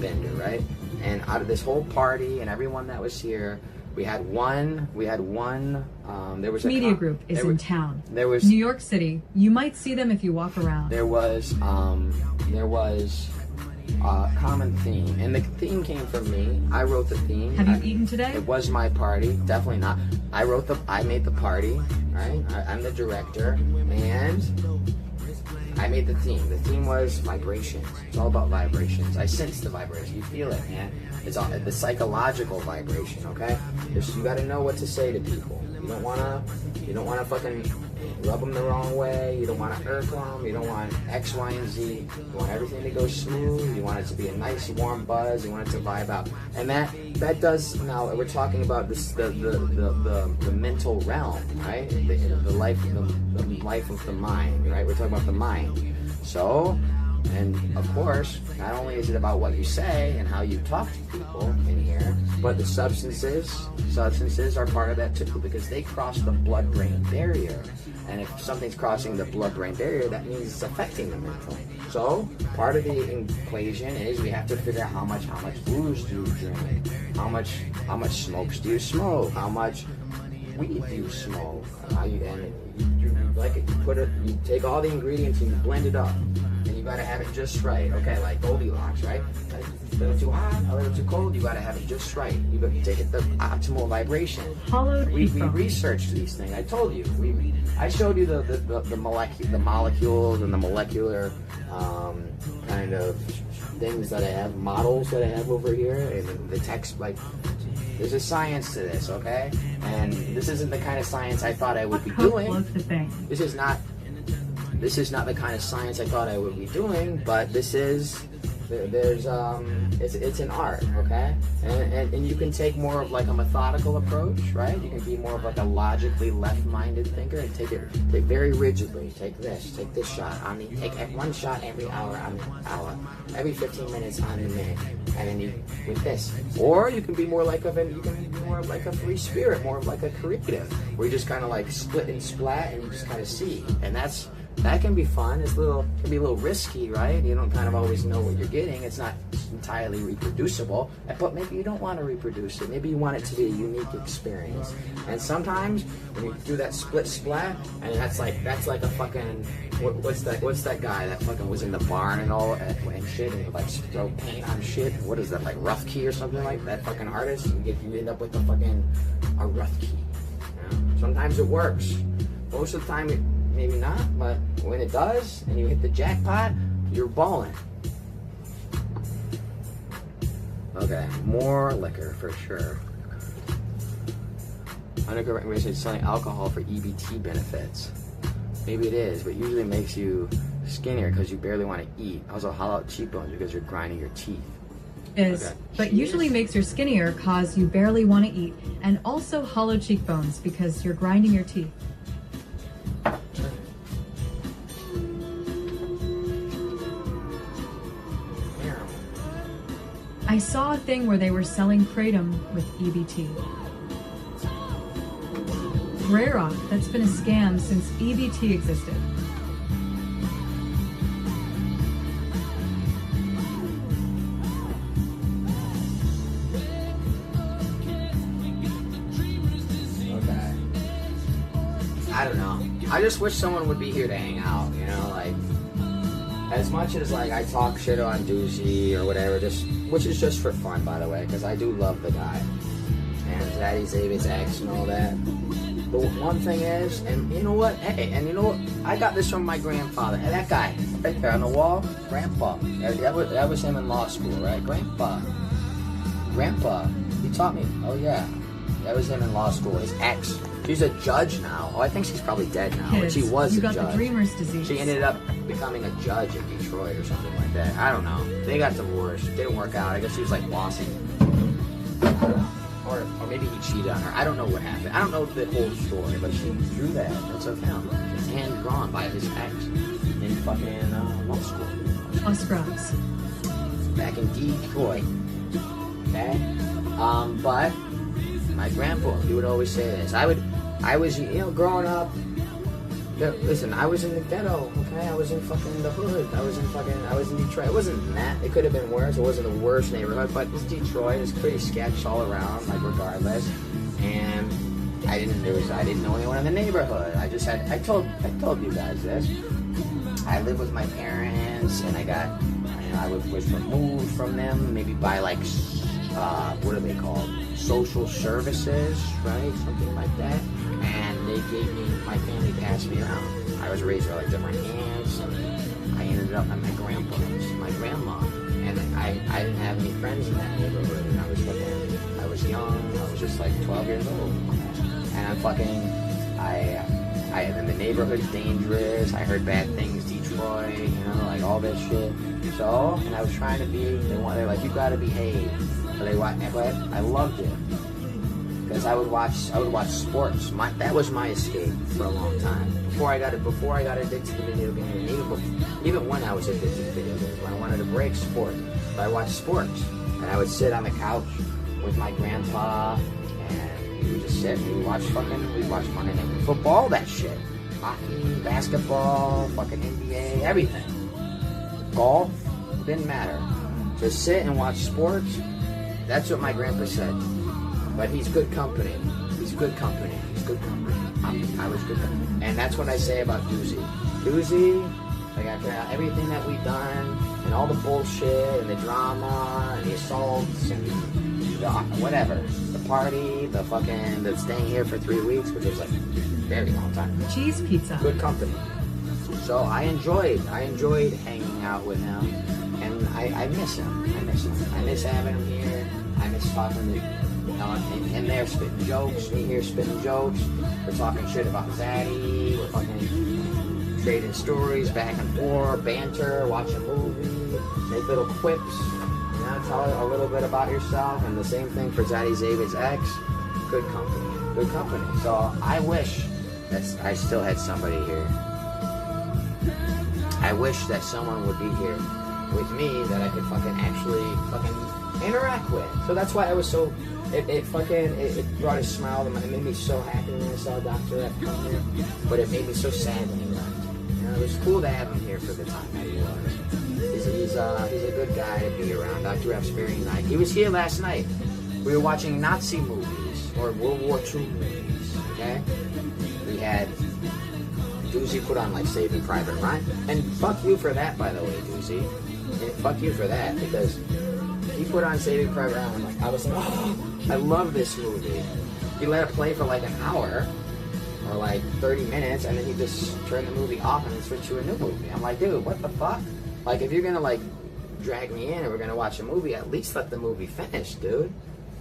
bender, right? And out of this whole party and everyone that was here, we had one, there was a media group is in town. There was New York City. You might see them if you walk around. There was a common theme, and the theme came from me. I wrote the theme. Have you eaten today? It was my party, definitely not. I made the party, right? I'm the director, and I made the theme. The theme was vibrations. It's all about vibrations. I sense the vibration. You feel it, man. It's all the psychological vibration, okay? You got to know what to say to people. You don't wanna fucking rub them the wrong way. You don't want to irk them. You don't want X, Y, and Z. You want everything to go smooth. You want it to be a nice warm buzz. You want it to vibe out. And that does. Now we're talking about this the mental realm, right? The life of the mind, right? We're talking about the mind. So. And of course, not only is it about what you say and how you talk to people in here, but the substances are part of that too, because they cross the blood-brain barrier. And if something's crossing the blood-brain barrier, that means it's affecting the mental. So part of the equation is we have to figure out how much booze do you drink, how much smokes do you smoke, how much weed do you smoke, you take all the ingredients and you blend it up. And you gotta have it just right. Okay, like Goldilocks, right? Like, a little too hot, a little too cold, you gotta have it just right. You gotta take it the optimal vibration. We researched these things. I told you. I showed you the molecules and the molecular kind of things that I have, models that I have over here, and the text, like, there's a science to this, okay? And this isn't the kind of science I thought I would be doing. This is not the kind of science I thought I would be doing, but it's an art, okay? And you can take more of like a methodical approach, right? You can be more of like a logically left-minded thinker and take very rigidly. Take this shot. Take one shot every hour on the hour, every 15 minutes on the minute, and then with this. Or you can be more like a free spirit, more of like a creative, where you just kind of like split and splat, and you just kind of see, and that can be fun. It can be a little risky, right? You don't kind of always know what you're getting. It's not entirely reproducible, but maybe you don't want to reproduce it. Maybe you want it to be a unique experience. And sometimes when you do that split splat, and that's like a fucking what's that guy that fucking was in the barn and all and shit and like throw paint on shit? What is that, like Rough Key or something like that? Fucking artist, you end up with a Rough Key. You know? Sometimes it works. Most of the time maybe not, but when it does, and you hit the jackpot, you're balling. Okay, more liquor for sure. Underground recommendation is selling alcohol for EBT benefits. Maybe it is, but usually makes you skinnier because you barely want to eat. Also, hollow out cheekbones because you're grinding your teeth. But usually makes you skinnier cause you barely want to eat, and also hollow cheekbones because you're grinding your teeth. I saw a thing where they were selling kratom with EBT. gray rock that's been a scam since EBT existed. Okay. I don't know. I just wish someone would be here to hang out, you know, like, as much as, like, I talk shit on Doozy or whatever, just, which is just for fun, by the way, because I do love the guy, and Daddy David's ex and all that. But one thing is, and you know what, hey, and you know what, I got this from my grandfather, and that guy, right there on the wall, Grandpa, that was him in law school, right, Grandpa, he taught me, oh yeah, that was him in law school, his ex. She's a judge now. Oh, I think she's probably dead now. Kids, but she was you a got judge. The dreamer's disease. She ended up becoming a judge in Detroit or something like that. I don't know. They got divorced. Didn't work out. I guess she was like bossy. Or maybe he cheated on her. I don't know what happened. I don't know the whole story, but she drew that. That's of him. It's hand drawn by his ex in fucking law school. On Scrubs. Back in Detroit. Okay? But my grandpa, he would always say this. I was, you know, growing up, listen, I was in the ghetto, okay? I was in fucking the hood. I was in Detroit. It wasn't that. It could have been worse. It wasn't the worst neighborhood, but it's Detroit. It's pretty sketch all around, like, regardless. And I didn't know anyone in the neighborhood. I told you guys this. I lived with my parents, and I was removed from them, maybe by, like, what are they called? Social services, right? Something like that. And they gave me, my family passed me around. I was raised by like different aunts, and I ended up at my grandpa's, my grandma. And I didn't have any friends in that neighborhood, and I was young, I was just like 12 years old. And I'm and the neighborhood's dangerous, I heard bad things, Detroit, you know, like all this shit. So, and I was trying to be, they're like, you gotta behave. But I loved it. Because I would watch sports. That was my escape for a long time. Before I got addicted to video games, even when I was addicted to video games, when I wanted to break sport, I watched sports. And I would sit on the couch with my grandpa, and we would just sit and we'd watch Monday Night Football, that shit. Hockey, basketball, fucking NBA, everything. Golf, didn't matter. Just sit and watch sports. That's what my grandpa said. But he's good company. He's good company. I was good company. And that's what I say about Doozy. Doozy, like, after everything that we've done, and all the bullshit, and the drama, and the assaults, and the whatever. The party, the staying here for 3 weeks, which was like a very long time. Cheese pizza. Good company. So I enjoyed hanging out with him, and I miss him. I miss having him here. I miss talking to and they're spitting jokes, me here spitting jokes. We're talking shit about Zaddy. We're fucking trading stories back and forth, banter, watching movies, make little quips. You know, tell a little bit about yourself, and the same thing for Zaddy David's ex. Good company. So I wish that I still had somebody here. I wish that someone would be here with me that I could fucking interact with. So that's why I was so. It brought a smile to my. It made me so happy when I saw Dr. F come here, but it made me so sad when he left. You know, it was cool to have him here for the time that he was. He's a good guy to be around. Dr. F's very nice. He was here last night. We were watching Nazi movies or World War II movies. Okay, we had Doozy put on like Saving Private Ryan, and fuck you for that, by the way, Doozy. And fuck you for that, because he put on Saving Private Ryan. I was like, oh, I love this movie. He let it play for like an hour or like 30 minutes, and then he just turned the movie off and switched to a new movie. I'm like, dude, what the fuck? Like, if you're gonna like drag me in and we're gonna watch a movie, at least let the movie finish, dude.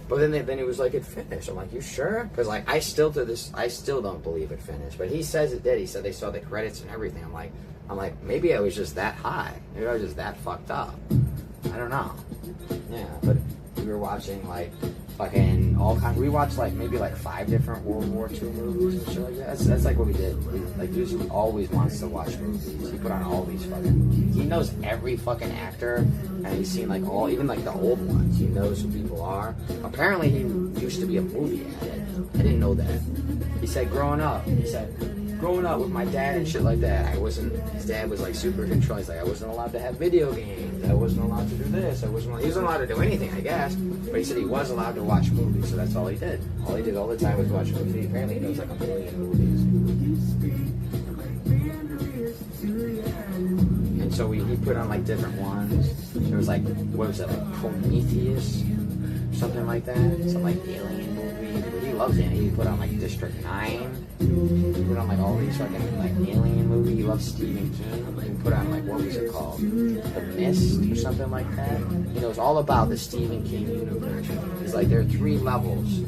But then he was like, it finished. I'm like, you sure? Because like I still don't believe it finished. But he says it did. He said they saw the credits and everything. I'm like, maybe I was just that high. Maybe I was just that fucked up. I don't know. Yeah, but we were watching like fucking all kinds. We watched like maybe like 5 different World War II movies and shit like that. That's like what we did. Like Doozy always wants to watch movies. He put on all these fucking. He knows every fucking actor, and he's seen like even like the old ones. He knows who people are. Apparently, he used to be a movie addict. I didn't know that. said growing up with my dad and shit like that, his dad was like super controlling. He's like, I wasn't allowed to have video games, I wasn't allowed to do this, he wasn't allowed to do anything, I guess, but he said he was allowed to watch movies, so that's all he did. All he did all the time was watch movies. Apparently he knows like a million movies. And so he put on like different ones. There was like, what was it, like Prometheus? Something like that. Some like alien movie. But he loves it. He put on like District 9. He put on like all these fucking like alien movies. He loves Stephen King. He put on like, what was it called? The Mist or something like that. He knows all about the Stephen King universe. It's like there are 3 levels.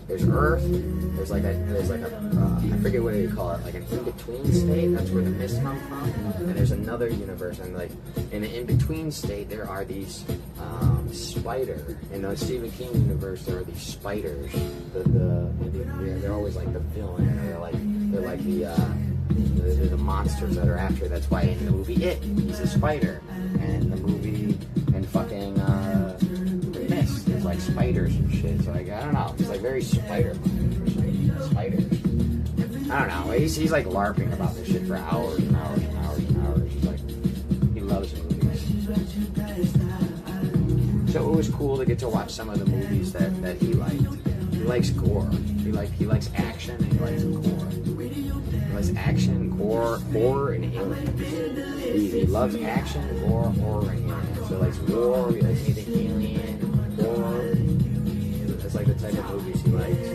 There's Earth, there's like a I forget what you call it, like an in-between state, that's where the mist comes from, and there's another universe, and like in the in-between state there are these spider, in the Stephen King universe there are these spiders, they're always like the villain, they're like the monsters that are after, that's why in the movie he's a spider, and the movie and fucking there's like spiders and shit, so like, I don't know, he's like very spiders. I don't know, he's like LARPing about this shit for hours and hours and hours and hours. He's like, he loves movies. So it was cool to get to watch some of the movies that he liked. He likes gore. He likes action and he likes gore. He likes action, gore, horror, and aliens. He loves action, gore, horror, and aliens. So he likes war, he likes anything alien, horror. That's like the type of movies he likes.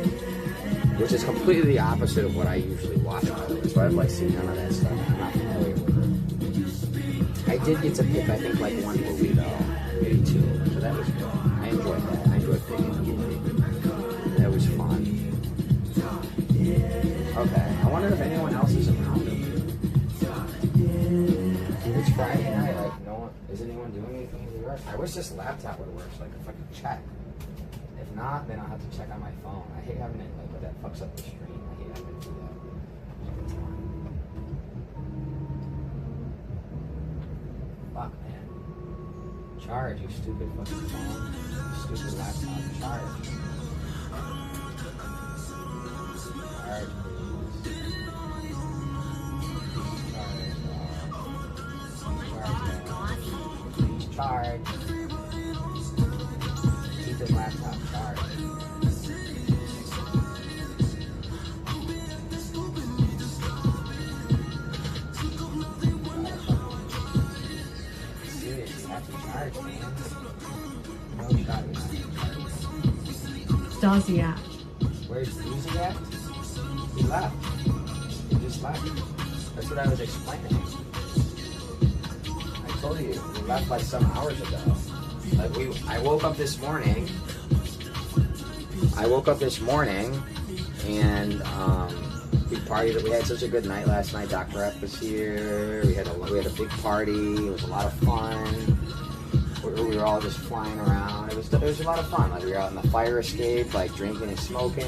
Which is completely the opposite of what I usually watch, by the way. So I've like seen none of that stuff. I'm not familiar with it. I did get to pick, I think, like 1 movie though. Maybe 2. So that was good. I enjoyed that. I enjoyed picking a movie. That was fun. Okay. I wonder if anyone else is around me. It's Friday night, like no one, is anyone doing anything in New York? I wish this laptop would work so I could fucking check. If not, then I'll have to check on my phone. I hate having it like where that fucks up the stream. I hate having to do that. Fuck, man. Charge, you stupid fucking phone. You stupid laptop. Charge. Charge, please. Charge. Keep the laptop charged. Seriously, you have to charge, man. No shot, man. Dozzy at? Where's Doozy at? He left. He just left. That's what I was explaining. I told you, he left like some hours ago. Like I woke up this morning and we partied. We had such a good night last night. Dr. F was here. We had a big party. It was a lot of fun. We were all just flying around. It was a lot of fun. Like we were out in the fire escape, like drinking and smoking,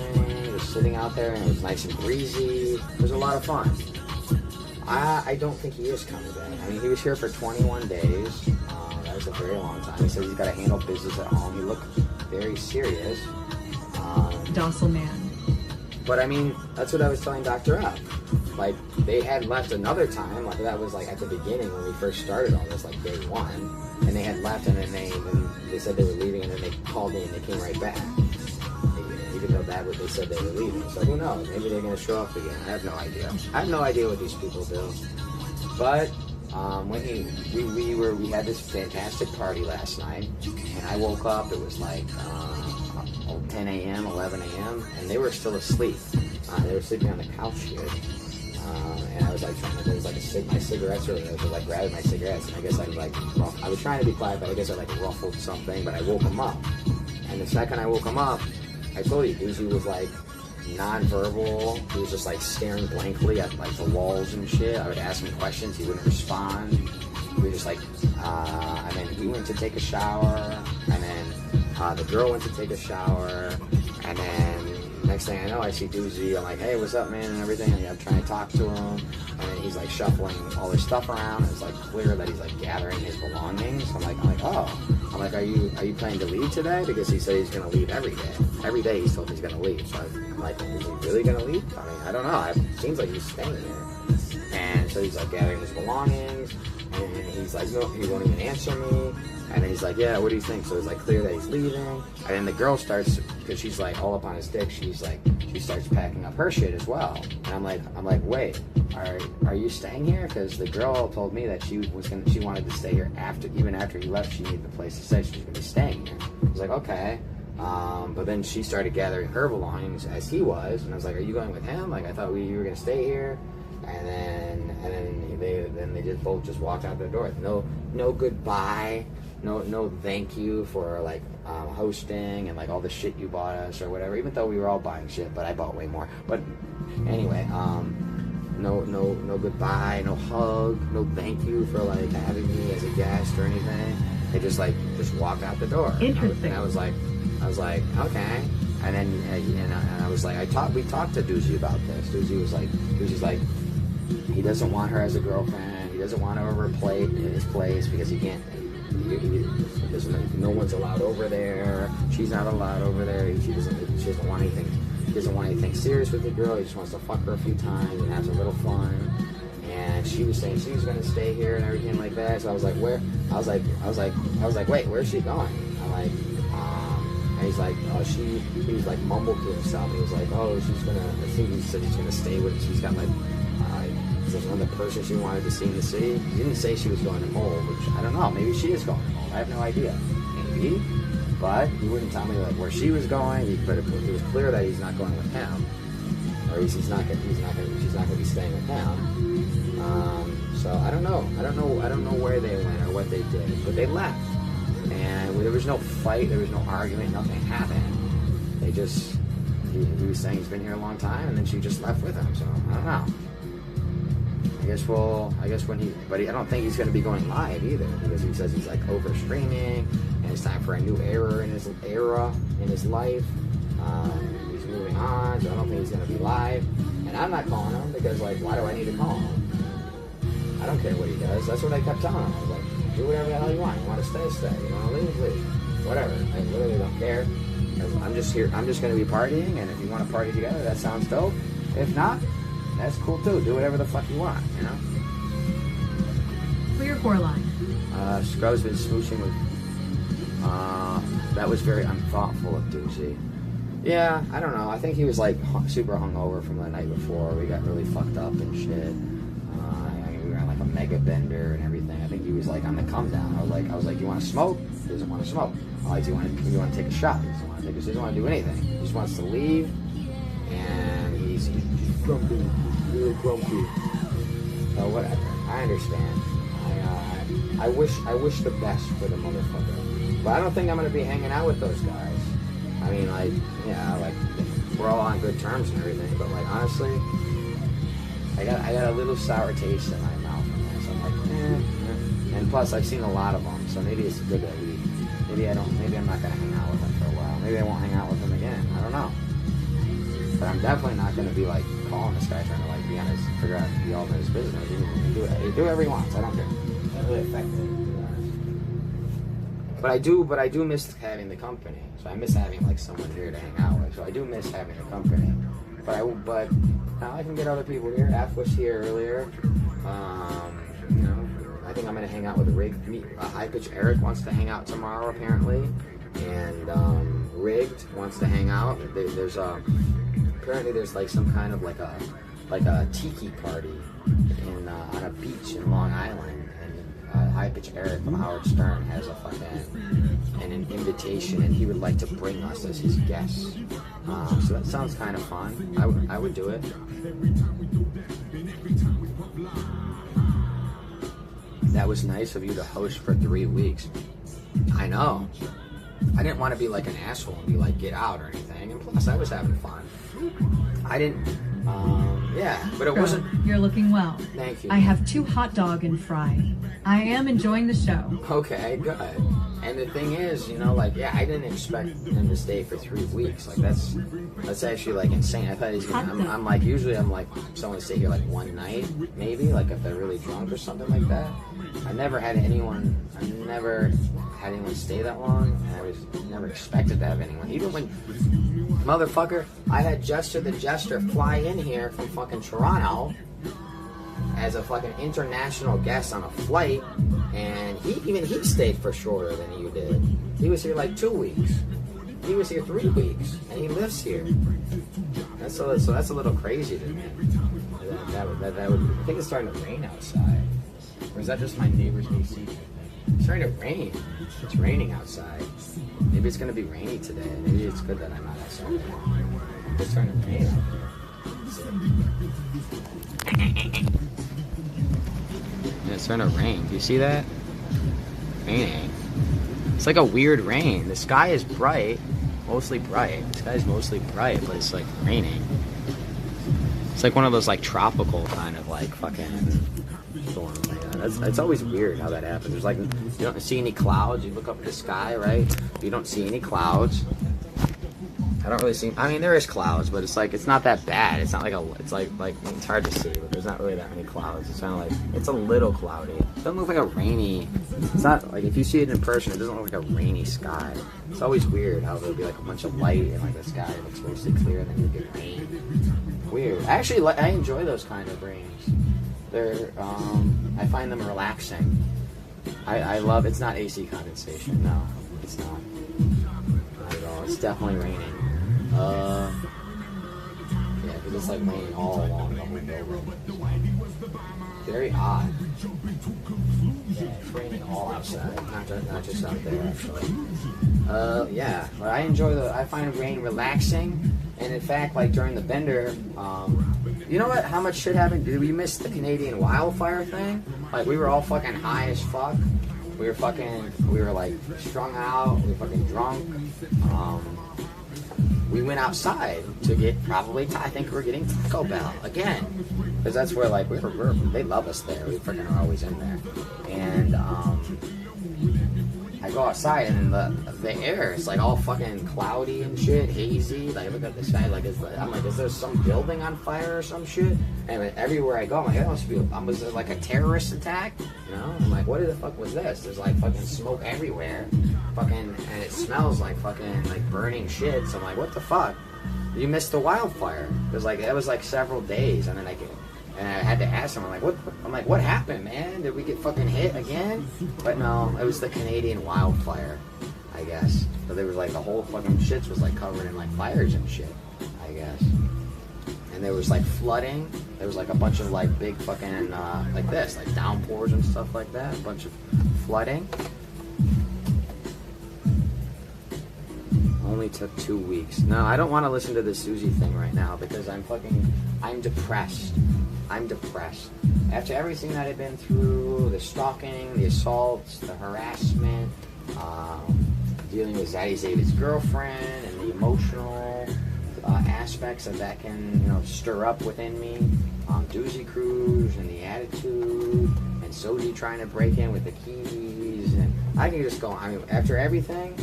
just sitting out there, and it was nice and breezy. It was a lot of fun. I don't think he is coming back. I mean, he was here for 21 days. That was a very long time. He said he's got to handle business at home. He looked very serious. Docile man. But I mean, that's what I was telling Dr. F. Like, they had left another time. Like, that was like at the beginning when we first started all this, like day 1. And they had left, and then they said they were leaving, and then they called me and they came right back. Even though they said they were leaving. So who knows? Maybe they're going to show up again. I have no idea. I have no idea what these people do. But when we had this fantastic party last night, and I woke up. It was like 10 a.m., 11 a.m., and they were still asleep. They were sleeping on the couch here. And I was like trying to, there was like my cigarettes earlier. I was like grabbing my cigarettes, and I guess I was trying to be quiet, but I guess I like ruffled something, but I woke them up. And the second I woke them up, I told you, Doozy was like non-verbal. He was just like staring blankly at like the walls and shit. I would ask him questions, he wouldn't respond. He was just like, and then he went to take a shower, and then the girl went to take a shower, and then next thing I know, I see Doozy. I'm like, hey, what's up, man, and everything. And I'm trying to talk to him, and then he's like shuffling all his stuff around. It's like clear that he's like gathering his belongings. I'm like, oh. I'm like, are you planning to leave today? Because he said he's gonna leave every day. Every day he's told me he's gonna leave. So I'm like, is he really gonna leave? I mean, I don't know. It seems like he's staying here. And so he's like gathering his belongings, and he's like, no, he won't even answer me. And then he's like, yeah, what do you think? So it's like clear that he's leaving. And then the girl starts, because she's like all up on his dick, she starts packing up her shit as well. And I'm like, wait, are you staying here? Because the girl told me that she wanted to stay here even after he left. She needed a place to stay. She was gonna be staying here. I was like, okay. But then she started gathering her belongings as he was, and I was like, are you going with him? Like, I thought you were gonna stay here. And then they just both just walked out the door. No goodbye. No thank you for like hosting and like all the shit you bought us or whatever. Even though we were all buying shit, but I bought way more. But anyway, no goodbye, no hug, no thank you for like having me as a guest or anything. They just walked out the door. Interesting. And I was like, okay. And then and I was like, we talked to Doozy about this. Doozy's like, he doesn't want her as a girlfriend. He doesn't want her over his place because he can't. No one's allowed over there. She's not allowed over there. She doesn't want anything. He doesn't want anything serious with the girl. He just wants to fuck her a few times and have a little fun. And she was saying she was going to stay here and everything like that. So I was like, where? I was like, wait, where's she going? I'm like, and he's like, oh, he was like mumbled to himself. He was like, oh, I think he said he's gonna stay with. She's got like. There's another person she wanted to see in the city. He didn't say she was going home, which I don't know. Maybe she is going home. I have no idea. Maybe, but he wouldn't tell me like where she was going. But it was clear that he's not going with him, or she's not gonna be staying with him. So I don't know. I don't know where they went or what they did, but they left, and there was no fight. There was no argument. Nothing happened. They just he was saying he's been here a long time, and then she just left with him. So I don't know. I guess when I don't think he's going to be going live either, because he says he's like over streaming and it's time for a new era in his life. He's moving on, so I don't think he's going to be live. And I'm not calling him because like, why do I need to call him? I don't care what he does. That's what I kept telling him. I was like, do whatever the hell you want. You want to stay, stay. You want to leave, leave. Whatever. I literally don't care. I'm just here. I'm just going to be partying, and if you want to party together, that sounds dope. If not, that's cool too. Do whatever the fuck you want, you know? For your core line. Scrub's been smooching with, that was very unthoughtful of Doozy. Yeah, I don't know. I think he was like super hungover from the night before. We got really fucked up and shit. I mean, we were on like a mega bender and everything. I think he was like on the come down. I was like, you want to smoke? He doesn't want to smoke. I'm like, do you want to take a shot? He doesn't want to do anything. He just wants to leave, and he's grumpy, really grumpy. So whatever. I understand. I wish the best for the motherfucker. But I don't think I'm gonna be hanging out with those guys. I mean, like, yeah, like we're all on good terms and everything. But like, honestly, I got a little sour taste in my mouth from this. I'm like, And plus, I've seen a lot of them, so maybe it's good that maybe I'm not gonna hang out with them for a while. Maybe I won't hang out with them again. I don't know. But I'm definitely not going to be like calling this guy trying to like figure out be all in his business. He do whatever he wants. I don't care. It doesn't really affect me, to be honest. But I do miss having the company. So I miss having like someone here to hang out with. So I do miss having the company. But now I can get other people here. Af was here earlier. You know, I think I'm going to hang out with Rigged. High Pitch Eric wants to hang out tomorrow apparently, and Rigged wants to hang out. Apparently there's like some kind of like a tiki party on a beach in Long Island, and High Pitch Eric from Howard Stern has an invitation, and he would like to bring us as his guests. So that sounds kind of fun. I would do it. That was nice of you to host for 3 weeks. I know. I didn't want to be like an asshole and be like, get out or anything. And plus, I was having fun. I didn't, yeah, but it wasn't. You're looking well. Thank you. I have 2 hot dog and fry. I am enjoying the show. Okay, good. And the thing is, you know, like, yeah, I didn't expect him to stay for 3 weeks. Like, that's actually like insane. I thought he's gonna, I'm like, usually I'm like, someone to stay here like one night, maybe, like if they're really drunk or something like that. I never had had anyone stay that long, and I was never expected to have anyone. Even when, motherfucker, I had Jester the Jester fly in here from fucking Toronto as a fucking international guest on a flight, and he stayed for shorter than you did. He was here like 2 weeks. He was here 3 weeks, and he lives here. So that's a little crazy to me. That would, I think it's starting to rain outside. Or is that just my neighbor's AC? It's starting to rain. It's raining outside. Maybe it's going to be rainy today. Maybe it's good that I'm not outside. It's starting to rain out here. Yeah, it's starting to rain. Do you see that? Raining. It's like a weird rain. The sky is bright. Mostly bright. The sky is mostly bright, but it's like raining. It's like one of those like tropical kind of like fucking storms. Like that. It's always weird how that happens. There's like, you don't see any clouds. You look up at the sky, right? You don't see any clouds. I don't really see. I mean, there is clouds, but it's like it's not that bad. It's not like it's like it's hard to see, but there's not really that many clouds. It's kind of like it's a little cloudy. It doesn't look like a rainy. It's not like if you see it in person, it doesn't look like a rainy sky. It's always weird how there'll be like a bunch of light and like the sky looks mostly clear, and then you get rain. Weird. Actually, I enjoy those kind of rains. They're I find them relaxing. I love. It's not AC condensation. No, it's not. Not at all. It's definitely raining. Yeah, because it's like raining all along the whole building. Very odd. Yeah, it's raining all outside, not just out there actually. Yeah, but I find rain relaxing, and in fact, like during the bender, you know what? How much shit happened? Did we miss the Canadian wildfire thing? Like we were all fucking high as fuck. We were like strung out. We were fucking drunk. We went outside to get I think we're getting Taco Bell again, because that's where like they love us there. We freaking are always in there, and I go outside and the air is like all fucking cloudy and shit, hazy. Like I look at the sky, like I'm like, is there some building on fire or some shit? And everywhere I go, I'm like, that must be. Was it like a terrorist attack? You know? I'm like, what the fuck was this? There's like fucking smoke everywhere, fucking, and it smells like fucking like burning shit. So I'm like, what the fuck? You missed the wildfire? Because like that was like several days, and then and I had to ask him, I'm like, what happened, man? Did we get fucking hit again? But no, it was the Canadian wildfire, I guess. But there was like the whole fucking shit was like covered in like fires and shit, I guess. And there was like flooding. There was like a bunch of like big fucking like this, like downpours and stuff like that. A bunch of flooding. Only took 2 weeks. No, I don't want to listen to the Susie thing right now because I'm depressed. I'm depressed. After everything that I've been through, the stalking, the assaults, the harassment, dealing with Zaddy David's girlfriend, and the emotional aspects that can, stir up within me, Doozy Cruise and the attitude, and Soji trying to break in with the keys, and I can just go. I mean, after everything,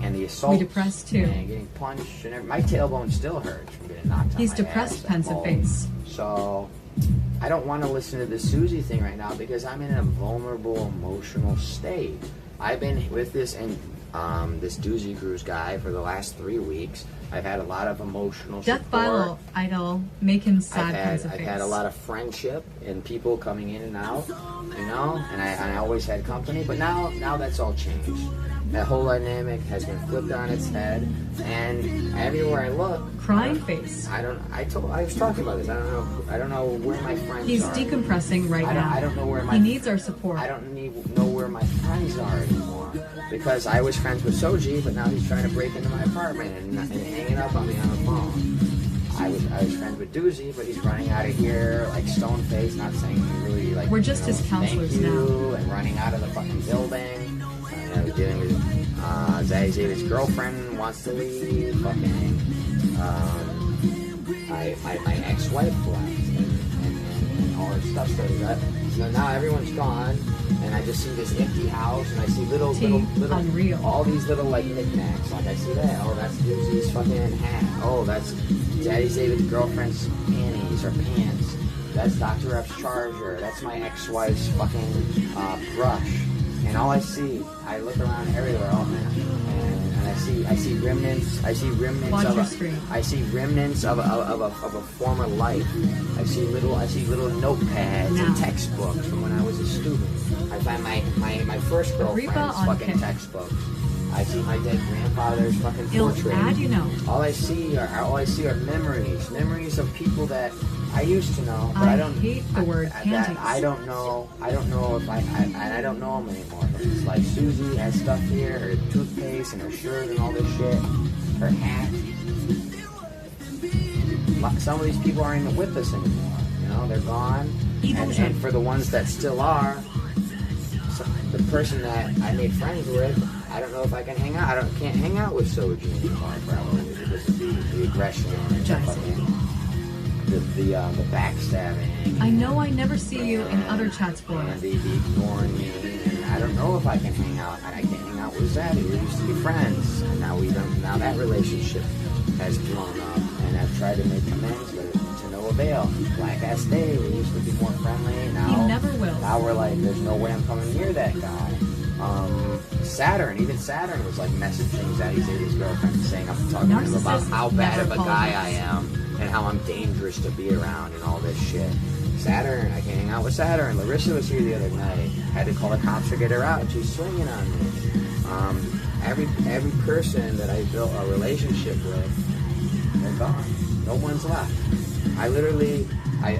and the assault, depressed too, and getting punched, and my tailbone still hurts from getting knocked out. He's depressed, pensive face. So I don't want to listen to the Susie thing right now because I'm in a vulnerable, emotional state. I've been with this this Doozy Cruise guy for the last 3 weeks. I've had a lot of emotional Death support. idol, make him sad. I've had a lot of friendship and people coming in and out, and I always had company. But now that's all changed. That whole dynamic has been flipped on its head, and everywhere I look, crying face. I was talking about this. I don't know where my friends He's are. He's decompressing right now. I don't know where he needs our support. I don't know where my friends are anymore because I was friends with Soji, but now he's trying to break into my apartment and hanging up on me on the phone. I was friends with Doozy, but he's running out of here like stone faced, not saying really like. We're just his counselors thank you, now, and running out of the fucking building. Dealing with Zaddy David's girlfriend wants to leave. Fucking my ex-wife left and all her stuff. So now everyone's gone, and I just see this empty house, and I see little unreal. All these little like knickknacks. Like I see that. Oh, that's Doozy's fucking hat. Oh, that's Zaddy David's girlfriend's panties or pants. That's Dr. F's charger. That's my ex-wife's fucking brush. and all I see, I look around everywhere, oh man, and I see remnants. I see remnants Watch of your a, screen. I see remnants of a former life. I see little notepads and textbooks from when I was a student. I find my first girlfriend's fucking textbooks. I see my dead grandfather's fucking portrait. All I see are memories of people that I used to know, but I don't hate the word panties. I don't know if I don't know them anymore. It's like Susie has stuff here, her toothpaste and her shirt and all this shit, her hat. Some of these people aren't even with us anymore. You know, they're gone. And for the ones that still are, the person that I made friends with, I don't know if I can hang out. Can't hang out with Soju anymore, probably because of the aggression and the backstabbing. I know I never see you in other chats for and the ignoring me. And I don't know if I can hang out. I can't hang out with Zaddy. We used to be friends, and now we don't. Now that relationship has blown up, and I've tried to make amends, but to no avail. Black ass day. We used to be more friendly. Now you never will. Now we're like, there's no way I'm coming near that guy. Even Saturn was like messaging Zaddy's girlfriend saying I'm talking to him about how bad of a guy I am and how I'm dangerous to be around and all this shit. Saturn, I can't hang out with Saturn. Larissa was here the other night. Had to call the cops to get her out. She's swinging on me. Every person that I built a relationship with, they're gone. No one's left. I literally, am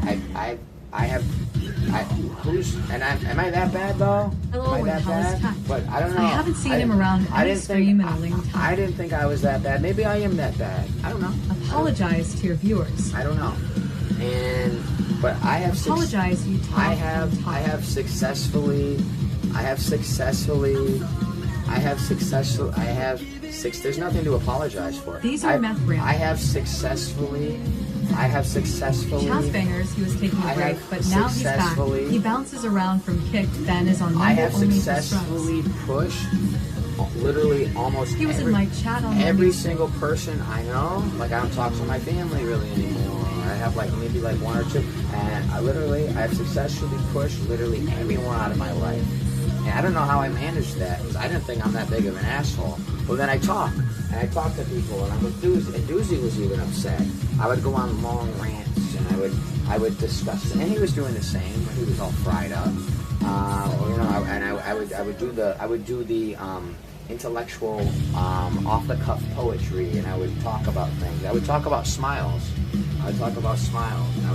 I that bad though? Hello, am I that bad? But I don't know. I haven't seen him around any stream in a long time. I didn't think I was that bad. Maybe I am that bad. I don't know. Apologize to your viewers. I don't know. But I have apologize. You talk. I have successfully. There's nothing to apologize for. These are meth rams. I have successfully. Chaz Bangers, he was taking a break, but now he's back. He bounces around from Kick, then is on Mumble. I have successfully pushed literally almost he was in my chat on every single person I know. Like I don't talk to my family really anymore. I have like maybe like one or two, and I've successfully pushed literally everyone out of my life. And I don't know how I managed that because I didn't think I'm that big of an asshole. But then I talk to people, and I'm with Doozy, and Doozy was even upset. I would go on long rants, and I would discuss it, and he was doing the same. He was all fried up, I would do the intellectual, off the cuff poetry, and I would talk about things. I would talk about smiles. I would talk about smiles, and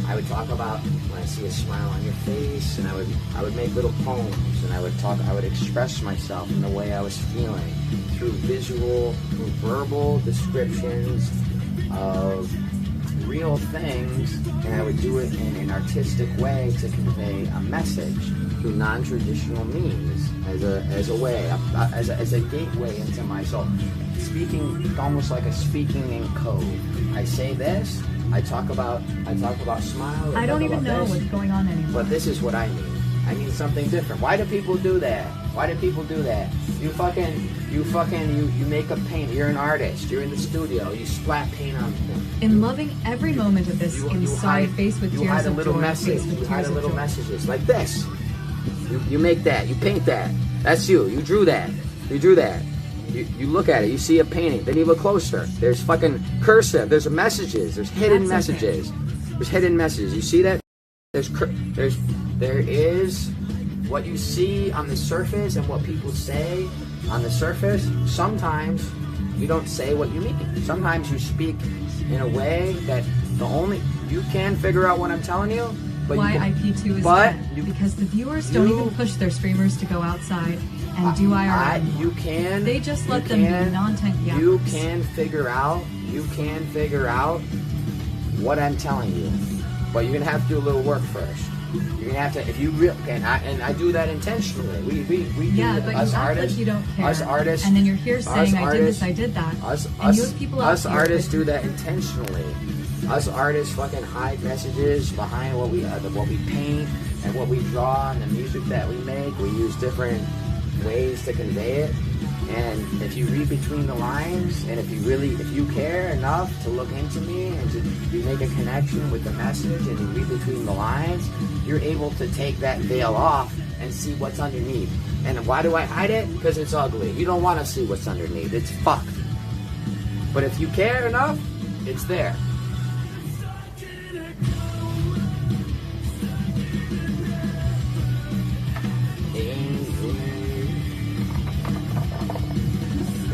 I would talk about when I see a smile on your face, and I would make little poems, and I would express myself in the way I was feeling through verbal descriptions of real things, and I would do it in an artistic way to convey a message through non-traditional means as a gateway into my soul. Speaking almost like a speaking in code. I say this. I talk about smile. I don't even know what's going on anymore. But this is what I mean. I mean something different. Why do people do that? You make a paint. You're an artist. You're in the studio. You splat paint on things. In loving every moment of this inside face with tears of joy. You hide a little messages like this. You make that. You paint that. That's you. You drew that. You look at it, you see a painting, then you look closer. There's fucking cursive, there's messages, there's hidden messages. There's hidden messages. You see that? There is what you see on the surface and what people say on the surface. Sometimes you don't say what you mean. Sometimes you speak in a way that you can figure out what I'm telling you. But why IP2 is dead. Because the viewers don't even push their streamers to go outside and do IRL. You can. They just let them be non-tank yappers. You can figure out what I'm telling you, but you're gonna have to do a little work first. You're gonna have to, if you really, and I do that intentionally. We yeah, do, but us you act artists, like you don't care. Us artists, and then you're here saying I did this, I did that. And you have people out us artists do that intentionally. Us artists fucking hide messages behind what we paint and what we draw and the music that we make. We use different ways to convey it. And if you read between the lines, and if you care enough to look into me and you make a connection with the message and you read between the lines, you're able to take that veil off and see what's underneath. And why do I hide it? Because it's ugly. You don't want to see what's underneath. It's fucked. But if you care enough, it's there.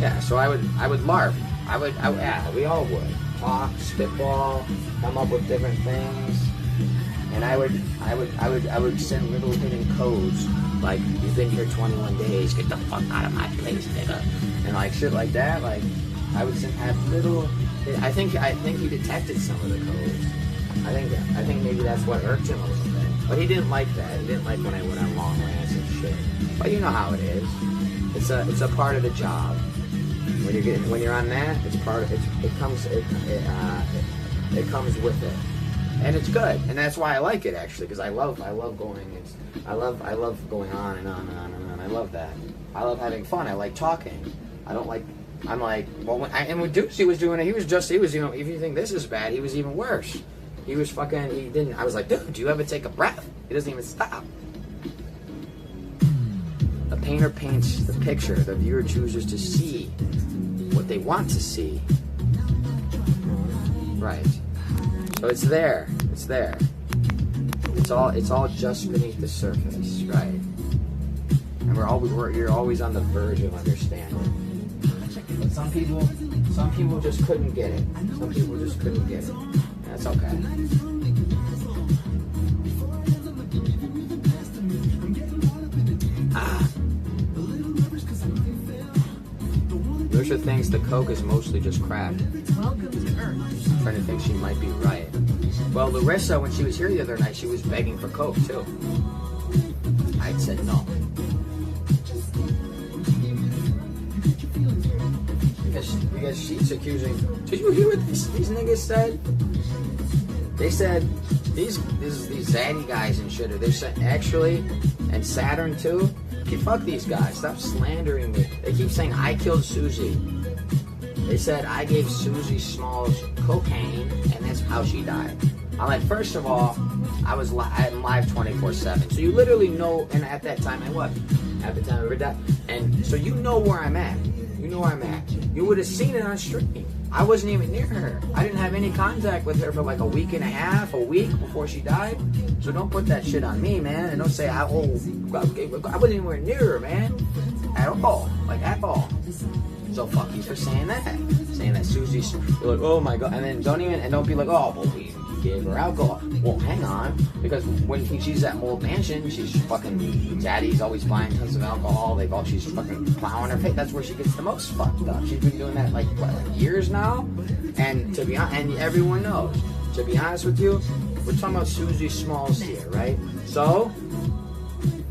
Yeah, so I would LARP. Yeah, we all would talk, spitball, come up with different things, and I would send little hidden codes like, "You've been here 21 days. Get the fuck out of my place, nigga," and like shit like that. Like I would have little. I think he detected some of the codes. I think maybe that's what irked him a little bit. But he didn't like that. He didn't like when I went on long rants and shit. But you know how it is. It's a part of the job. When you're on that, it's part of it comes with it, and it's good, and that's why I like it actually, because I love going going on and on and on and on. I love that. I love having fun. I like talking. I'm like, well, and when Doozy was doing it, he was you know, if you think this is bad, he was even worse. He was fucking. He didn't. I was like, dude, do you ever take a breath? He doesn't even stop. The painter paints the picture. The viewer chooses to see what they want to see. Right. So it's there. It's there. It's all just beneath the surface, right? And you're always on the verge of understanding. But some people just couldn't get it. Some people just couldn't get it. That's okay. Lucia thinks the coke is mostly just crack. Welcome to Earth. I'm trying to think she might be right. Well, Larissa, when she was here the other night, she was begging for coke too. I said no. Because she's accusing. Did you hear what these niggas said? They said these zaddy guys and shit. They said actually, and Saturn too. Okay, fuck these guys. Stop slandering me. They keep saying I killed Susie. They said I gave Susie Smalls cocaine, and that's how she died. I'm like, first of all, I'm live 24/7. So you literally know, and at that time I was. At the time I ever died. And so you know where I'm at. You know where I'm at. You would have seen it on stream. I wasn't even near her. I didn't have any contact with her for like a week and a half, a week before she died. So don't put that shit on me, man. And don't say, I wasn't anywhere near her, man. At all. Like, at all. So fuck you for saying that. Saying that Susie's, you're like, oh my God. And then don't be like, oh, well, we gave her alcohol. Well, hang on. Because when she's at Mold Mansion, she's fucking, daddy's always buying tons of alcohol. She's fucking plowing her face. That's where she gets the most fucked up. She's been doing that like years now. And to be honest, and everyone knows. To be honest with you, we're talking about Susie Smalls here, right? So,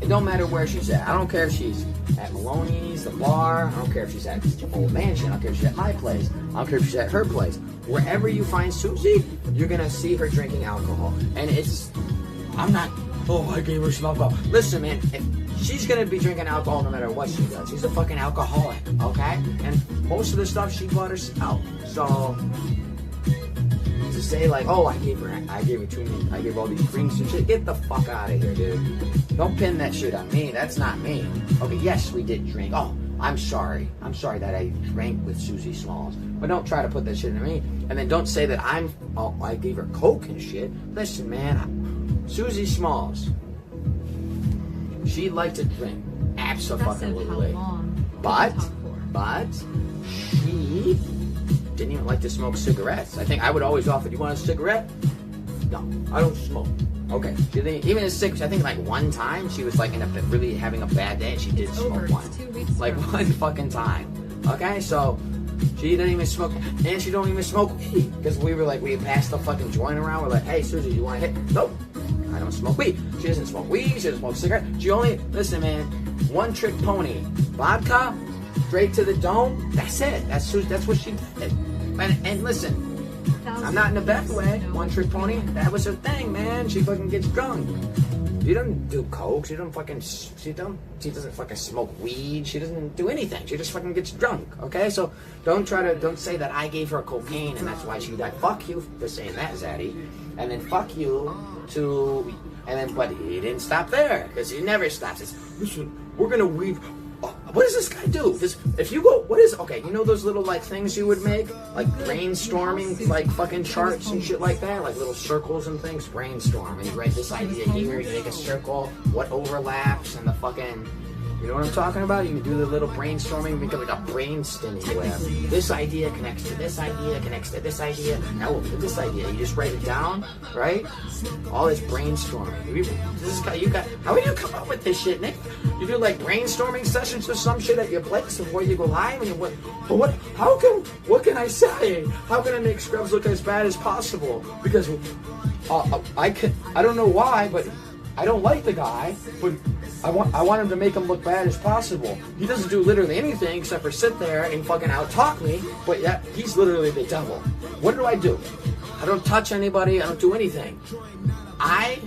it don't matter where she's at. I don't care if she's at Maloney's, the bar. I don't care if she's at Old Mansion. I don't care if she's at my place. I don't care if she's at her place. Wherever you find Susie, you're going to see her drinking alcohol. And I'm not, I gave her some alcohol. Listen, man, she's going to be drinking alcohol no matter what she does. She's a fucking alcoholic, okay? And most of the stuff she bought herself. So, to say like, oh, I gave her too many, I gave all these drinks and shit, get the fuck out of here, dude. Don't pin that shit on me. That's not me. Okay, yes, we did drink. Oh, I'm sorry. I'm sorry that I drank with Susie Smalls. But don't try to put that shit on me. And then don't say that I gave her coke and shit. Listen, man, Susie Smalls, she liked to drink. Absolutely. But she didn't even like to smoke cigarettes. I think I would always offer, do you want a cigarette? No, I don't smoke. Okay. She didn't, even a cigarette, I think like one time she was like really having a bad day and she did smoke one. Like one fucking time. Okay, so she didn't even smoke, and she don't even smoke weed. Because we passed the fucking joint around. We're like, hey, Susie, you want to hit? Nope. I don't smoke weed. She doesn't smoke weed. She doesn't smoke cigarette. She only, listen, man, one trick pony. Vodka, straight to the dome. That's it. That's what she did. And listen, I'm not in a bad way. One trick pony. That was her thing, man. She fucking gets drunk. She doesn't do coke. She doesn't fucking smoke weed. She doesn't do anything. She just fucking gets drunk. Okay, so don't say that I gave her cocaine and that's why she died. Fuck you for saying that, Zaddy. And then fuck you to And then, but he didn't stop there, because he never stops. It's, listen, we're gonna weave. What does this guy do? If you go, okay, you know those little like things you would make? Like brainstorming, like fucking charts and shit like that? Like little circles and things? Brainstorm. And you write this idea here, you make a circle, what overlaps, and the fucking, you know what I'm talking about? You can do the little brainstorming, make it like a brain stimulator. This idea connects to this idea, connects to this idea, now we'll do this idea. You just write it down, right? All this brainstorming. How do you come up with this shit, Nick? You do like brainstorming sessions or some shit at your place before you go live? And what can I say? How can I make Scrubs look as bad as possible? Because I don't know why, but I don't like the guy, but I want him to make him look bad as possible. He doesn't do literally anything except for sit there and fucking out-talk me, but yeah, he's literally the devil. What do? I don't touch anybody, I don't do anything. I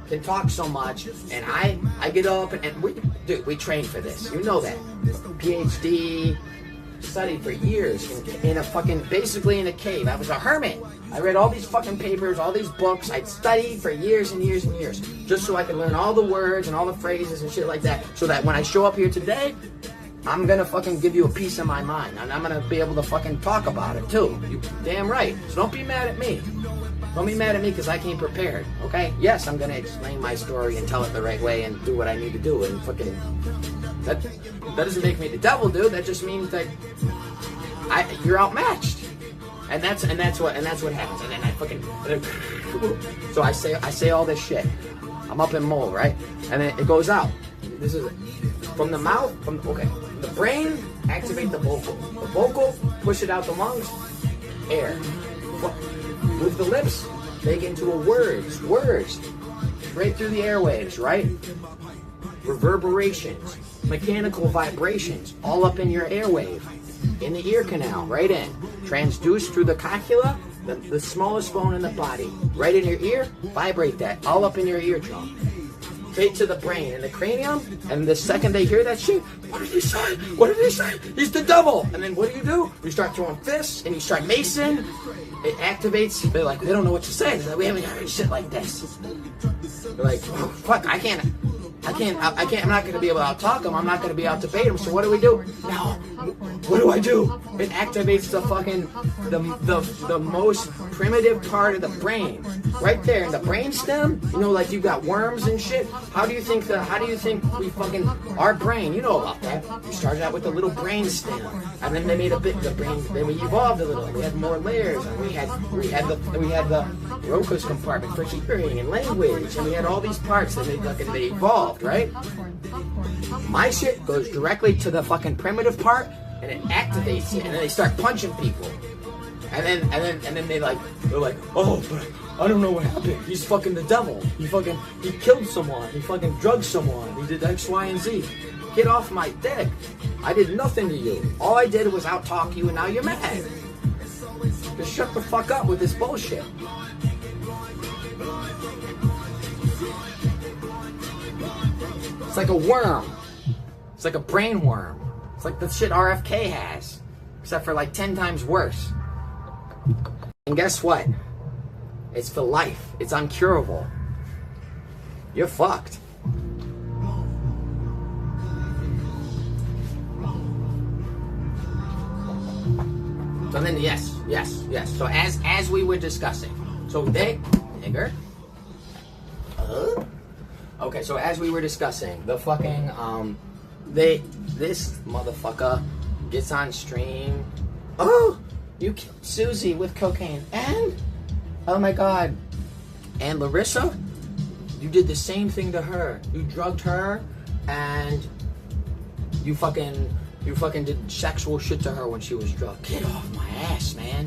can talk so much, and I get up, and we train for this. You know that. PhD, studied for years in a fucking, basically in a cave. I was a hermit. I read all these fucking papers, all these books. I'd studied for years and years and years, just so I could learn all the words and all the phrases and shit like that, so that when I show up here today, I'm gonna fucking give you a piece of my mind, and I'm gonna be able to fucking talk about it too. You damn right. So don't be mad at me. Don't be mad at me because I came prepared, okay? Yes, I'm gonna explain my story and tell it the right way and do what I need to do, and fucking, that doesn't make me the devil, dude. That just means that you're outmatched. And that's what happens. And then I fucking, so I say all this shit. I'm up in mole, right? And then it goes out. This is it. From the mouth, the brain, activate the vocal. The vocal, push it out the lungs, air. With the lips, make it into words, straight through the airwaves, right? Reverberations, mechanical vibrations, all up in your airwave, in the ear canal, right in. Transduce through the cochlea, the smallest bone in the body, right in your ear, vibrate that, all up in your eardrum. Straight to the brain and the cranium, and the second they hear that shit, what did he say? What did he say? He's the devil! And then what do? You start throwing fists, and you start macing. It activates. They're like, they don't know what to say. They're like, we haven't heard shit like this. They're like, oh, fuck, I'm not going to be able to out-talk him. I'm not going to be able to debate him. So what do? Now, what do I do? It activates the fucking, the most primitive part of the brain. Right there in the brain stem. You know, like you got worms and shit. How do you think we fucking, our brain, you know about that. We started out with a little brain stem. And then they made the brain, then we evolved a little. We had more layers. And we had the Broca's compartment for hearing and language. And we had all these parts that they evolved, right? My shit goes directly to the fucking primitive part, and it activates it, and then they start punching people, and then they're like, oh, but I don't know what happened. He's fucking the devil. He killed someone. He fucking drugged someone. He did X, Y, and Z. Get off my dick. I did nothing to you. All I did was out-talk you, and now you're mad. Just shut the fuck up with this bullshit. It's like a worm. It's like a brain worm. It's like the shit RFK has, except for like 10 times worse. And guess what? It's for life. It's uncurable. You're fucked. So then, yes. So as we were discussing, so nigger. Okay, so as we were discussing, the fucking, this motherfucker gets on stream. Oh, you killed Susie with cocaine. And, oh my God. And Larissa, you did the same thing to her. You drugged her, and you fucking did sexual shit to her when she was drugged. Get off my ass, man.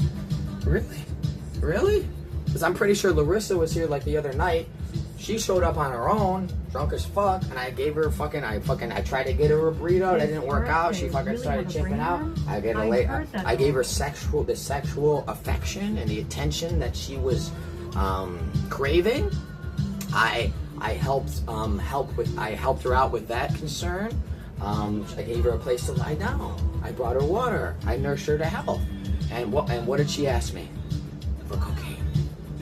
Really? Because I'm pretty sure Larissa was here like the other night. She showed up on her own, drunk as fuck, and I gave her I tried to get her a burrito, that didn't work out. She fucking started chipping out. I gave her the sexual affection and the attention that she was craving. I helped her out with that concern. I gave her a place to lie down. I brought her water. I nursed her to health. And what did she ask me? For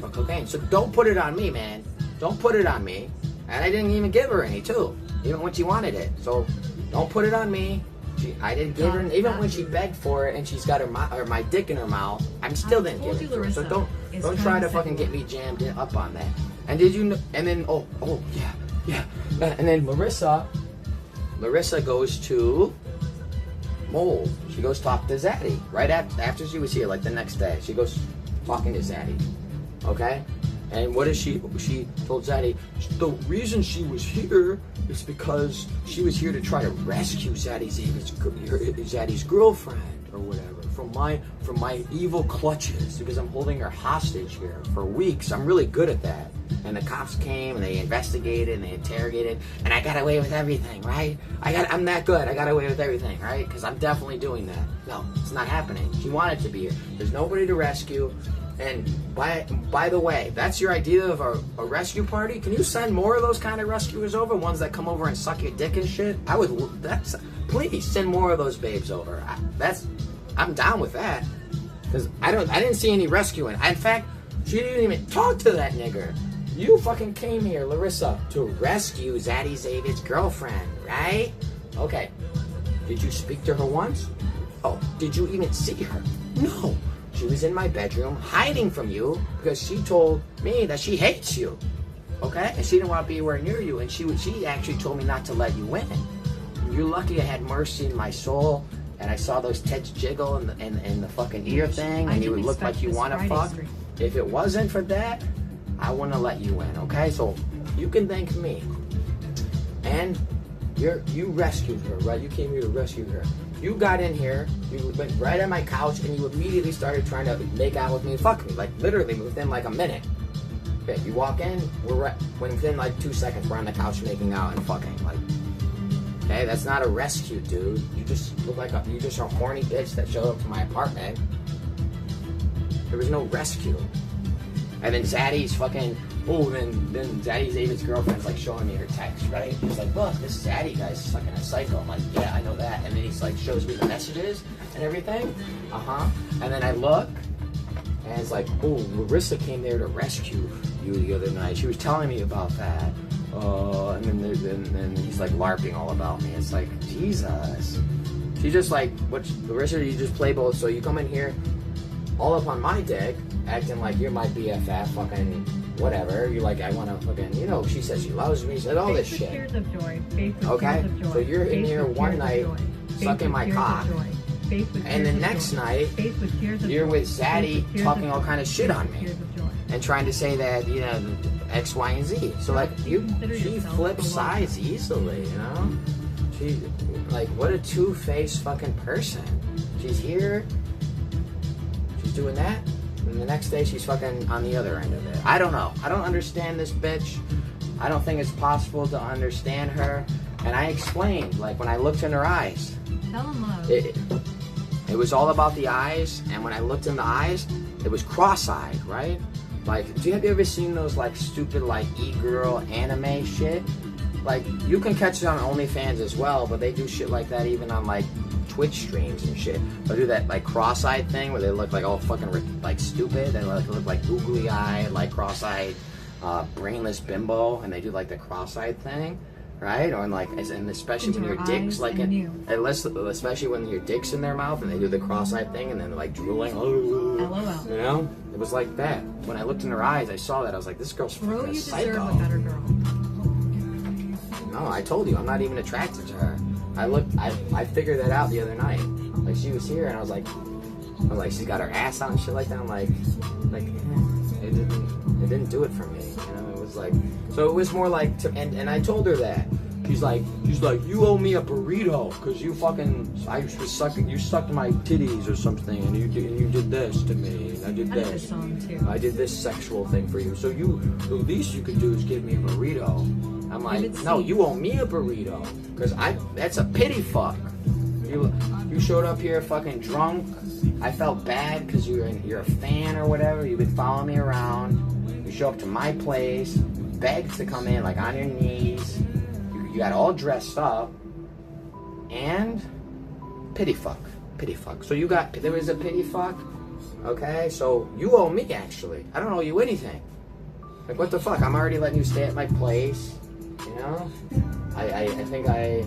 cocaine. So don't put it on me, man. don't put it on me. And I didn't even give her any too, even when she wanted it. So don't put it on me. I didn't give her, even when she begged for it and she's got my dick in her mouth, I still didn't give it to her. So don't try to fucking get me jammed up on that. And did you know, and then, oh, yeah. And then Larissa goes to Mold. She goes talk to Zaddy right after she was here, like the next day. She goes talking to Zaddy, okay? And what is she told Zaddy, the reason she was here is because she was here to try to rescue Zaddy's girlfriend or whatever from my evil clutches, because I'm holding her hostage here for weeks. I'm really good at that. And the cops came and they investigated and they interrogated, and I got away with everything, right? I'm that good. I got away with everything, right? Because I'm definitely doing that. No, it's not happening. She wanted to be here. There's nobody to rescue. And by the way, that's your idea of a rescue party? Can you send more of those kind of rescuers over? Ones that come over and suck your dick and shit? Please send more of those babes over. I'm down with that. Because I didn't see any rescuing. In fact, she didn't even talk to that nigger. You fucking came here, Larissa, to rescue Zaddy Zavid's girlfriend, right? Okay. Did you speak to her once? Oh, did you even see her? No. She was in my bedroom hiding from you because she told me that she hates you, okay? And she didn't want to be anywhere near you, and she actually told me not to let you in. You're lucky I had mercy in my soul, and I saw those tits jiggle in the fucking ear thing, and you would look like you want to fuck. If it wasn't for that, I wouldn't have let you in, okay? So you can thank me. And you rescued her, right? You came here to rescue her. You got in here, you went right on my couch, and you immediately started trying to make out with me and fuck me, like literally within like a minute. Okay, you walk in, within like 2 seconds, we're on the couch making out and fucking, like, okay, that's not a rescue, dude. You just look like you just a horny bitch that showed up to my apartment. There was no rescue. And then Zaddy's fucking, then Zaddy Zavid's girlfriend's like showing me her text, right? He's like, look, this Zaddy guy's fucking a psycho. I'm like, yeah, I know that. And then he's like, shows me the messages and everything. And then I look, and it's like, oh, Larissa came there to rescue you the other night. She was telling me about that. And then he's like LARPing all about me. It's like, Jesus. She's just like, Larissa, you just play both. So you come in here, all up on my dick, acting like you're my BFF, fucking whatever. You're like, I want to fucking, she says she loves me, she said all this shit. Tears of joy. Okay? So you're in here one night, sucking my cock, and the next night, you're with Zaddy talking all kind of shit on me, and trying to say that, X, Y, and Z. So like, she flips sides easily, She, like, what a two-faced fucking person. She's here, she's doing that, and the next day she's fucking on the other end of it. I don't know. I don't understand this bitch. I don't think it's possible to understand her. And I explained, like, when I looked in her eyes, fell in love. It was all about the eyes, and when I looked in the eyes, it was cross-eyed, right? Like, have you ever seen those, like, stupid, like, e-girl anime shit? Like, you can catch it on OnlyFans as well, but they do shit like that even on, like, Twitch streams and shit. They'll do that, like, cross-eyed thing where they look, like, all fucking, like, stupid. They look like googly-eyed, like, cross-eyed, brainless bimbo, and they do, like, the cross-eyed thing, right? Or, like, and especially when your dick's, like, especially when your dick's in their mouth, and they do the cross-eyed thing, and then they're, like, drooling. LOL. It was like that. When I looked in her eyes, I saw that. I was like, this girl's fucking a psycho. You deserve a better girl. No, I told you, I'm not even attracted to her. I figured that out the other night. Like, she was here, and I was like, she's got her ass out and shit like that. I'm like, it didn't do it for me. It was like, so it was more like, and I told her that. She's like, you owe me a burrito because you sucked my titties or something, and you did this to me, and I did this. This song too. I did this sexual thing for you. So the least you could do is give me a burrito. I'm like, no, you owe me a burrito because that's a pity fuck. You showed up here fucking drunk. I felt bad because you're a fan or whatever. You've been following me around. You show up to my place, begged to come in, like on your knees. You got all dressed up, and pity fuck. So there was a pity fuck, okay? So you owe me, actually. I don't owe you anything. Like, what the fuck? I'm already letting you stay at my place, you know? I think I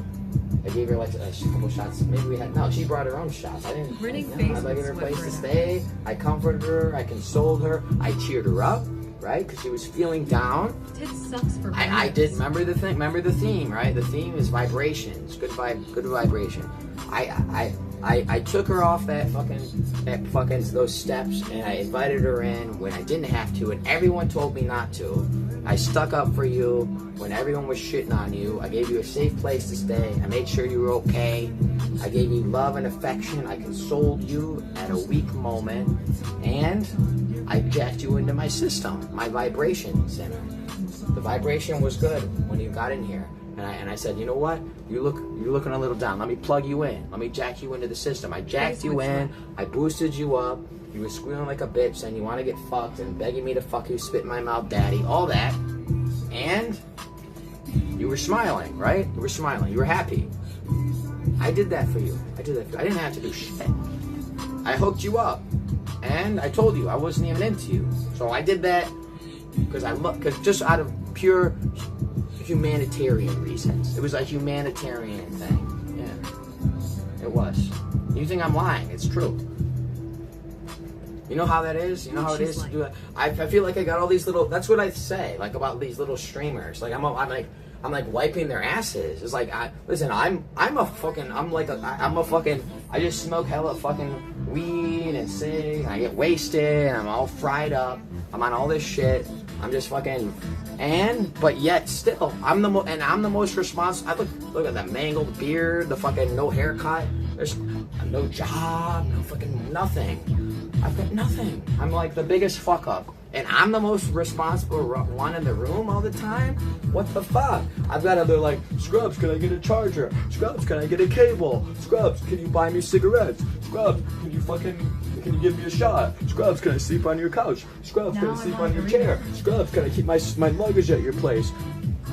gave her like a couple shots. Maybe we had, no, she brought her own shots. I didn't, Grinning I face gave her a with place to sweat stay. I comforted her, I consoled her, I cheered her up, right? Because she was feeling down. Tits sucks for I did, remember the theme, right? The theme is vibrations, good vibration. I took her off that fucking those steps, and I invited her in when I didn't have to, and everyone told me not to. I stuck up for you when everyone was shitting on you. I gave you a safe place to stay. I made sure you were okay. I gave you love and affection. I consoled you at a weak moment, and I jacked you into my system, my vibration center. The vibration was good when you got in here. And I said, you know what? You're looking a little down. Let me plug you in. Let me jack you into the system. I jacked you in. I boosted you up. You were squealing like a bitch, saying you want to get fucked and begging me to fuck you, spit in my mouth, daddy, all that. And you were smiling, right? You were smiling. You were happy. I did that for you. I didn't have to do shit. I hooked you up. And I told you I wasn't even into you. So I did that because just out of pure humanitarian reasons. It was a humanitarian thing. Yeah, it was. You think I'm lying? It's true. You know how that is? You know how it is to do it? I feel like I got all these little, that's what I say, like about these little streamers. Like I'm like wiping their asses. It's like, listen, I just smoke hella fucking weed and cigs, and I get wasted, and I'm all fried up. I'm on all this shit. I'm just fucking, but yet still, I'm the most responsible. Look at that mangled beard, the fucking no haircut. There's no job, no fucking nothing. I've got nothing. I'm like the biggest fuck up. And I'm the most responsible one in the room all the time? What the fuck? I've got other like, Scrubs, can I get a charger? Scrubs, can I get a cable? Scrubs, can you buy me cigarettes? Scrubs, can you give me a shot? Scrubs, can I sleep on your couch? Scrubs, can I sleep on your chair? Scrubs, can I keep my luggage at your place?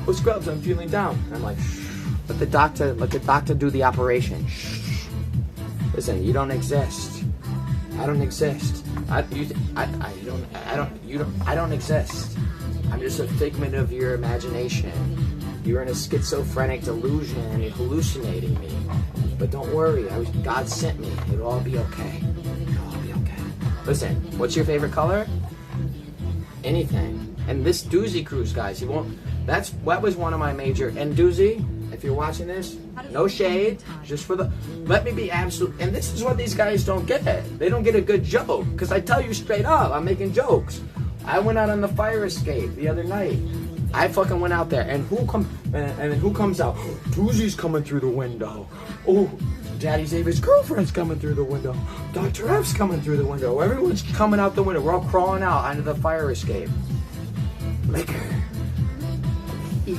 Well, Scrubs, I'm feeling down. And I'm like, shh. Let the doctor do the operation. Shh. Listen, you don't exist. I don't exist. I don't exist. I'm just a figment of your imagination. You're in a schizophrenic delusion and you're hallucinating me. But don't worry, God sent me. It'll all be okay. It'll all be okay. Listen, what's your favorite color? Anything. And this Doozy cruise, guys, that was one of my major, and Doozy, if you're watching this, no shade, just let me be absolute, and this is what these guys don't get. They don't get a good joke, because I tell you straight up, I'm making jokes. I went out on the fire escape the other night. I fucking went out there, and who comes out? Doozy's coming through the window. Oh, Daddy Xavier's girlfriend's coming through the window. Dr. F's coming through the window. Everyone's coming out the window. We're all crawling out onto the fire escape. Liquor. Eat.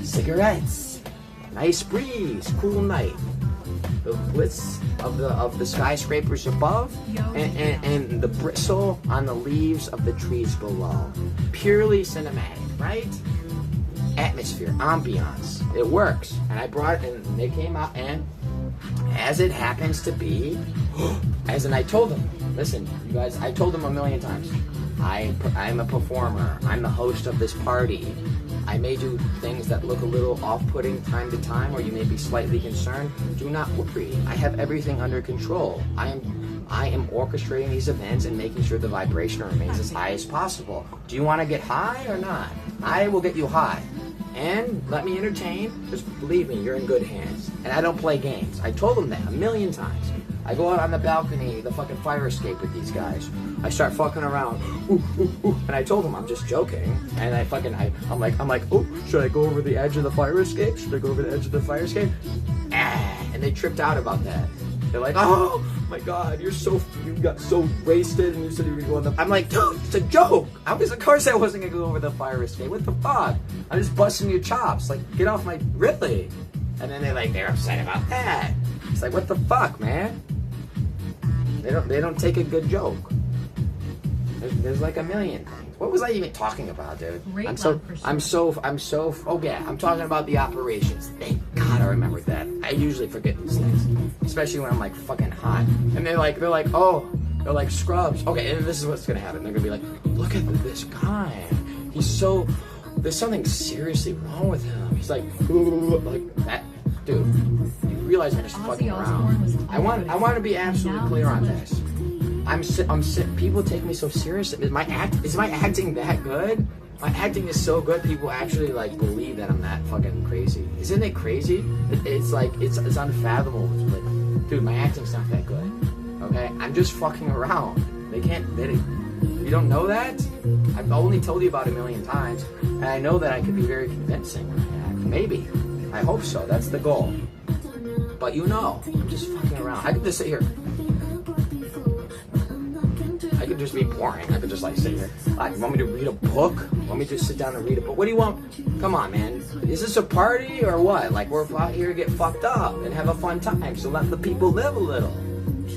Cigarettes. Nice breeze. Cool night. The bliss of the skyscrapers above and the bristle on the leaves of the trees below. Purely cinematic, right? Atmosphere, ambiance. It works. And I brought it, and they came out, and as it happens to be, I told them, listen, you guys, I told them a million times, I'm a performer. I'm the host of this party. I may do things that look a little off-putting time to time, or you may be slightly concerned. Do not worry. I have everything under control. I am orchestrating these events and making sure the vibration remains as high as possible. Do you want to get high or not? I will get you high. And let me entertain. Just believe me, you're in good hands. And I don't play games. I told them that a million times. I go out on the balcony, the fucking fire escape with these guys. I start fucking around, and I told them I'm just joking. And I'm like, oh, should I go over the edge of the fire escape? Should I go over the edge of the fire escape? And they tripped out about that. They're like, oh my God, you got so wasted, and you said you were going to. I'm like, dude, it's a joke. Of course I wasn't gonna go over the fire escape. What the fuck? I'm just busting your chops. Like, get off my really. And then they're upset about that. It's like, what the fuck, man? They don't take a good joke. There's like a million things. What was I even talking about, dude? I'm talking about the operations. Thank God I remembered that. I usually forget these things, especially when I'm like fucking hot. And they're like, oh, They're like, Scrubs. Okay, and this is what's gonna happen. They're gonna be like, look at this guy. He's so, there's something seriously wrong with him. He's like that. Dude, you realize I'm just fucking around. I want to be absolutely clear on this. I'm sick. People take me so seriously. Is my acting that good? My acting is so good. People actually like believe that I'm that fucking crazy. Isn't it crazy? It's like it's unfathomable. Like, dude, my acting's not that good. Okay, I'm just fucking around. You don't know that? I've only told you about it a million times, and I know that I could be very convincing when I act. Maybe. I hope so. That's the goal. But you know, I'm just fucking around. I could just sit here. I could just be boring. I could just like sit here. Like, you want me to read a book? Want me to just sit down and read a book? What do you want? Come on, man. Is this a party or what? Like, we're out here to get fucked up and have a fun time. So let the people live a little.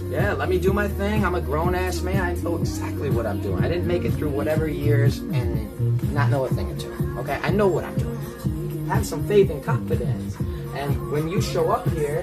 Yeah, let me do my thing. I'm a grown-ass man. I know exactly what I'm doing. I didn't make it through whatever years and not know a thing or two. Okay? I know what I'm doing. Have some faith and confidence. And when you show up here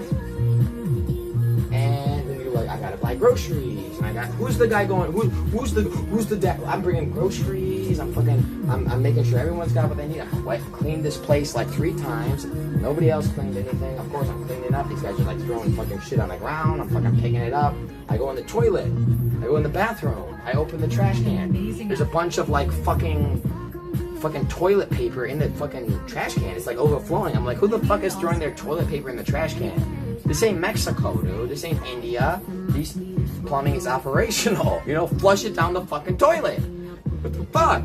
and then you're like, I gotta buy groceries, and I got, who's the guy going, who's the dad? I'm bringing groceries, I'm making sure everyone's got what they need. I've cleaned this place like 3 times. Nobody else cleaned anything. Of course I'm cleaning up. These guys are like throwing fucking shit on the ground. I'm fucking picking it up. I go in the toilet. I go in the bathroom. I open the trash can. There's a bunch of like fucking toilet paper in the fucking trash can. It's like overflowing. I'm like, who the fuck is throwing their toilet paper in the trash can? This ain't Mexico, dude. This ain't India. This plumbing is operational. You know, flush it down the fucking toilet. What the fuck?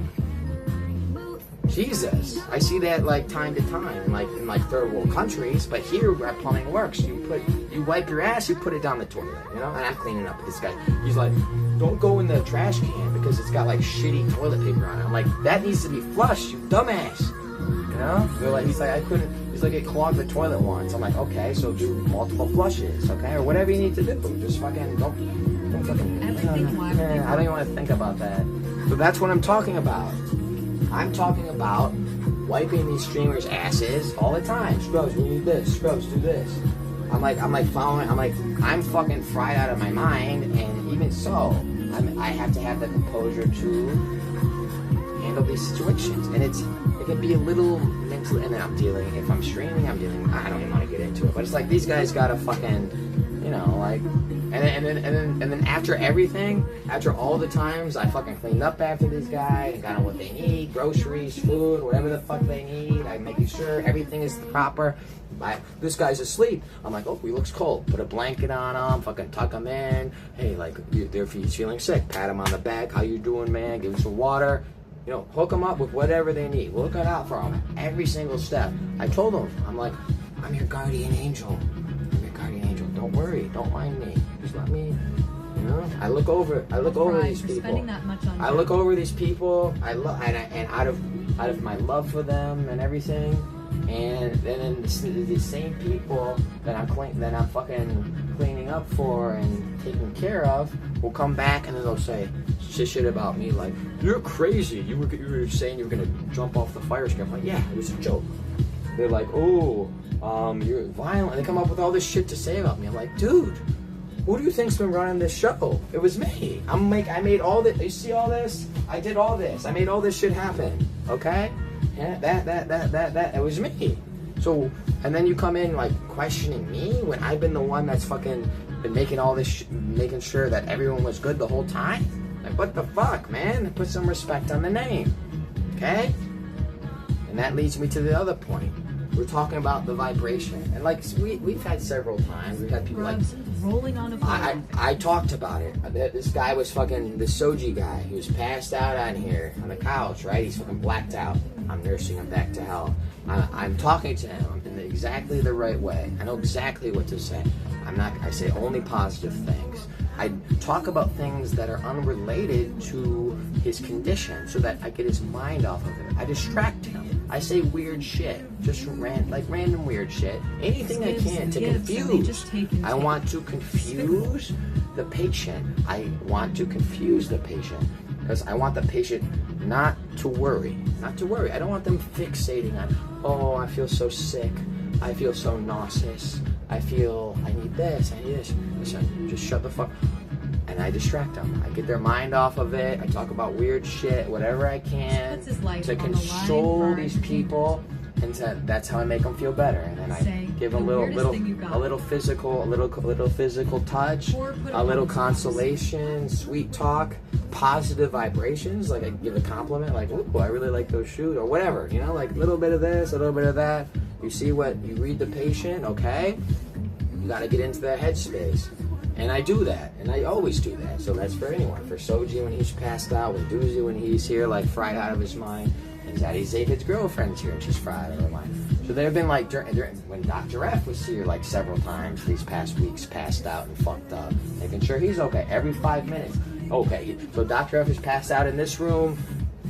Jesus. I see that like time to time in like third world countries, but here where plumbing works, you wipe your ass, you put it down the toilet, you know? And I'm cleaning up this guy. He's like, don't go in the trash can because it's got like shitty toilet paper on it. I'm like, that needs to be flushed, you dumbass. You know? They're like, he's like, it clogged the toilet once. I'm like, okay, so do multiple flushes, okay? Or whatever you need to do. Just fucking don't fucking, I don't even want to think about that. So that's what I'm talking about. I'm talking about wiping these streamers' asses all the time. Scrubs, we need this. Scrubs, do this. I'm fucking fried out of my mind, and even so, I have to have the composure to handle these situations. And it can be a little mental, and then if I'm streaming, I don't even want to get into it, but it's like these guys gotta fucking, you know, like, and then after everything, after all the times I fucking cleaned up after these guys, and got them what they need, groceries, food, whatever the fuck they need, I'm making sure everything is proper. This guy's asleep. I'm like, oh, he looks cold. Put a blanket on him, fucking tuck him in. Hey, like, if he's feeling sick, pat him on the back. How you doing, man? Give him some water. You know, hook them up with whatever they need. Look out for them every single step. I told them, I'm like, I'm your guardian angel. I'm your guardian angel. Don't worry. Don't mind me. Just let me, you know. I look over these people. I look over these people. And out of my love for them and everything. And then the same people that I'm fucking cleaning up for and taking care of will come back and then they'll say shit about me like, you're crazy. You were saying you were gonna jump off the fire escape. I'm like, yeah, it was a joke. They're like, oh, you're violent. They come up with all this shit to say about me. I'm like, dude, who do you think's been running this show? It was me. I made all this. You see all this? I did all this. I made all this shit happen. Okay? Yeah, that. It was me. So, and then you come in like questioning me when I've been the one that's fucking been making all this, making sure that everyone was good the whole time. Like, what the fuck, man? Put some respect on the name, okay? And that leads me to the other point. We're talking about the vibration, and like we've had several times. We've had people like rolling on a floor. I talked about it. This guy was fucking the Soji guy. He was passed out on here on the couch, right? He's fucking blacked out. I'm nursing him back to hell. I'm talking to him in exactly the right way. I know exactly what to say. I say only positive things. I talk about things that are unrelated to his condition so that I get his mind off of it. I distract him. I say weird shit, just random weird shit. Anything I can to confuse. I want to confuse the patient. I want to confuse the patient because I want the patient not to worry. Not to worry. I don't want them fixating on, oh, I feel so sick. I feel so nauseous. I need this. Listen, just shut the fuck. and I distract them. I get their mind off of it. I talk about weird shit, whatever I can, to console these people, and that's how I make them feel better. And then I give them a little physical touch, a little consolation, sweet talk, positive vibrations. Like I give a compliment, like, "Ooh, I really like those shoes," or whatever. You know, like a little bit of this, a little bit of that. You see what you read the patient, okay? You got to get into their headspace. And I do that, and I always do that. So that's for anyone. For Soji when he's passed out, with Doozy when he's here, like fried out of his mind, and Zaddy Zavid's girlfriend's here, and she's fried out of her mind. So there have been like, when Dr. F was here like several times these past weeks, passed out and fucked up, making sure he's okay every 5 minutes. Okay, so Dr. F is passed out in this room.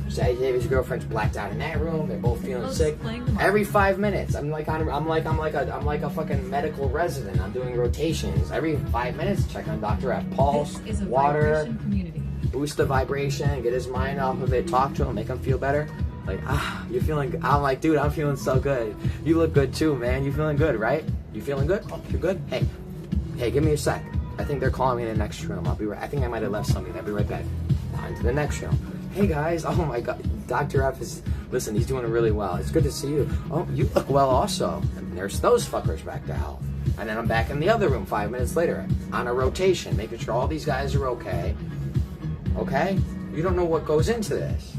Zaddy Zavid's girlfriend's blacked out in that room. They're both feeling sick. Every 5 minutes, I'm like a fucking medical resident. I'm doing rotations every 5 minutes. Check on Dr. F. Pulse, water, boost the vibration, get his mind off of it. Talk to him, make him feel better. Like, you're feeling good. I'm like, dude, I'm feeling so good. You look good too, man. You feeling good, right? You feeling good? Oh, you're good. Hey, give me a sec. I think they're calling me in the next room. I'll be right. I think I might have left something. I'll be right back. On to the next room. Hey guys, oh my god, Dr. F is, listen, he's doing really well. It's good to see you. Oh, you look well also. And there's those fuckers back to hell. And then I'm back in the other room 5 minutes later on a rotation, making sure all these guys are okay. Okay? You don't know what goes into this.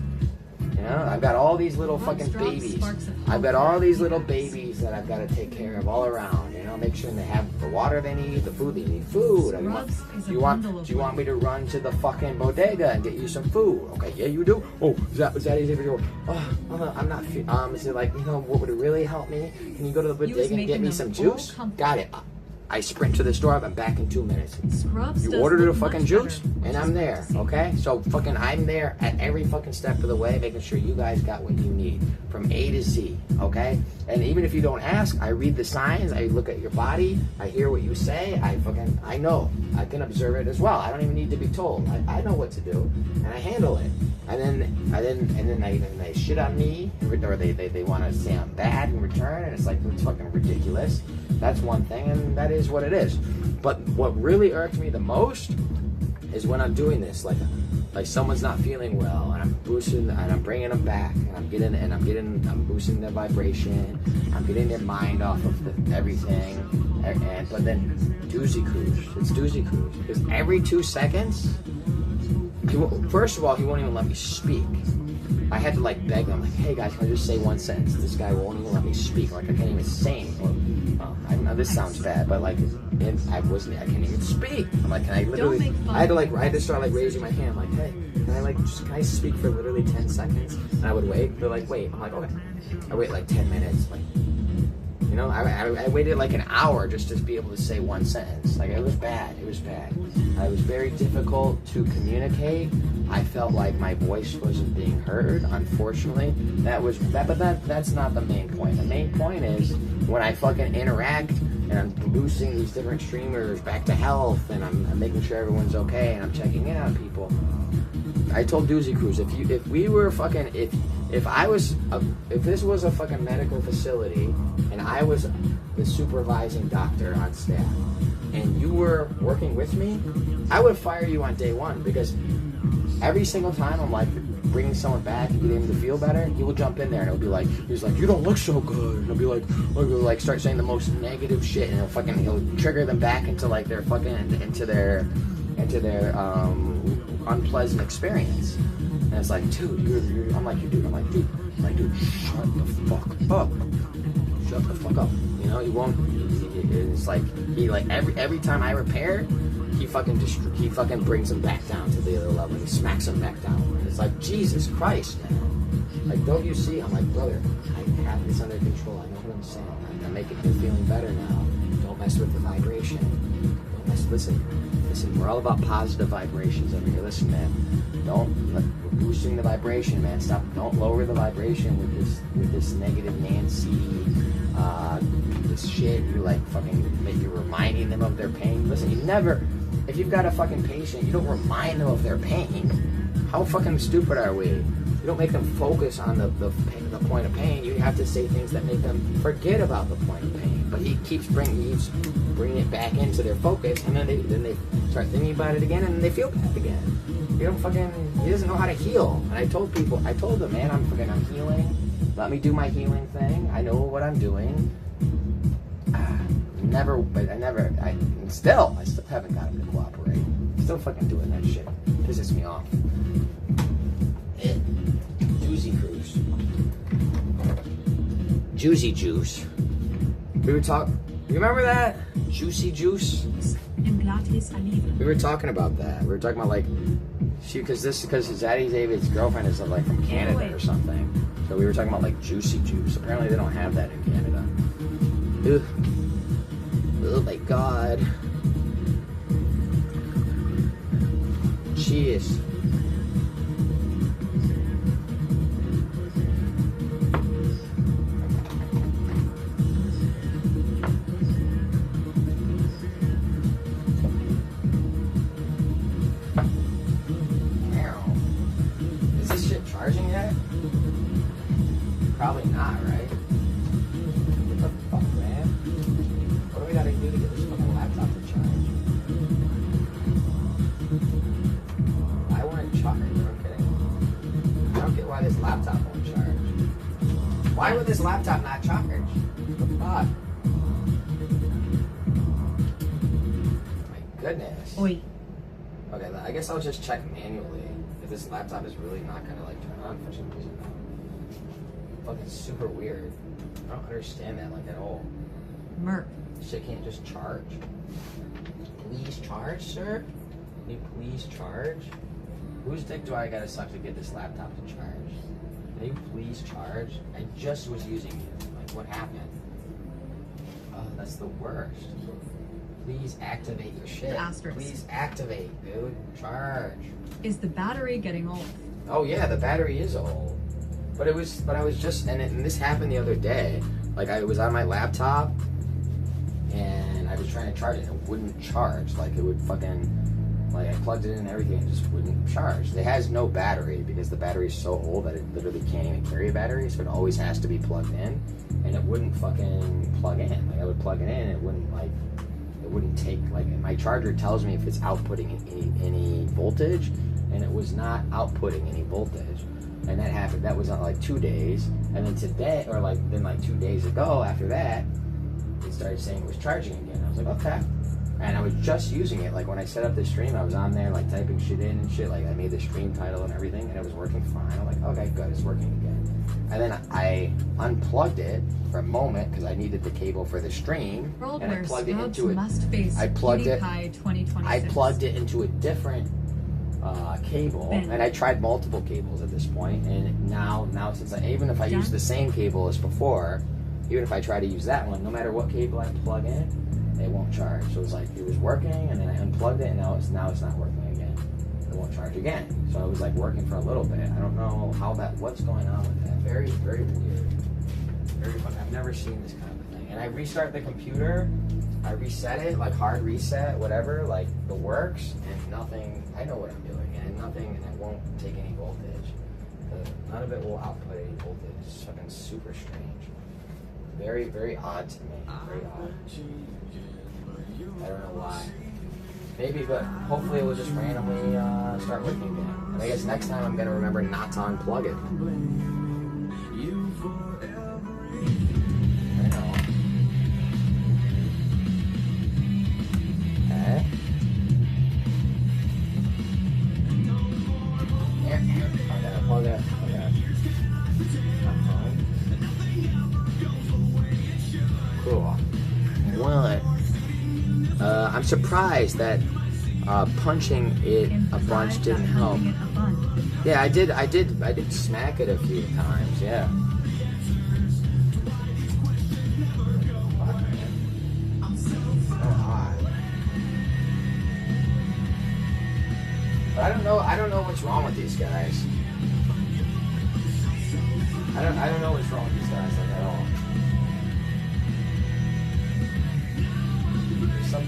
You know, I've got all these little fucking babies. I've got all these little babies that I've got to take care of all around. You know, make sure they have the water they need, the food they need. Food. Do you want me to run to the fucking bodega and get you some food? Okay, yeah, you do. Oh, is that easy for you? Oh, I'm not. Is it like, you know, what would really help me? Can you go to the bodega and get me some juice? Got it. I sprint to the store, I'm back in 2 minutes. You ordered a fucking juice, and I'm there, okay? So fucking I'm there at every fucking step of the way, making sure you guys got what you need from A to Z, okay? And even if you don't ask, I read the signs, I look at your body, I hear what you say, I know. I can observe it as well. I don't even need to be told. I know what to do, and I handle it. And then they shit on me, or they want to say I'm bad in return, and it's like, it's fucking ridiculous. That's one thing, and that is what it is. But what really irks me the most is when I'm doing this, like someone's not feeling well, and I'm boosting, and I'm bringing them back, and I'm boosting their vibration, I'm getting their mind off of everything, but then Doozy Cruise, it's Doozy Cruise, because every 2 seconds, first of all, he won't even let me speak. I had to like beg him, like, hey guys, can I just say one sentence? This guy won't even let me speak. Like I can't even say anything. I know this sounds bad, but like I can't even speak. I'm like, can I literally? I had to start like raising my hand, like, hey, can I speak for literally 10 seconds? And I would wait. They're like, wait. I'm like, okay. I wait like 10 minutes, like. You know, I waited like an hour just to be able to say one sentence. Like, it was bad. It was bad. It was very difficult to communicate. I felt like my voice wasn't being heard, unfortunately. But that's not the main point. The main point is when I fucking interact and I'm boosting these different streamers back to health, and I'm making sure everyone's okay, and I'm checking in on people. I told Doozy Cruise, if this was a fucking medical facility and I was the supervising doctor on staff and you were working with me, I would fire you on day one, because every single time I'm like bringing someone back and getting him to feel better, he will jump in there and he's like, you don't look so good. And he'll be like, start saying the most negative shit, and he'll trigger them back into like their fucking, into their unpleasant experience. And it's like, dude, I'm like, dude, shut the fuck up. Shut the fuck up. You know, he won't. It's like every time I repair, he fucking brings him back down to the other level. He smacks him back down. And it's like, Jesus Christ, man. Like, don't you see? I'm like, brother, I have this under control. I know what I'm saying. I'm making you feeling better now. Don't mess with the vibration. Don't mess. Listen, we're all about positive vibrations over here. Listen, man, we're boosting the vibration, man. Don't lower the vibration with this negative Nancy, this shit. You're like you're reminding them of their pain. Listen, if you've got a fucking patient, you don't remind them of their pain. How fucking stupid are we? You don't make them focus on the point of pain. You have to say things that make them forget about the point of pain. but he keeps bringing it back into their focus, and then they start thinking about it again, and then they feel bad again. He doesn't know how to heal. And I told them, man, I'm healing. Let me do my healing thing. I know what I'm doing. I still haven't got him to cooperate. Still fucking doing that shit. Pisses me off. Juicy Cruise. Juicy Juice. You remember that? Juicy Juice? We were talking about that. We were talking about like, because Zaddy David's girlfriend is like from Canada or something. So we were talking about like Juicy Juice. Apparently they don't have that in Canada. Ugh. Oh my god. Cheers. Charging yet? Probably not, right? What the fuck, man? What do we gotta do to get this fucking laptop to charge? I wouldn't charge, I'm kidding. I don't get why this laptop won't charge. Why would this laptop not charge? What the fuck? My goodness. Oi. Okay, I guess I'll just check manually. This laptop is really not gonna like turn on for some reason. Fucking super weird. I don't understand that like at all. Merc. Shit can't just charge. Please charge, sir? Can you please charge? Whose dick do I gotta suck to get this laptop to charge? Can you please charge? I just was using it. Like, what happened? Oh, that's the worst. Please activate your shit. Asterisk. Please activate, dude. Charge. Is the battery getting old? Oh yeah, the battery is old. But I was just, and this happened the other day. Like I was on my laptop, and I was trying to charge it, and it wouldn't charge. Like it would fucking, like I plugged it in and everything, and it just wouldn't charge. It has no battery because the battery is so old that it literally can't even carry a battery, so it always has to be plugged in, and it wouldn't fucking plug in. Like I would plug it in, and it wouldn't like. Wouldn't take, like my charger tells me if it's outputting any voltage, and it was not outputting any voltage, and that happened. That was on like 2 days, and then today, or like then like 2 days ago after that, it started saying it was charging again. I was like, okay, and I was just using it. Like when I set up the stream, I was on there like typing shit in and shit. Like I made the stream title and everything, and it was working fine. I'm like, okay, good, it's working again. And then I unplugged it for a moment because I needed the cable for the stream, World and I where plugged it Scrubs into it. must face I plugged it. PewDiePie 2026. I plugged it into a different cable, Ben. and I tried multiple cables at this point. And now since even if I use the same cable as before, even if I try to use that one, no matter what cable I plug in, it won't charge. So it's like it was working, and then I unplugged it, and now it's not working again. It won't charge again. So it was like working for a little bit. I don't know what's going on with that. Very, very weird. Very fun. I've never seen this kind of thing. And I restart the computer, I reset it, like hard reset, whatever, like the works, and nothing. I know what I'm doing, and it won't take any voltage. None of it will output any voltage. It's fucking super strange. Very, very odd to me. Very odd. I don't know why. Maybe, but hopefully it will just randomly start working again. And I guess next time I'm gonna remember not to unplug it. I know. Okay. Here. I'm gonna plug it. Cool. What? I'm surprised that punching it a bunch didn't help. Yeah, I did smack it a few times. Yeah. But I don't know what's wrong with these guys. I don't know what's wrong with these guys like at all.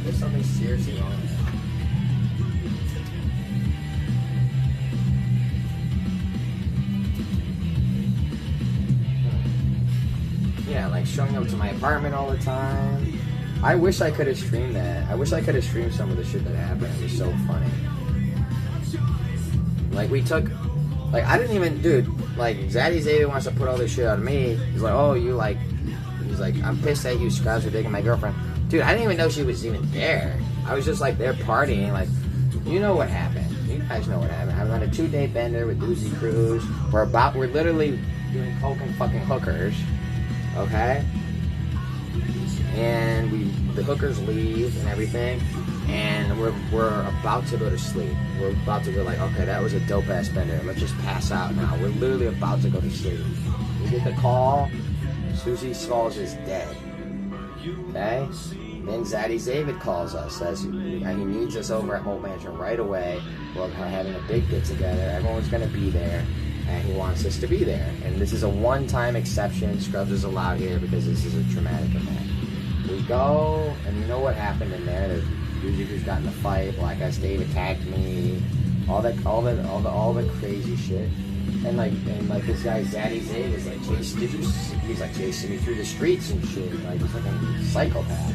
There's something seriously wrong with them. yeah, like showing up to my apartment all the time. I wish I could have streamed that. I wish I could have streamed some of the shit that happened. It was so funny. Like, we took, like, I didn't even, dude, like, Zaddy Zeta wants to put all this shit on me. He's like, oh, you like, he's like, I'm pissed at you, Scrubs, for taking my girlfriend. Dude, I didn't even know she was even there. I was just, like, there partying, like, you know what happened. You guys know what happened. I was on a 2-day bender with Doozy Cruz. We're literally doing coke and fucking hookers, okay? And the hookers leave and everything, and we're about to go to sleep. We're about to go like, okay, that was a dope ass bender. Let's just pass out now. We're literally about to go to sleep. We get the call. Susie Smalls is dead. Okay. Then Zaddy David calls us, says he needs us over at Hope Mansion right away. We're having a big get together. Everyone's gonna be there, and he wants us to be there. And this is a one-time exception. Scrubs is allowed here because this is a traumatic event. We go, and you know what happened in there? There's usually who's got in the fight. Black Ice Dave attacked me. All the crazy shit. And like this guy Zaddy Zayd is like, he's like chasing me through the streets and shit. Like he's like a psychopath.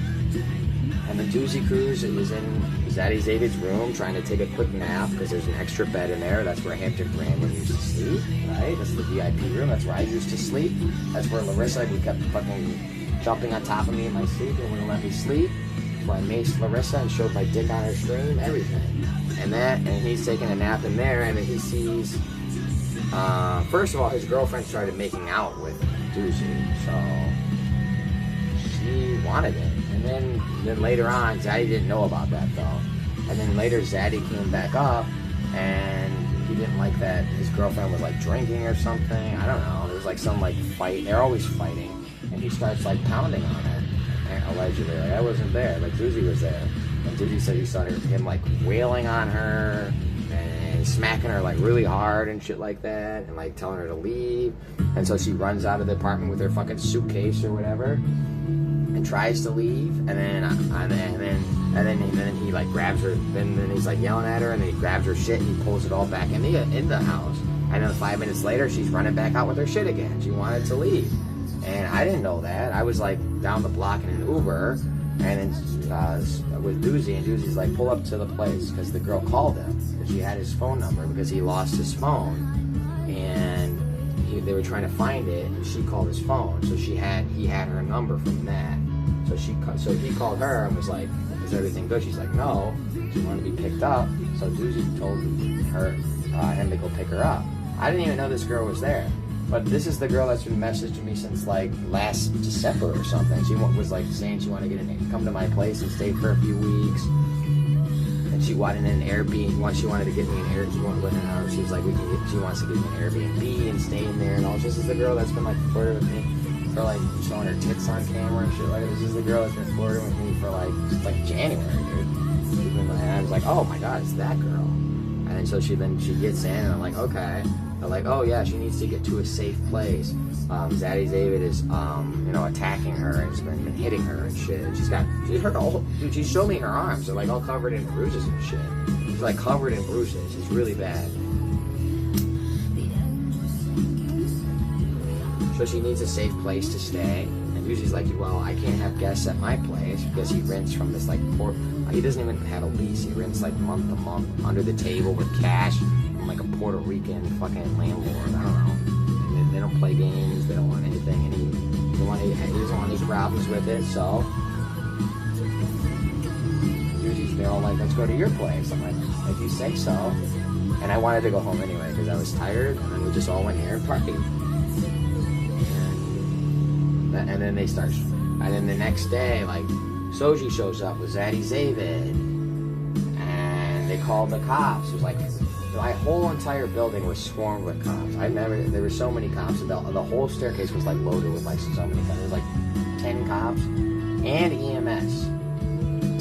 And the Doozy Cruz is in Zaddy Zayd's room trying to take a quick nap because there's an extra bed in there. That's where Hampton Brandon used to sleep, right? That's the VIP room. That's where I used to sleep. That's where Larissa, we kept fucking jumping on top of me in my sleep and wouldn't let me sleep. Where I maced Larissa and showed my dick on her stream, everything. And he's taking a nap in there, and then he sees, first of all, his girlfriend started making out with Doozy, so she wanted it. And then later on, Zaddy didn't know about that though. And then later Zaddy came back up, and he didn't like that his girlfriend was like drinking or something. I don't know. There was like some like fight. They're always fighting, and he starts like pounding on her. Allegedly, like I wasn't there. Like Doozy was there, and Doozy said he saw him like wailing on her and smacking her like really hard and shit like that, and like telling her to leave. And so she runs out of the apartment with her fucking suitcase or whatever, and tries to leave. And then he like grabs her. Then he's like yelling at her, and then he grabs her shit and he pulls it all back in the house. And then 5 minutes later, she's running back out with her shit again. She wanted to leave. And I didn't know that. I was like down the block in an Uber, and then with Doozy, and Doozy's like, pull up to the place, because the girl called him, because she had his phone number, because he lost his phone, and they were trying to find it, and she called his phone, so he had her number from that. So he called her and was like, is everything good? She's like, no. She wanted to be picked up, so Doozy told him to go pick her up. I didn't even know this girl was there. But this is the girl that's been messaging me since like last December or something. She was like saying she wanted to come to my place and stay for a few weeks. And she wanted an Airbnb. She wanted to get me an Airbnb. She was like, she wants to get me an Airbnb and stay in there and all. This is the girl that's been like flirting with me for like showing her tits on camera and shit. Like this is the girl that's been flirting with me for like January, dude. And I was like, oh my god, it's that girl. And then so she gets in, and I'm like, okay. They're like, oh yeah, she needs to get to a safe place. Zaddy David is, attacking her and has been hitting her and shit. And she showed me her arms. They're like all covered in bruises and shit. She's like covered in bruises. It's really bad. So she needs a safe place to stay. And Doozy's like, well, I can't have guests at my place because he rents from this like he doesn't even have a lease. He rents like month to month under the table with cash. Like a Puerto Rican fucking landlord. I don't know. They don't play games. They don't want anything. And he doesn't want any problems with it. So they're all like, let's go to your place. I'm like, if you say so. And I wanted to go home anyway because I was tired. And then we just all went here and partied. And then they start. And then the next day, like Soji shows up with Zaddy Zavid, and they called the cops. It was like. My whole entire building was swarmed with cops. There were so many cops. The whole staircase was like loaded with like so many cops. There was like 10 cops and EMS.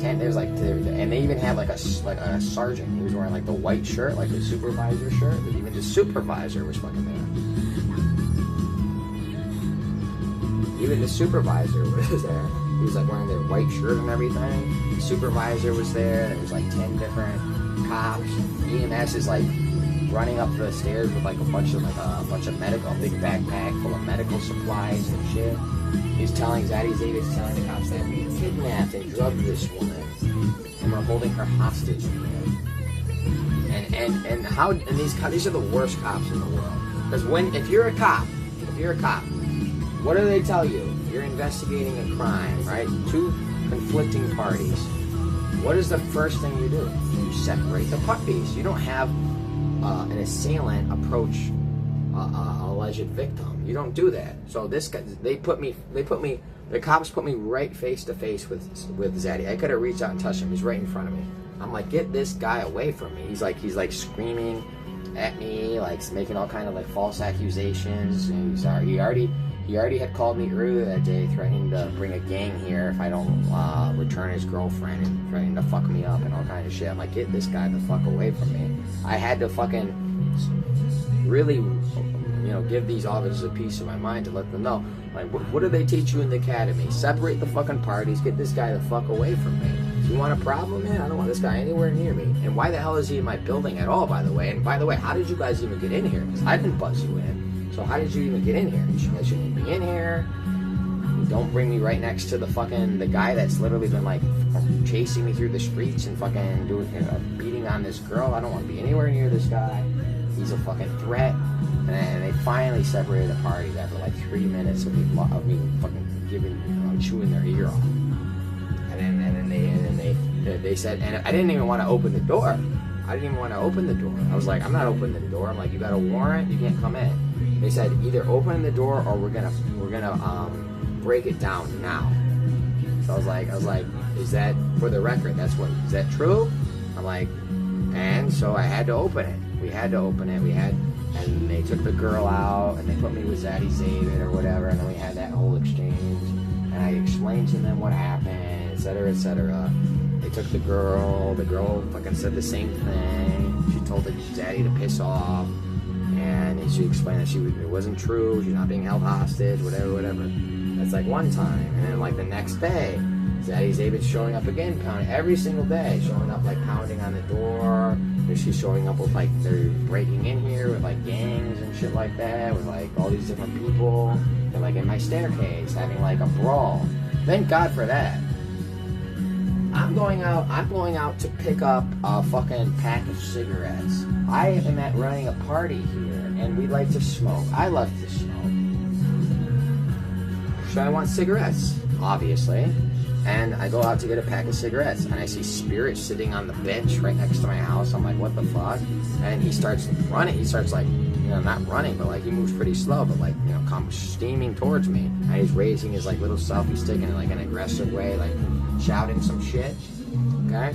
10. There's like, and they even had like a sergeant. He was wearing like the white shirt, like the supervisor shirt. But even the supervisor was fucking there. Even the supervisor was there. He was like wearing their white shirt and everything. The supervisor was there. There was like 10 different cops. EMS is like running up the stairs with like a bunch of medical, a big backpack full of medical supplies and shit. He's telling Zaddy Zavid's telling the cops that we kidnapped and drugged this woman, and we're holding her hostage. And these are the worst cops in the world. Because if you're a cop, what do they tell you? You're investigating a crime, right? Two conflicting parties. What is the first thing you do? You separate the puppies. You don't have an assailant approach a alleged victim. You don't do that. So this guy, the cops put me right face to face with Zaddy. I could have reached out and touched him. He's right in front of me. I'm like, get this guy away from me. He's like screaming at me, like making all kind of like false accusations. And he already had called me earlier that day, threatening to bring a gang here if I don't return his girlfriend, and threatening to fuck me up and all kind of shit. I'm like, get this guy the fuck away from me. I had to fucking really, give these officers a piece of my mind to let them know, like, what do they teach you in the academy? Separate the fucking parties. Get this guy the fuck away from me. You want a problem, man? I don't want this guy anywhere near me. And why the hell is he in my building at all, by the way? And by the way, how did you guys even get in here? Because I didn't buzz you in. So how did you even get in here? You guys shouldn't be in here. Don't bring me right next to the guy that's literally been like chasing me through the streets and fucking beating on this girl. I don't want to be anywhere near this guy. He's a fucking threat. And they finally separated the parties after like 3 minutes of me fucking chewing their ear off. And then they said, and I didn't even want to open the door. I was like, I'm not opening the door. I'm like, you got a warrant? You can't come in. They said, either open the door or we're gonna break it down now. So I was like, is that for the record? Is that true? I'm like, and so I had to open it. We had to open it. And they took the girl out and they put me with Zaddy Zavid or whatever, and then we had that whole exchange. And I explained to them what happened, etc., etc. They took the girl fucking said the same thing. She told Zaddy to piss off, and she explained that it wasn't true, she's not being held hostage, whatever. That's like one time. And then like the next day, Zaddy Zavid's showing up again, pounding every single day, showing up like pounding on the door. She's showing up with like, they're breaking in here with like gangs and shit like that, with like all these different people. They're like in my staircase having like a brawl. Thank God for that. I'm going out to pick up a fucking pack of cigarettes. I am running a party here, and we like to smoke. I love to smoke. So I want cigarettes, obviously. And I go out to get a pack of cigarettes, and I see Spirit sitting on the bench right next to my house. I'm like, what the fuck? And he starts running. He starts like, not running, but like he moves pretty slow, but like, comes steaming towards me. And he's raising his like little selfie stick in like an aggressive way, like shouting some shit. Okay?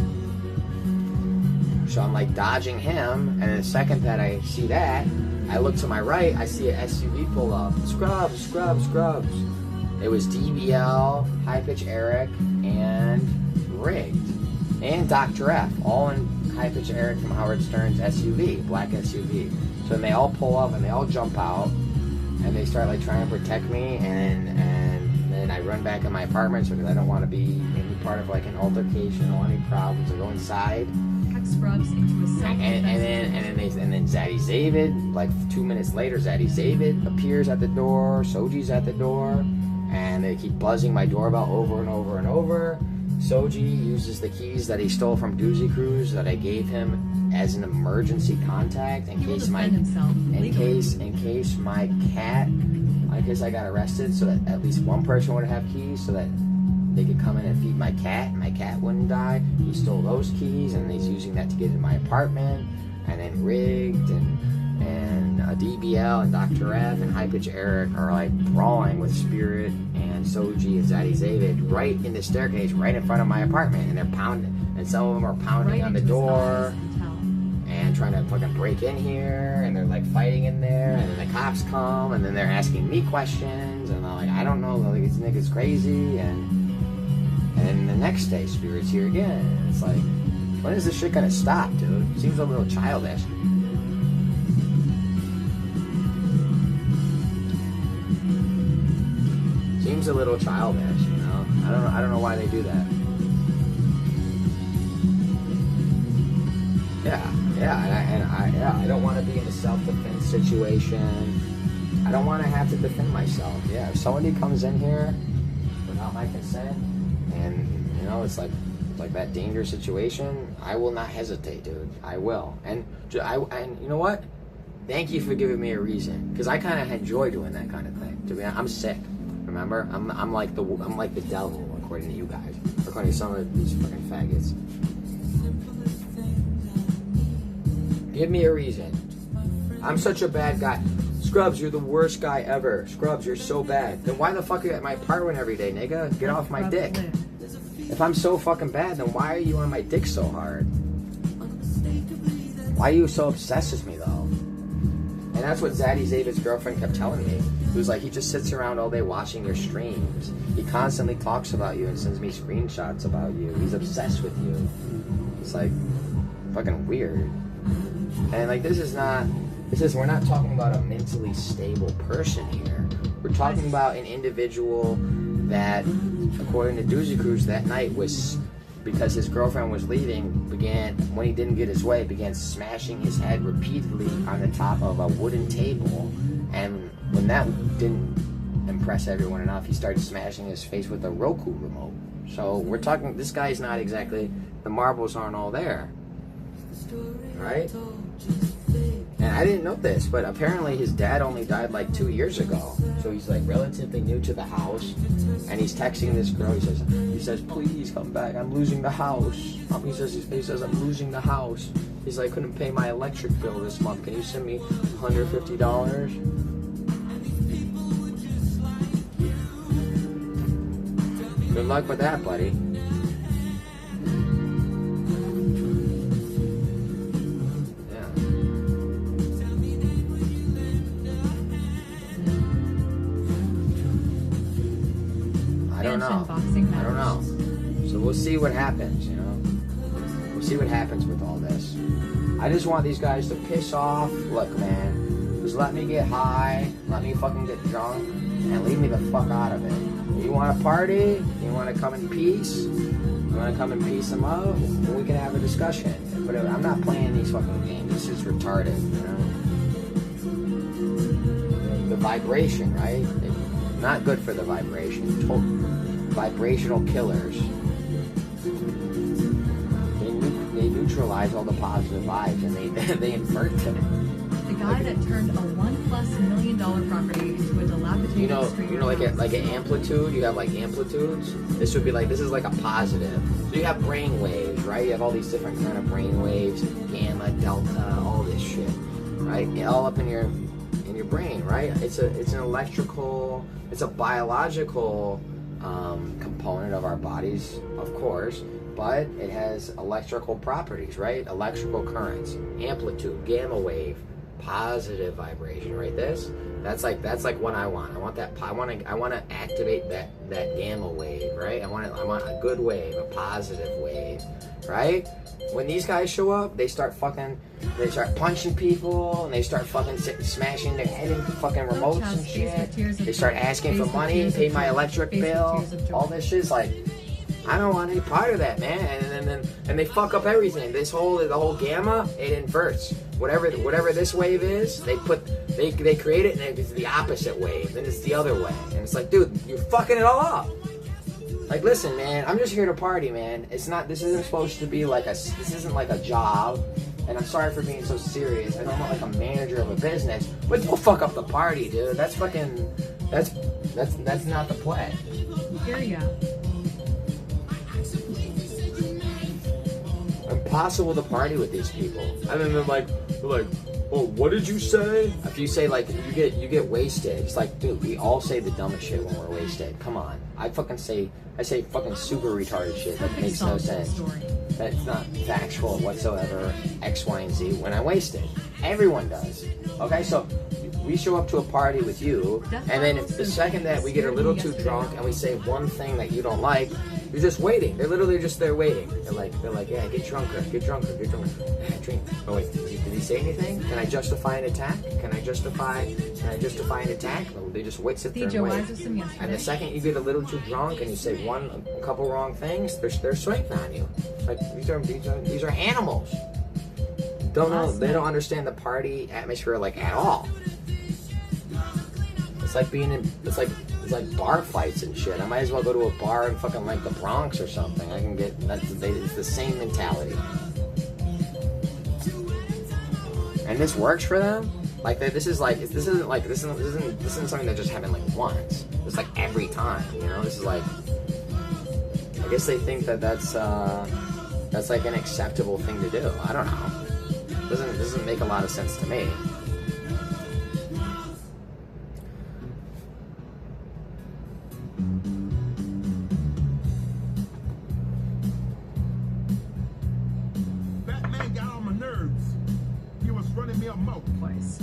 So I'm like dodging him, and the second that I see that, I look to my right, I see an SUV pull up. Scrubs. It was DBL, High Pitch Eric, and Rigged, and Dr. F, all in High Pitch Eric from Howard Stern's SUV, black SUV. So then they all pull up and they all jump out, and they start like trying to protect me, and then I run back in my apartment because I don't want to be any part of like an altercation or any problems. I go inside. Scrubs into a and then Zaddy Zavid, like 2 minutes later, Zaddy Zavid appears at the door, Soji's at the door. And they keep buzzing my doorbell over and over and over. Soji uses the keys that he stole from Doozy Cruise that I gave him as an emergency contact in case my cat, I guess I got arrested, so that at least one person would have keys so that they could come in and feed my cat and my cat wouldn't die. He stole those keys and he's using that to get in my apartment. And then Rigged and DBL and Dr. F and High Pitch Eric are like brawling with Spirit and Soji and Zaddy Zavid right in the staircase, right in front of my apartment, and they're pounding, and some of them are pounding on the door and trying to fucking break in here, and they're like fighting in there, and then the cops come, and then they're asking me questions, and I'm like, I don't know, like this nigga's crazy, and then the next day Spirit's here again, and it's like, when is this shit gonna stop, dude? It seems a little childish. Seems a little childish, I don't know why they do that. Yeah, I don't want to be in a self-defense situation. I don't want to have to defend myself. Yeah, if somebody comes in here without my consent, and you know, it's like that dangerous situation, I will not hesitate, dude. I will. And you know what? Thank you for giving me a reason, because I kind of enjoy doing that kind of thing. To be honest, I'm sick. Remember, I'm like the devil, according to you guys, according to some of these fucking faggots. Give me a reason. I'm such a bad guy. Scrubs, you're the worst guy ever. Scrubs, you're so bad. Then why the fuck are you at my apartment every day, nigga? Get off my dick. If I'm so fucking bad, then why are you on my dick so hard? Why are you so obsessed with me, though? And that's what Zaddy Zavid's girlfriend kept telling me. He was like, he just sits around all day watching your streams. He constantly talks about you and sends me screenshots about you. He's obsessed with you. It's like fucking weird. And like, we're not talking about a mentally stable person here. We're talking about an individual that, according to Doozy Cruise, that night was, because his girlfriend was leaving, when he didn't get his way, began smashing his head repeatedly on the top of a wooden table. And when that didn't impress everyone enough, he started smashing his face with a Roku remote. So we're talking, this guy's not exactly, the marbles aren't all there. Right? And I didn't know this, but apparently his dad only died like 2 years ago. So he's like relatively new to the house, and he's texting this girl. He says, please come back. I'm losing the house. He says, I'm losing the house. He's like, couldn't pay my electric bill this month. Can you send me $150? Good luck with that, buddy. I don't know. So we'll see what happens, you know? We'll see what happens with all this. I just want these guys to piss off. Look, man, just let me get high, let me fucking get drunk, and leave me the fuck out of it. You want to party? You want to come in peace? You want to come in peace and love? Then we can have a discussion. But I'm not playing these fucking games. This is retarded, you know? The vibration, right? Not good for the vibration. Vibrational killers. They neutralize all the positive vibes, and they invert them. The guy that turned a $1+ million property into a dilapidated you know, like an amplitude. You have like amplitudes. This would be like, this is like a positive. So you have brain waves, right? You have all these different kind of brain waves, gamma, delta, all this shit, right? All up in your brain, right? It's an electrical, it's a biological component of our bodies, of course, but it has electrical properties, right? Electrical currents, amplitude, gamma wave, positive vibration, right? That's like what I want. I want that. I want to activate that gamma wave, right? I want a good wave, a positive wave, right? When these guys show up, they start punching people, and they start fucking smashing their head into fucking remotes and shit. They start asking for money, pay my electric bill, all this shit's like, I don't want any part of that, man. And they fuck up everything. The whole gamma, it inverts. Whatever this wave is, they create it, and it's the opposite wave, and it's the other way. And it's like, dude, you're fucking it all up. Like, listen, man, I'm just here to party, man. This isn't supposed to be like this isn't like a job. And I'm sorry for being so serious. I'm not like a manager of a business, but don't fuck up the party, dude. That's not the play. Here you go. Impossible to party with these people. I mean, they're like, oh, what did you say? If you say like you get wasted, it's like, dude, we all say the dumbest shit when we're wasted. Come on, I say fucking super retarded shit that makes no sense. That's not factual whatsoever. X, Y, and Z. When I'm wasted, everyone does. Okay, so we show up to a party with you, and then the second that we get a little too drunk and we say one thing that you don't like, you're just waiting. They're literally just there waiting. They're like, yeah, get drunker. Drink. Oh wait, did he say anything? Can I justify an attack? Can I justify an attack? Or they just sit there and wait. And the second you get a little too drunk and you say a couple wrong things, they're swinging on you. Like these are animals. don't know. They don't understand the party atmosphere like at all. It's like being in. It's like bar fights and shit. I might as well go to a bar in fucking like the Bronx or something. I can get. It's the same mentality. And this works for them. Like this isn't something that just happened like once. It's like every time. You know, this is like. I guess they think that's like an acceptable thing to do. I don't know. Doesn't make a lot of sense to me. That man got on my nerves. He was running me a mouth.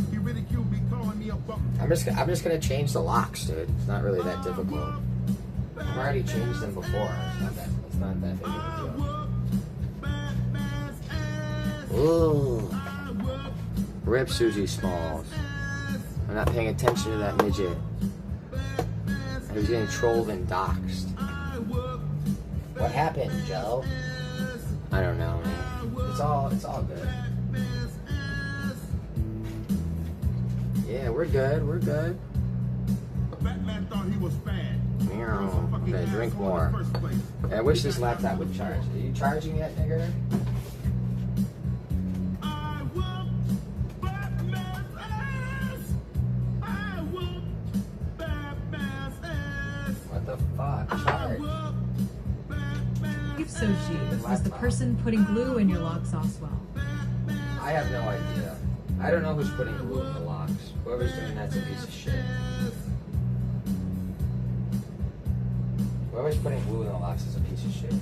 He ridiculed me, calling me a bum. I'm just gonna change the locks, dude. It's not really that difficult. I've already changed them before. It's not that big of a deal. Ooh. Rip Susie Smalls. I'm not paying attention to that midget. He was getting trolled and doxxed. What happened, Joe? I don't know, man. It's all good. Yeah, we're good. We're good. Batman thought he was bad. Okay, drink more. I wish this laptop would charge. Are you charging yet, nigger? What the fuck? Charge. If Soji was the person putting glue in your lock sauce well. I have no idea. I don't know who's putting glue in the locks. Whoever's doing that's a piece of shit. Whoever's putting glue in the locks is a piece of shit.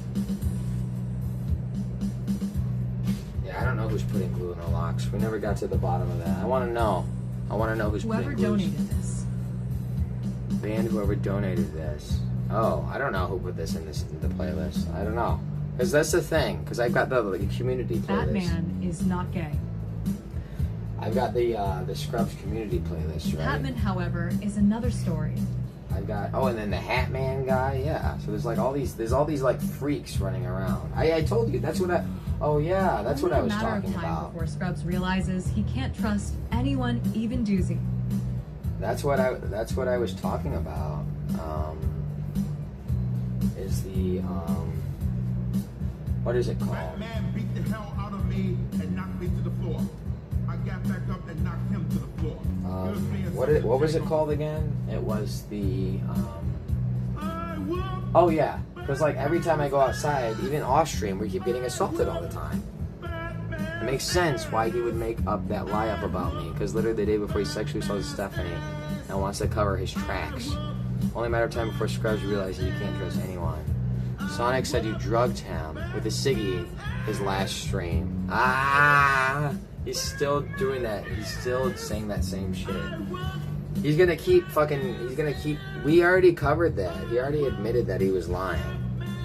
Yeah, I don't know who's putting glue in the locks. We never got to the bottom of that. I want to know. I want to know who's Whoever putting glue. donated this. Band whoever donated this. Oh, I don't know who put this in the playlist. I don't know. Because that's the thing. Because I've got the community playlist. Batman is not gay. I've got the Scrubs community playlist, right? Hatman, however, is another story. I've got and then the Hat Man guy, yeah. So there's all these like freaks running around. I told you that's what I that's what I was talking about. Only a matter of time before Scrubs realizes he can't trust anyone, even Doozy. That's what I was talking about. Is the what is it called? Batman beat the hell out of me and knocked me to the floor. I got back up and knocked him to the floor. What was it called again? It was the oh yeah, because like every time I go outside, even off stream, we keep getting assaulted all the time. It makes sense why he would make up that lie up about me, because literally the day before he sexually assaulted Stephanie and wants to cover his tracks. Only a matter of time before Scrubs realized you can't trust anyone. Sonic said you drugged him with a ciggy his last stream. He's still doing that. He's still saying that same shit. He's gonna keep. We already covered that. He already admitted that he was lying.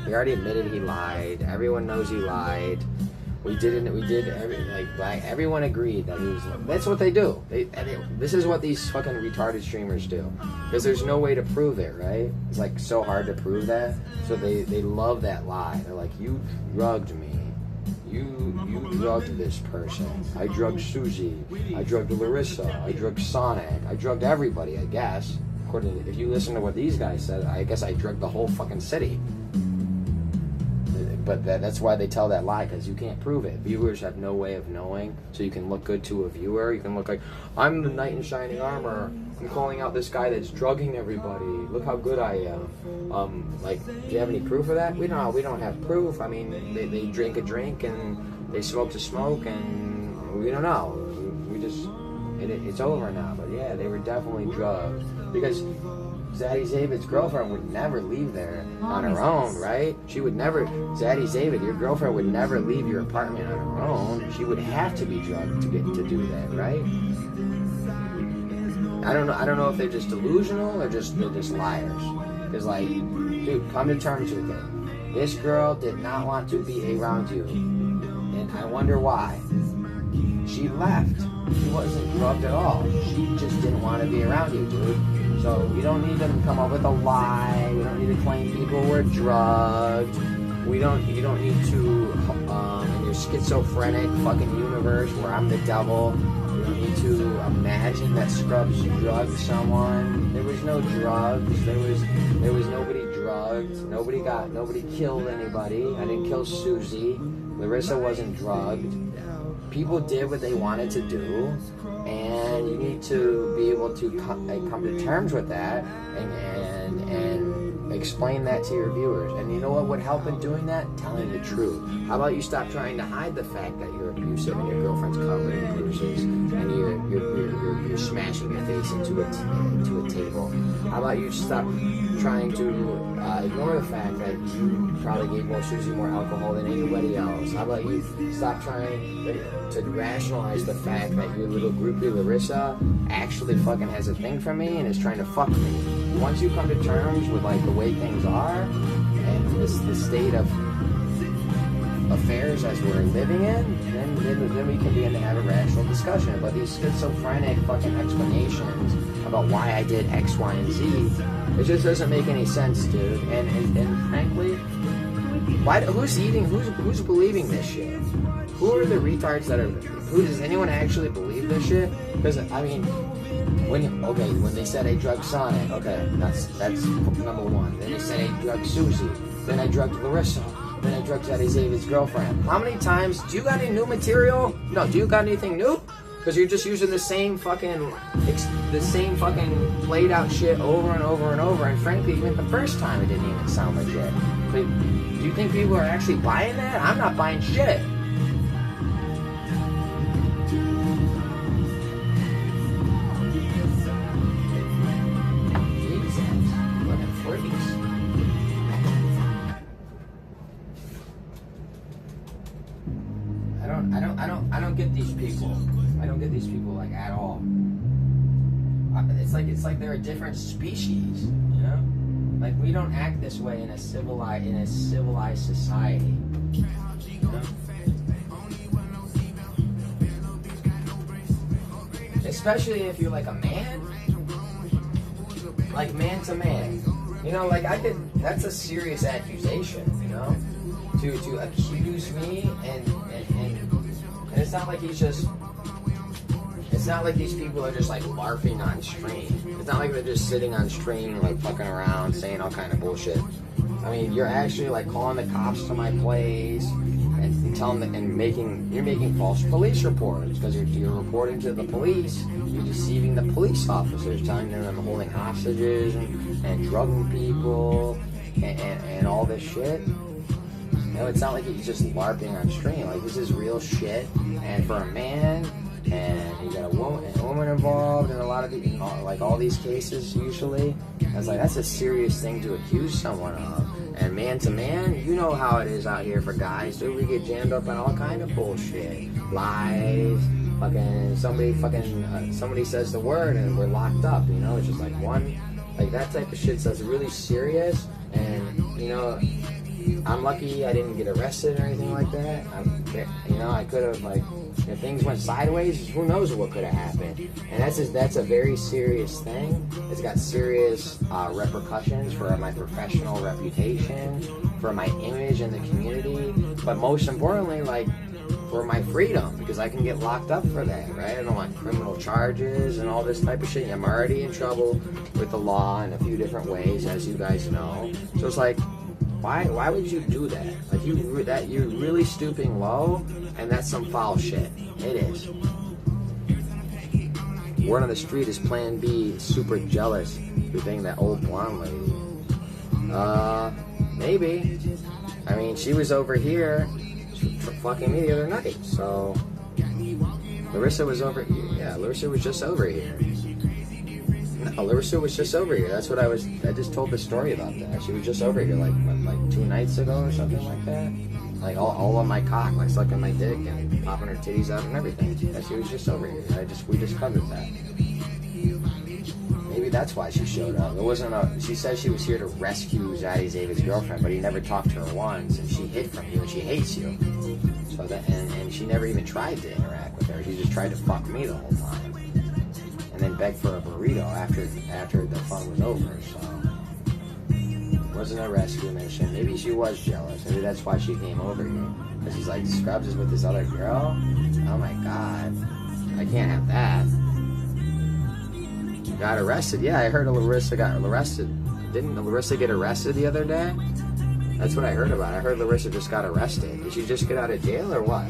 He already admitted he lied. Everyone knows he lied. Everyone agreed that he was. That's what they do. This is what these fucking retarded streamers do. Because there's no way to prove it, right? It's like so hard to prove that. So they love that lie. They're like, you drugged me. You drugged this person. I drugged Susie. I drugged Larissa. I drugged Sonic. I drugged everybody, I guess. According to, if you listen to what these guys said, I guess I drugged the whole fucking city. But that's why they tell that lie, because you can't prove it. Viewers have no way of knowing, so you can look good to a viewer. You can look like, I'm the knight in shining armor. I'm calling out this guy that's drugging everybody. Look how good I am. Do you have any proof of that? We don't have proof. I mean, they drink a drink and they smoke a smoke, and we don't know. We just, it's over now. But yeah, they were definitely drugged, because Zaddy Zavid's girlfriend would never leave there on her own, right? She would never. Zaddy Zavid, your girlfriend would never leave your apartment on her own. She would have to be drugged to do that, right? I don't know if they're just delusional or they're just liars. It's like, dude, come to terms with it. This girl did not want to be around you, and I wonder why. She left. She wasn't drugged at all. She just didn't want to be around you, dude. So you don't need to come up with a lie. We don't need to claim people were drugged. You don't need to, and your schizophrenic fucking universe where I'm the devil. You don't need to imagine that Scrubs drugged someone. There was no drugs. There was nobody drugged. Nobody killed anybody. I didn't kill Susie. Larissa wasn't drugged. People did what they wanted to do, and you need to be able to come to terms with that and explain that to your viewers. And you know what would help in doing that? Telling the truth. How about you stop trying to hide the fact that you're abusive and your girlfriend's covered in bruises and you're smashing your face into a table? How about you stop trying to ignore the fact that you probably gave Susie more alcohol than anybody else? How about you stop trying to rationalize the fact that your little groupie Larissa actually fucking has a thing for me and is trying to fuck me? Once you come to terms with like the way things are and the state of affairs as we're living in, then we can begin to have a rational discussion. But these schizophrenic fucking explanations about why I did X, Y, and Z, it just doesn't make any sense, dude. And frankly, who's believing this shit? Who are the retards that are? Who does anyone actually believe this shit? Because I mean, when they said I drugged Sonic, okay, that's number one. Then they said I drugged Susie. Then I drugged Larissa. Then I drugged Eddie David's girlfriend. How many times? Do you got any new material? No. Do you got anything new? Because you're just using the same fucking played out shit over and over and over. And frankly, even the first time, it didn't even sound legit. But do you think people are actually buying that? I'm not buying shit. I don't get these people. I don't get these people like at all. It's like they're a different species, you know? Like we don't act this way in a civilized society. You know? Especially if you're like a man, like man to man. You know, like that's a serious accusation, you know? To accuse me and it's not like it's not like these people are just like LARPing on stream. It's not like they're just sitting on stream like fucking around saying all kind of bullshit. I mean, you're actually like calling the cops to my place and telling them and you're making false police reports because you're reporting to the police. You're deceiving the police officers, telling them I'm holding hostages and drugging people and all this shit. You know, it's not like he's just LARPing on stream. Like, this is real shit. And for a man, and you got a woman involved in a lot of these, like all these cases usually, it's like, that's a serious thing to accuse someone of. And man to man, you know how it is out here for guys, dude. We get jammed up on all kind of bullshit. Lies, somebody says the word and we're locked up, you know? It's just like like that type of shit that's really serious. And, you know, I'm lucky I didn't get arrested or anything like that. I could have, like, if things went sideways, who knows what could have happened. And that's a very serious thing. It's got serious repercussions for my professional reputation, for my image in the community, but most importantly, like, for my freedom, because I can get locked up for that, right? I don't want criminal charges and all this type of shit. I'm already in trouble with the law in a few different ways, as you guys know. So it's like, why would you do that? Like, you're really stooping low, and that's some foul shit. It is. Word on the street is Plan B super jealous for being that old blonde lady. Maybe. I mean, she was over here fucking me the other night, so Larissa was over here. Yeah, Larissa was just over here. No, Larissa was just over here. That's what I just told the story about that. She was just over here like 2 nights ago or something like that. Like all on my cock, like sucking my dick and popping her titties out and everything. Yeah, she was just over here. We just covered that. Maybe that's why she showed up. It wasn't she said she was here to rescue Zaddy David's girlfriend, but he never talked to her once, and she hid from you and she hates you. So and she never even tried to interact with her. She just tried to fuck me the whole time. And then beg for a burrito after the fun was over. So wasn't a rescue mission. Maybe she was jealous. Maybe that's why she came over here. Because she's like, Scrubs is with this other girl? Oh my god. I can't have that. Got arrested. Yeah, I heard Larissa got arrested. Didn't Larissa get arrested the other day? That's what I heard about. I heard Larissa just got arrested. Did she just get out of jail or what?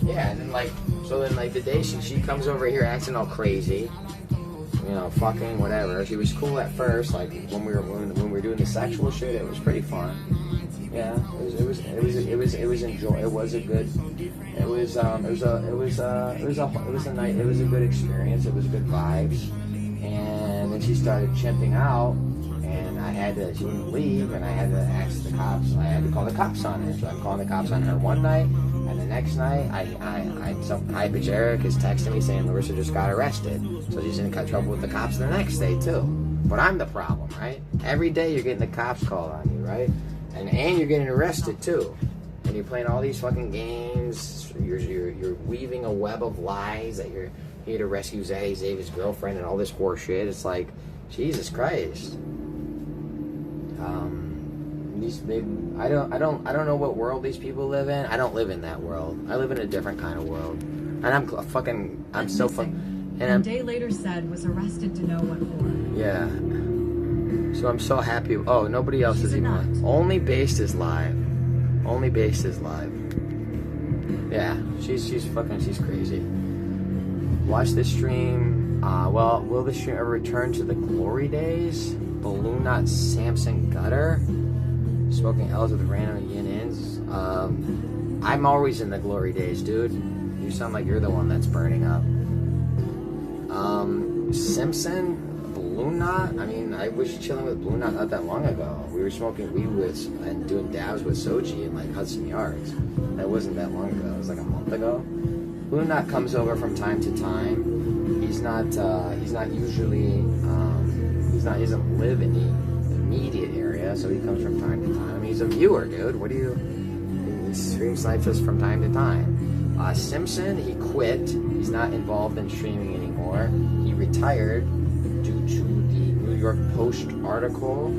Yeah, and then like, so then like the day she comes over here acting all crazy, you know, fucking whatever. She was cool at first, like when we were doing the sexual shit. It was pretty fun. Yeah, it was a good experience. It was good vibes. And then she started chimping out, and she wouldn't leave, and I had to ask the cops. I had to call the cops on her. So I'm calling the cops on her one night, and the next night, bitch Eric is texting me saying Larissa just got arrested. So she's in trouble with the cops the next day too. But I'm the problem, right? Every day you're getting the cops called on you, right? And you're getting arrested too. And you're playing all these fucking games. You're weaving a web of lies that you're here to rescue Zaddy Zave's girlfriend and all this horse shit. It's like, Jesus Christ. I don't know what world these people live in. I don't live in that world. I live in a different kind of world. And I'm so fucking. And a day later said was arrested to know what for. Yeah. So I'm so happy. Oh, nobody else is even live. Only Based is live. Only Based is live. Yeah, she's crazy. Watch this stream. Well, will the stream ever return to the glory days? Balloon Knot Samson Gutter. Smoking L's with random yin-ins. I'm always in the glory days, dude. You sound like you're the one that's burning up. Simpson, Balloon Knot. I mean, I was chilling with Balloon Knot not that long ago. We were smoking weed and doing dabs with Sochi in like Hudson Yards. That wasn't that long ago. It was like a month ago. Balloon Knot comes over from time to time. He doesn't live in the immediate area, so he comes from time to time. I mean, he's a viewer, dude. He stream snipes us from time to time. Simpson, he quit. He's not involved in streaming anymore. He retired due to the New York Post article,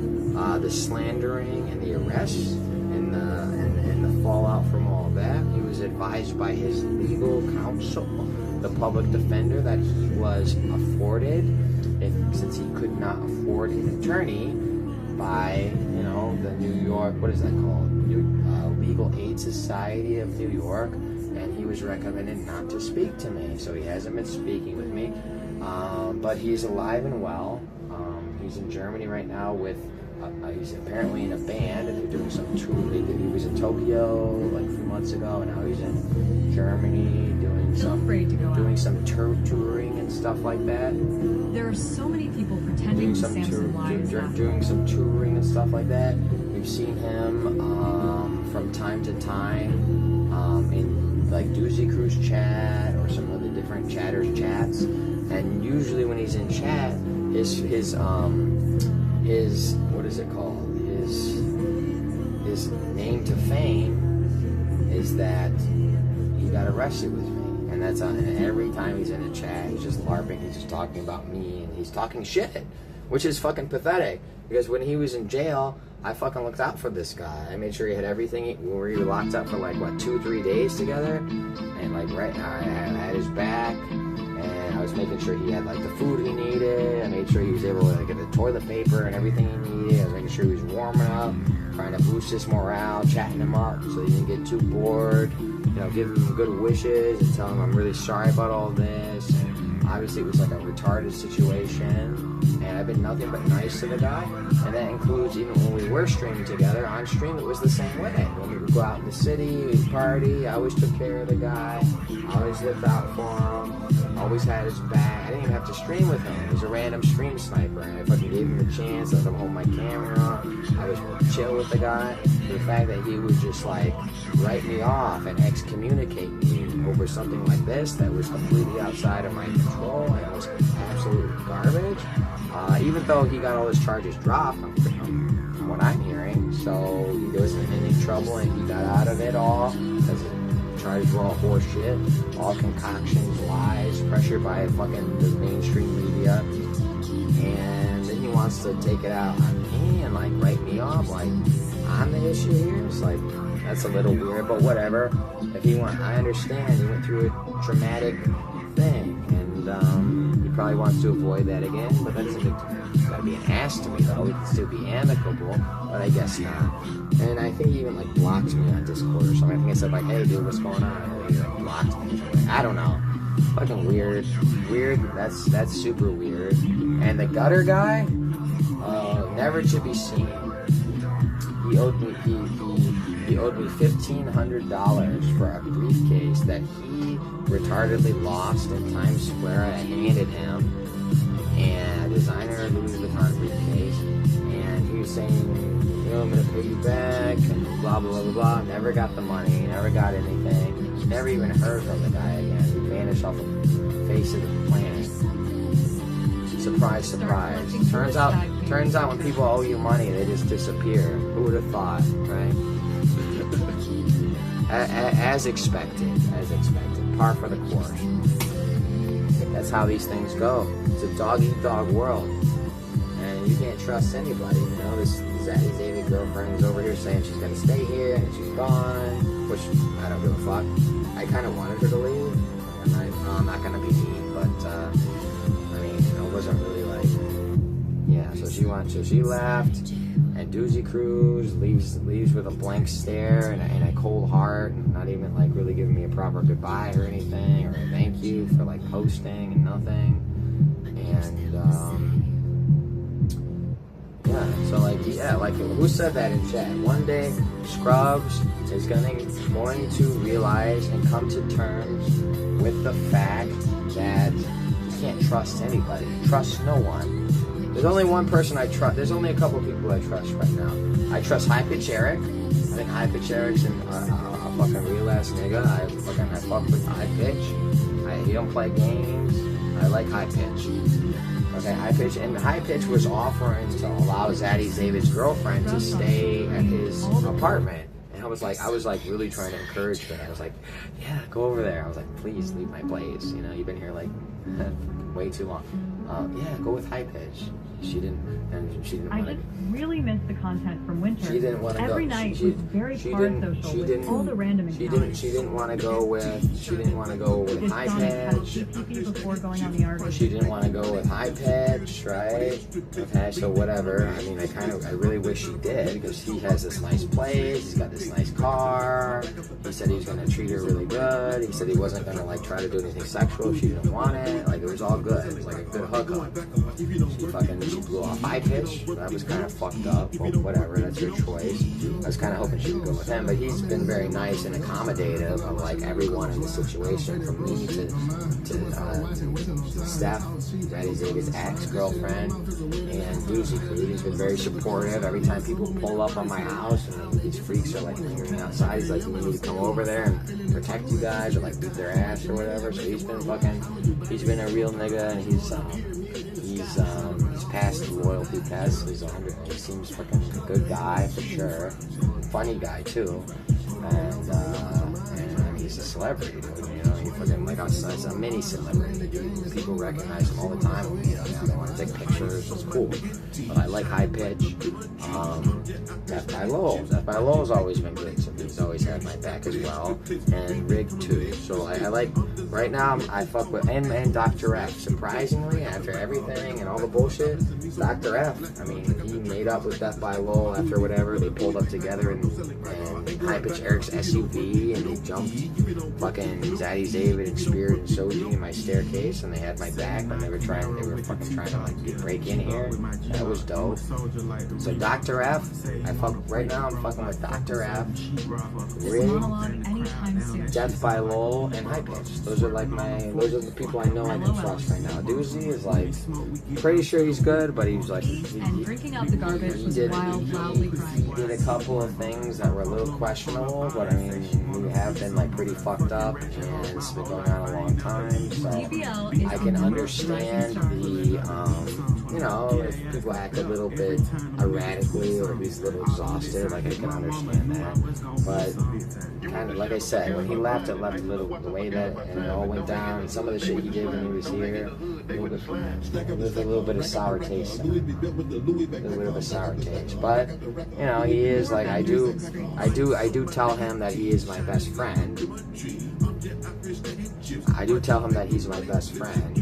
the slandering and the arrests, and the fallout from all that. He was advised by his legal counsel, the public defender, that he was afforded, since he could not afford an attorney, by the New York, what is that called? Legal Aid Society of New York, and he was recommended not to speak to me. So he hasn't been speaking with me, but he's alive and well. He's in Germany right now with. He's apparently in a band, and they're doing some touring. He was in Tokyo like a few months ago, and now he's in Germany doing some touring and stuff like that. There are so many people pretending Samson lives. Doing some touring and stuff like that. We've seen him from time to time in like Doozy Cruise chat or some of the different chatters chats, and usually when he's in chat, his what is it called? His name to fame is that he got arrested with me, and that's and every time he's in a chat, he's just LARPing. He's just talking about me, and he's talking shit, which is fucking pathetic. Because when he was in jail, I fucking looked out for this guy. I made sure he had everything. We were locked up for like 2-3 days together, and like right now I had his back. And I was making sure he had like the food he needed. I made sure he was able to get the toilet paper and everything he needed. I was making sure he was warming up, trying to boost his morale, chatting him up so he didn't get too bored. Giving him good wishes and telling him I'm really sorry about all this. And obviously it was like a retarded situation. And I've been nothing but nice to the guy. And that includes even when we were streaming together. On stream, it was the same way. When we would go out in the city, we'd party, I always took care of the guy. I always looked out for him. Always had his back. I didn't even have to stream with him. He was a random stream sniper, and I fucking gave him a chance. Let him hold my camera. I was chill with the guy. The fact that he would just like write me off and excommunicate me over something like this that was completely outside of my control and was absolute garbage. Even though he got all his charges dropped, from what I'm hearing, so he wasn't in any trouble and he got out of it all because charges were all horse shit, all concoctions, lies, pressure by fucking the mainstream media, and then he wants to take it out on me and like write me off like I'm the issue here. It's like, that's a little weird, but whatever. If he went, I understand. He went through a traumatic thing, and he probably wants to avoid that again. But that's gotta be an ass to me, though. We can still be amicable, but I guess not. And I think he even like blocked me on Discord or something. I think I said like, "Hey, dude, what's going on?" And he like blocked me. I don't know. Fucking weird. That's super weird. And the gutter guy, never to be seen. He owed me $1,500 for a briefcase that he retardedly lost in Times Square. I handed him and a designer Louis Vuitton briefcase, and he was saying, you know, I'm gonna pay you back and blah blah blah blah blah. Never got the money, never got anything, never even heard from the guy again. He vanished off the face of the planet. Surprise, surprise. Turns out when people owe you money, they just disappear. Who would have thought, right? As expected. Par for the course. That's how these things go. It's a dog-eat-dog world. And you can't trust anybody, you know? This Zaddy David girlfriend is over here saying she's gonna stay here and she's gone, which I don't give a fuck. I kind of wanted her to leave, and I'm not gonna be mean, but I mean, it wasn't really like, yeah. So she left, and Doozy Cruz leaves with a blank stare and a cold heart, and not even like really giving me a proper goodbye or anything, or a thank you for like posting and nothing. And yeah, so like, yeah, like who said that in chat? One day Scrubs is going to realize and come to terms with the fact that you can't trust anybody. Trust no one. There's only one person I trust. There's only a couple people I trust right now. I trust High Pitch Eric. I think High Pitch Eric's a fucking real ass nigga. I fuck with High Pitch. He don't play games. I like High Pitch. Okay, High Pitch, and High Pitch was offering to allow Zaddy David's girlfriend to stay at his apartment. And I was like really trying to encourage her. I was like, yeah, go over there. I was like, please leave my place. You know, you've been here like way too long. Yeah, go with High Pitch. She didn't I want to. just really missed the content from Winter. She didn't want to go. Every night was very social with all the random encounters. She didn't want to go with High Pitch. Before going on the artist. She didn't want to go with High Pitch, right? Okay, so whatever. I mean, I really wish she did, because he has this nice place. He's got this nice car. He said he was going to treat her really good. He said he wasn't going to like try to do anything sexual if she didn't want it. Like, it was all good. It was like a good hookup. She blew off High Pitch. That was kind of fucked up. Well, whatever, that's your choice. I was kind of hoping she would go with him, but he's been very nice and accommodative of like everyone in the situation, from me to Steph, Zaddy David's ex-girlfriend, and Doozy Cruz. He's been very supportive. Every time people pull up on my house and these freaks are like lingering outside, he's like, you need to come over there and protect you guys, or like beat their ass or whatever. So he's been a real nigga, and he's passed the loyalty test. He seems fucking a good guy for sure. Funny guy too, and I mean, he's a celebrity, dude, you know. He fucking like a mini celebrity. People recognize him all the time. You know, they want to take pictures. It's cool. But I like High Pitch. Death by Lowell's always been good to me. He's always had my back as well, and Rig too. So I like, right now I fuck with, and Dr. F. Surprisingly, after everything and all the bullshit, Dr. F. I mean, he made up with Death by Lowell after whatever. They pulled up together and High Pitch Eric's SUV, and they jumped fucking Zaddy David and Spirit and Soji in my staircase, and they had my back, but they were fucking trying to like break in here. That was dope. So Dr. F. Right now I'm fucking with Dr. F. Rig, Death by Lowell, and High Pitch. Those are the people I know I can trust right now. Doozy is like, pretty sure he's good, but he's like, he did a couple of things that were a little questionable, but I mean, we have been like pretty fucked up, and it's been going on a long time, so I can understand the you know, if people act a little bit erratically or he's a little exhausted, like I can understand that. But kind of like I said, when he left, it left a little the way that and it all went down. And some of the shit he did when he was here, there's a little bit of sour taste. A little bit of a sour taste. But you know, he is like I do tell him that he is my best friend. I do tell him that he's my best friend.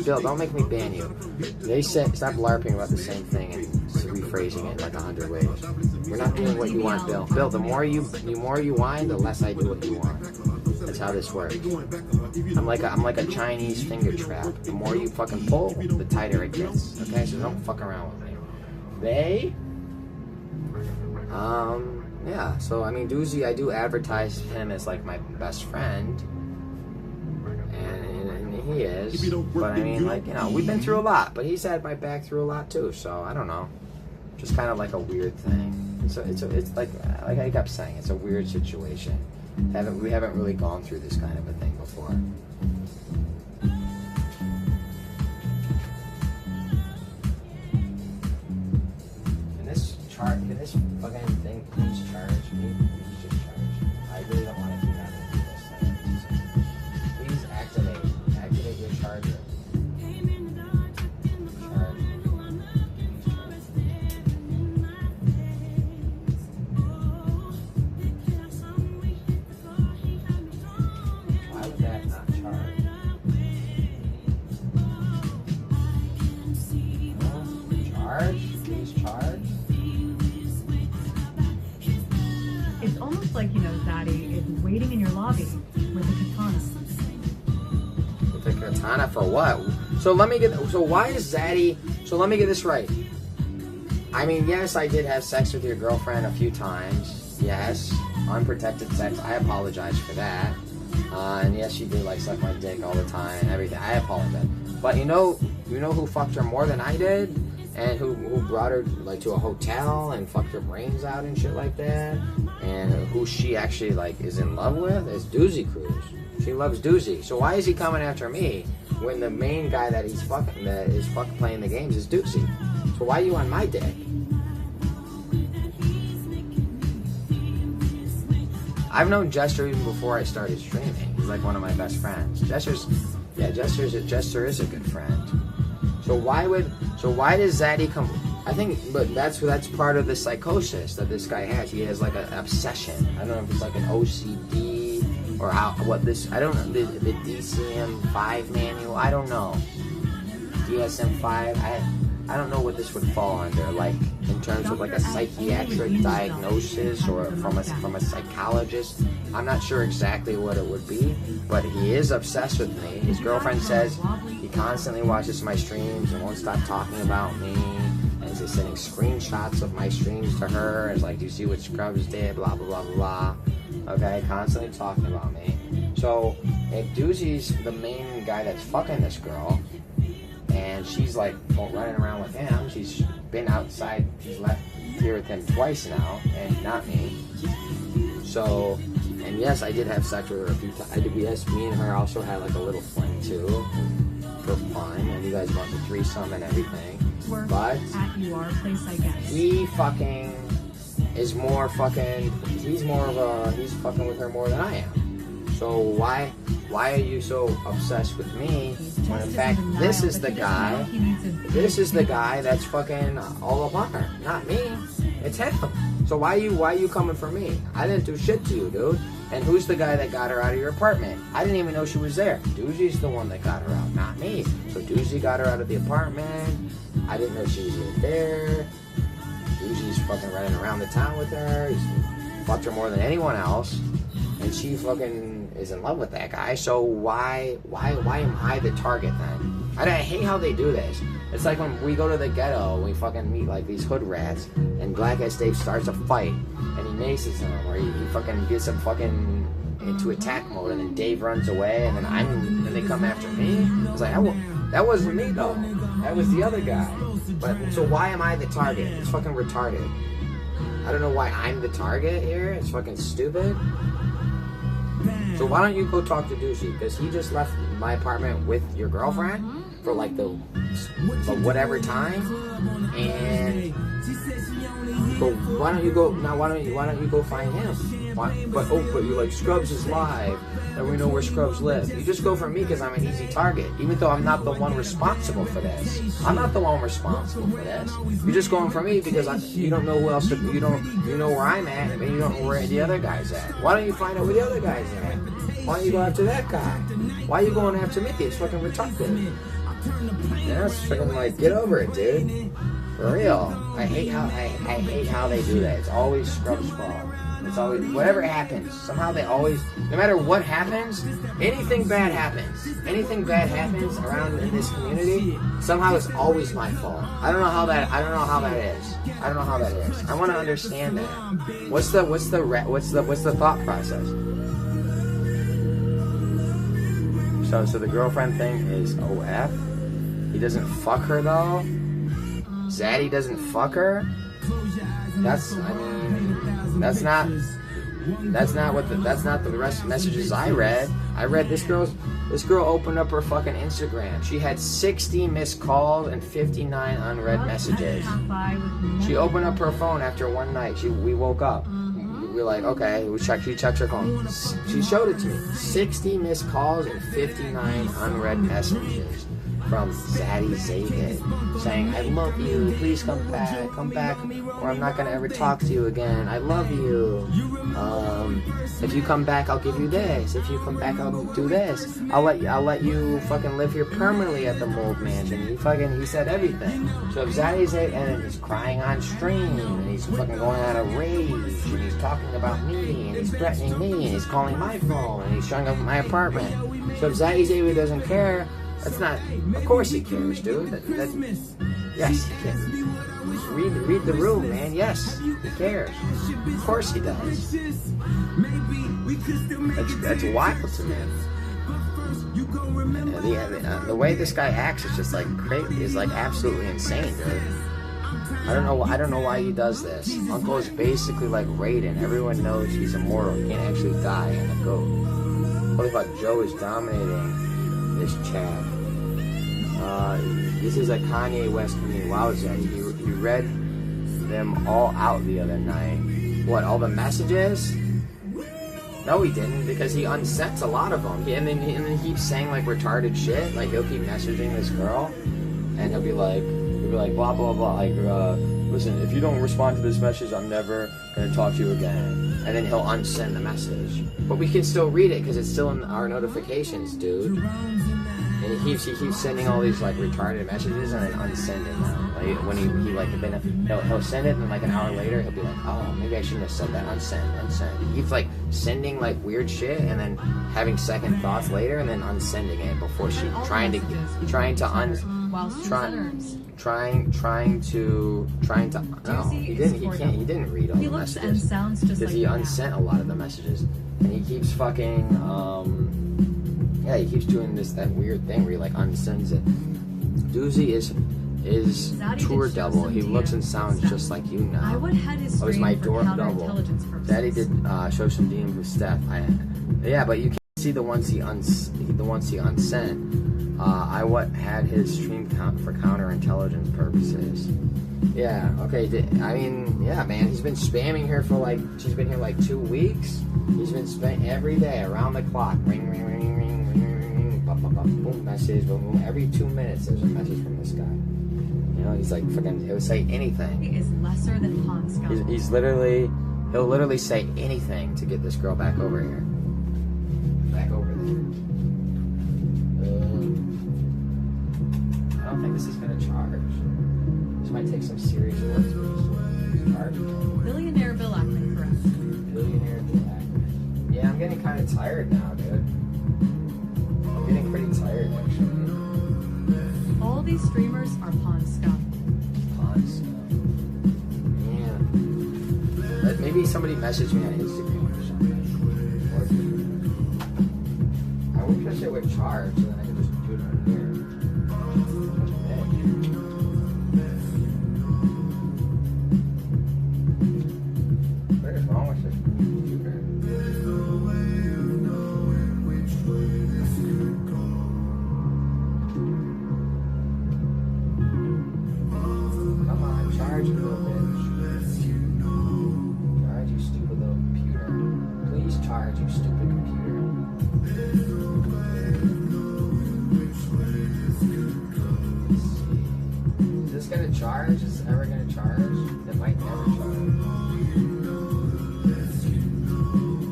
Bill, don't make me ban you. They said stop LARPing about the same thing and rephrasing it like 100 ways. We're not doing what you want, Bill. Bill, the more you whine, the less I do what you want. That's how this works. I'm like a Chinese finger trap. The more you fucking pull, the tighter it gets. Okay, so don't fuck around with me. Yeah, so I mean, Doozy, I do advertise him as like my best friend, and he is. But I mean, like, you know, we've been through a lot, but he's had my back through a lot too. So I don't know, just kind of like a weird thing. It's like I kept saying, it's a weird situation. We haven't really gone through this kind of a thing before. Can this fucking thing please charge me? Please just charge. I really don't want to keep having to do this thing. Please activate your charger. Why would that not charge? Charge? Please charge? It's almost like, you know, Zaddy is waiting in your lobby with a katana. With a katana for what? So let me get this right. I mean, yes, I did have sex with your girlfriend a few times. Yes, unprotected sex. I apologize for that. And yes, she did like suck my dick all the time and everything. I apologize. But you know who fucked her more than I did? And who brought her like to a hotel and fucked her brains out and shit like that, and who she actually like is in love with is Doozy Cruz. She loves Doozy. So why is he coming after me when the main guy that is fucking playing the games is Doozy? So why are you on my dick? I've known Jester even before I started streaming. He's like one of my best friends. Jester is a good friend. So why does Zaddy come? I think, but that's part of the psychosis that this guy has. He has like an obsession. I don't know if it's like an OCD or I don't know, the DCM-5 manual. I don't know. DSM-5. I don't know what this would fall under, like in terms of like a psychiatric diagnosis or from a psychologist. I'm not sure exactly what it would be, but he is obsessed with me. His girlfriend says he constantly watches my streams and won't stop talking about me, and he's just sending screenshots of my streams to her. It's like, do you see what Scrubs did? Blah blah blah blah. Okay, constantly talking about me. So if Doozy's the main guy that's fucking this girl, and she's like running around with him. She's been outside. She's left here with him twice now, and not me. So, and yes, I did have sex with her a few times. Yes, me and her also had like a little fling too, for fun. And you guys went to threesome and everything. But at your place, I guess. he fucking is more fucking. He's fucking with her more than I am. So why are you so obsessed with me when in fact this is the guy that's fucking all up on her, not me. It's him. So why you coming for me? I didn't do shit to you, dude. And who's the guy that got her out of your apartment? I didn't even know she was there. Doozy's the one that got her out, not me. So Doozy got her out of the apartment. I didn't know she was even there. Doozy's fucking running around the town with her. He's fucked her more than anyone else. And she fucking is in love with that guy, so why am I the target then? I hate how they do this. It's like when we go to the ghetto and we fucking meet like these hood rats, and Black Ass Dave starts a fight, and he maces him, or he fucking gets him fucking into attack mode, and then Dave runs away, and then they come after me. It's like, that wasn't me though. That was the other guy. But so why am I the target? It's fucking retarded. I don't know why I'm the target here. It's fucking stupid. So why don't you go talk to Doozy? Because he just left my apartment with your girlfriend? for like the whatever time, and but why don't you go now? Why don't you go find him? But you're like, Scrubs is live, and we know where Scrubs live. You just go for me because I'm an easy target, even though I'm not the one responsible for this. I'm not the one responsible for this. You're just going for me because you don't know who else. You know where I'm at, and you don't know where the other guy's at. Why don't you find out where the other guy's at? Why don't you go after that guy? Why are you going after me? It's fucking retarded. Yeah, it's fucking like, get over it, dude. For real. I hate how they do that. It's always Scrubs' fault. It's always, whatever happens, somehow they always, no matter what happens, anything bad happens around in this community, somehow it's always my fault. I don't know how that is. I want to understand that. What's the thought process? So the girlfriend thing is OF. He doesn't fuck her though. Zaddy doesn't fuck her. That's not the rest of the messages I read. I read this girl opened up her fucking Instagram. She had 60 missed calls and 59 unread messages. She opened up her phone after one night. We woke up. We were like, okay, she checks her phone. She showed it to me. 60 missed calls and 59 unread messages from Zaddy Zavid saying, I love you, please come back, or I'm not gonna ever talk to you again. I love you. If you come back, I'll give you this. If you come back, I'll do this. I'll let you fucking live here permanently at the Mold Mansion. He said everything. So if Zaddy Zavid, and he's crying on stream, and he's fucking going out of rage, and he's talking about me, and he's threatening me, and he's calling my phone, and he's showing up at my apartment. So if Zaddy Zavid doesn't care, that's not. Of course he cares, dude. Yes, he cares. Read the room, man. Yes, he cares. Of course he does. That's wild to me. The way this guy acts is just like crazy. Is like absolutely insane, dude. I don't know why he does this. Uncle is basically like Raiden. Everyone knows he's immortal. He can't actually die in a goat. Holy fuck, Joe is dominating this chat. This is a Kanye West community. Wow, Zaddy, he read them all out the other night. What, all the messages? No, he didn't, because he unsets a lot of them. And then he keeps saying like retarded shit. Like he'll keep messaging this girl, and he'll be like blah blah blah. Like, listen, if you don't respond to this message, I'm never gonna talk to you again. And then he'll unsend the message, but we can still read it because it's still in our notifications, dude. And he keeps sending all these like retarded messages and then unsending them. Like when he'll send it, and like an hour later he'll be like, oh, maybe I shouldn't have said that. Unsend. He keeps like sending like weird shit and then having second thoughts later and then unsending it before trying to no, he didn't read all the messages because he unsent a lot of the messages, and he keeps fucking yeah, he keeps doing that weird thing where he like unsends it. Doozy is tour double. He looks and sounds just like you now. Oh, he's my door double. Daddy did show some DMs with Steph. Yeah, but you can't see the ones he unsent. I had his stream count for counterintelligence purposes. Yeah, okay. I mean, yeah, man. He's been spamming her for like, she's been here like 2 weeks. He's been spamming every day around the clock. Ring, ring, ring, ring, ring, ring, boom, message, boom. Every 2 minutes there's a message from this guy. You know, he's like fucking, he'll say anything. He is lesser than Pawn Scum. He'll literally say anything to get this girl back over here. Back over there. I don't think this is gonna charge. This might take some serious work to charge. Billionaire Bill Ackman, correct. Billionaire Bill Ackman. Yeah, I'm getting kind of tired now, dude. I'm getting pretty tired, actually. All these streamers are Pawn Scum. Pawn Scum. Yeah. Maybe somebody messaged me on Instagram or something. I wish that shit would charge, so then I could just do it on here. What is wrong with this computer? Charge, you little bitch. Charge, you stupid little computer. Please charge, you stupid computer. Is this gonna charge? Is it ever gonna charge? It might never charge.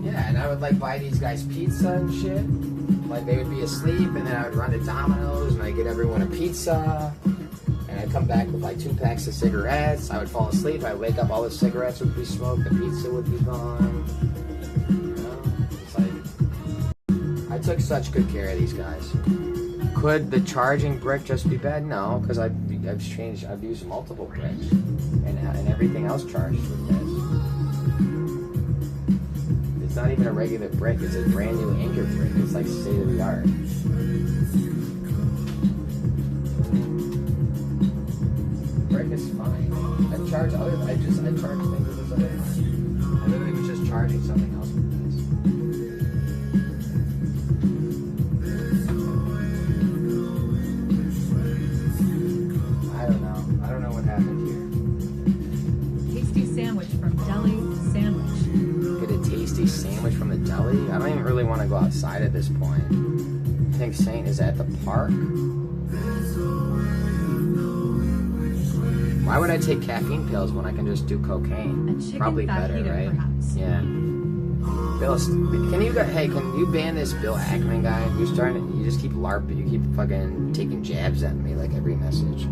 Yeah, and I would like buy these guys pizza and shit. Like they would be asleep, and then I would run to Domino's and I'd get everyone a pizza. And I'd come back with like 2 packs of cigarettes. I would fall asleep. I'd wake up, all the cigarettes would be smoked, the pizza would be gone. You know, it's like I took such good care of these guys. Could the charging brick just be bad? No, because I've used multiple bricks, and everything else charges with this. It's not even a regular brick, it's a brand new anchor brick. It's like state of the art. Brick is fine. I charge things with this other time. I literally was just charging something else with this. I don't know what happened here. Tasty sandwich from Deli Sandwich. Get a tasty sandwich from the deli? I don't even really want to go outside at this point. I think Saint is at the park. Why would I take caffeine pills when I can just do cocaine? Probably better, right? Perhaps. Yeah. Bill, can you ban this Bill Ackman guy? You just keep LARPing. You keep fucking taking jabs at me like every message.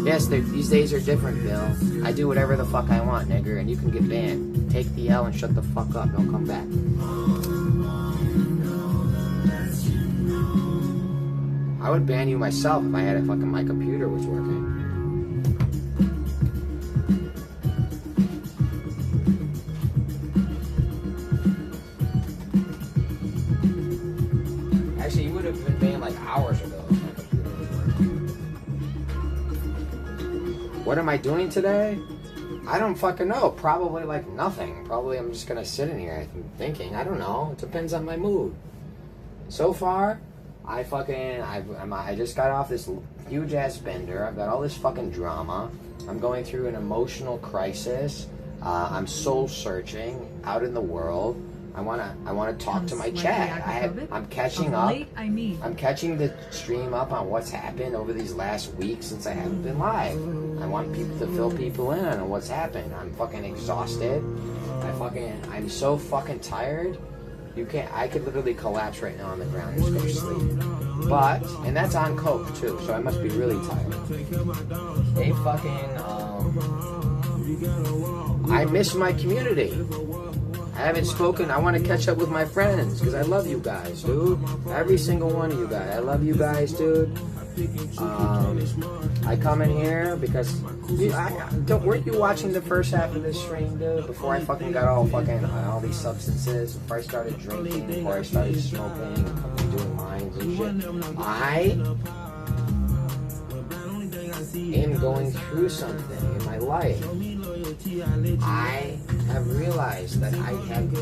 Yes, these days are different, Bill. I do whatever the fuck I want, nigger, and you can get banned. Take the L and shut the fuck up. Don't come back. I would ban you myself if I had my computer was working. Actually, you would have been banned like hours ago if my computer was working. What am I doing today? I don't fucking know. Probably like nothing. Probably I'm just gonna sit in here thinking. I don't know. It depends on my mood. So far, I just got off this huge ass bender. I've got all this fucking drama. I'm going through an emotional crisis. I'm soul searching out in the world. I wanna talk to my chat. I'm catching up. I'm catching the stream up on what's happened over these last weeks since I haven't been live. I want people to fill people in on what's happened. I'm fucking exhausted. I'm so fucking tired. I could literally collapse right now on the ground and just go to sleep. And that's on coke too, so I must be really tired. I miss my community. I haven't spoken. I want to catch up with my friends because I love you guys, dude. Every single one of you guys. I love you guys, dude. I come in here because weren't you watching the first half of this stream, dude? Before I fucking got all these substances, before I started drinking, before I started smoking, doing mines and shit. I am going through something in my life. I have realized that I have,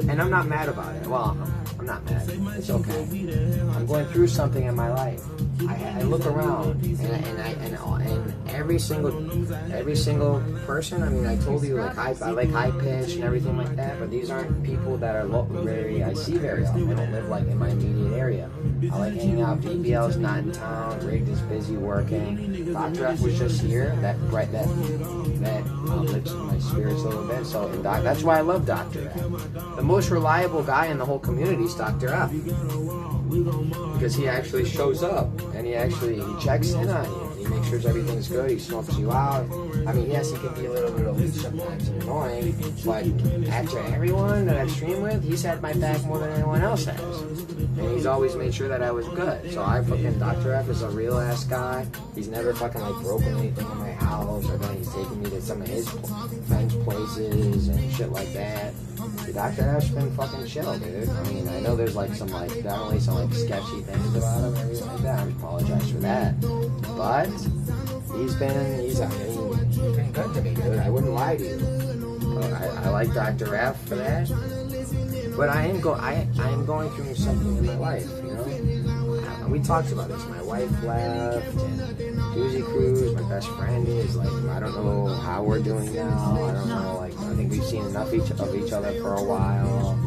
and I'm not mad about it. Well, I'm not mad. It's okay. I'm going through something in my life. I look around, and every single person. I mean, I told you like I like high pitch and everything like that, but these aren't people that are I see very often. They don't live like in my immediate area. I like hanging out. BBL's not in town. Rigged is busy working. Dr. F was just here. That lifts my spirits a little bit. So that's why I love Dr. F. The most reliable guy in the whole community is Dr. F. Because he actually shows up and he checks in on you. He makes sure everything's good. He smokes you out. I mean, yes, he can be a little bit elite sometimes and annoying, but after everyone that I've streamed with, he's had my back more than anyone else has. And he's always made sure that I was good. So Dr. F is a real ass guy. He's never fucking like broken anything in my house, or then he's taken me to some of his friends' places and shit like that. Dr. F's been fucking chill, dude. I mean, I know there's definitely some sketchy things about him and everything like that. I apologize for that. But he's been good to me, dude. I wouldn't lie to you. I like Dr. F for that. But I am going through something in my life, you know? We talked about this. My wife left, Doozy Cruise, my best friend is like, I don't know how we're doing now. I don't know, like, I think we've seen enough of each other for a while.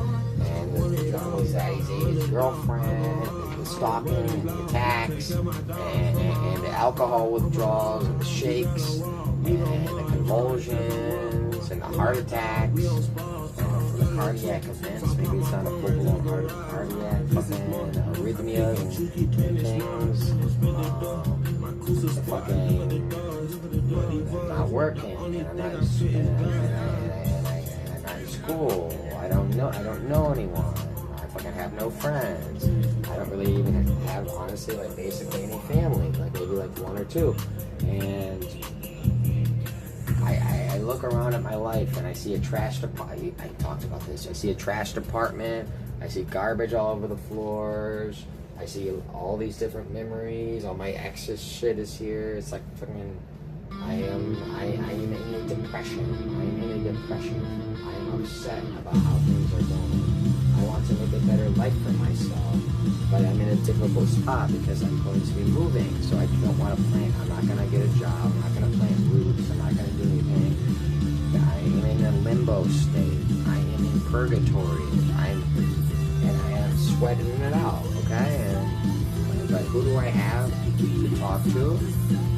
And the jungle is that he's his girlfriend, the stalking, the attacks, and the alcohol withdrawals, and the shakes, and the convulsions, and the heart attacks, and the cardiac events. Maybe it's not a full-blown cardiac, fucking arrhythmias and things. The fucking not working, and I'm not in school. I don't know anyone. I fucking have no friends. I don't really even have, honestly, like basically any family. Like maybe like one or two. And I look around at my life and I see a trashed apartment. I talked about this. I see a trashed apartment. I see garbage all over the floors. I see all these different memories. All my ex's shit is here. It's like fucking. I am in a depression. I'm in a depression. I am upset about how things are going. I want to make a better life for myself, but I'm in a difficult spot because I'm going to be moving. So I don't want to plant. I'm not going to get a job. I'm not going to plant roots. I'm not going to do anything. I am in a limbo state. I am in purgatory. I am sweating it out. Okay, but who do I have to talk to?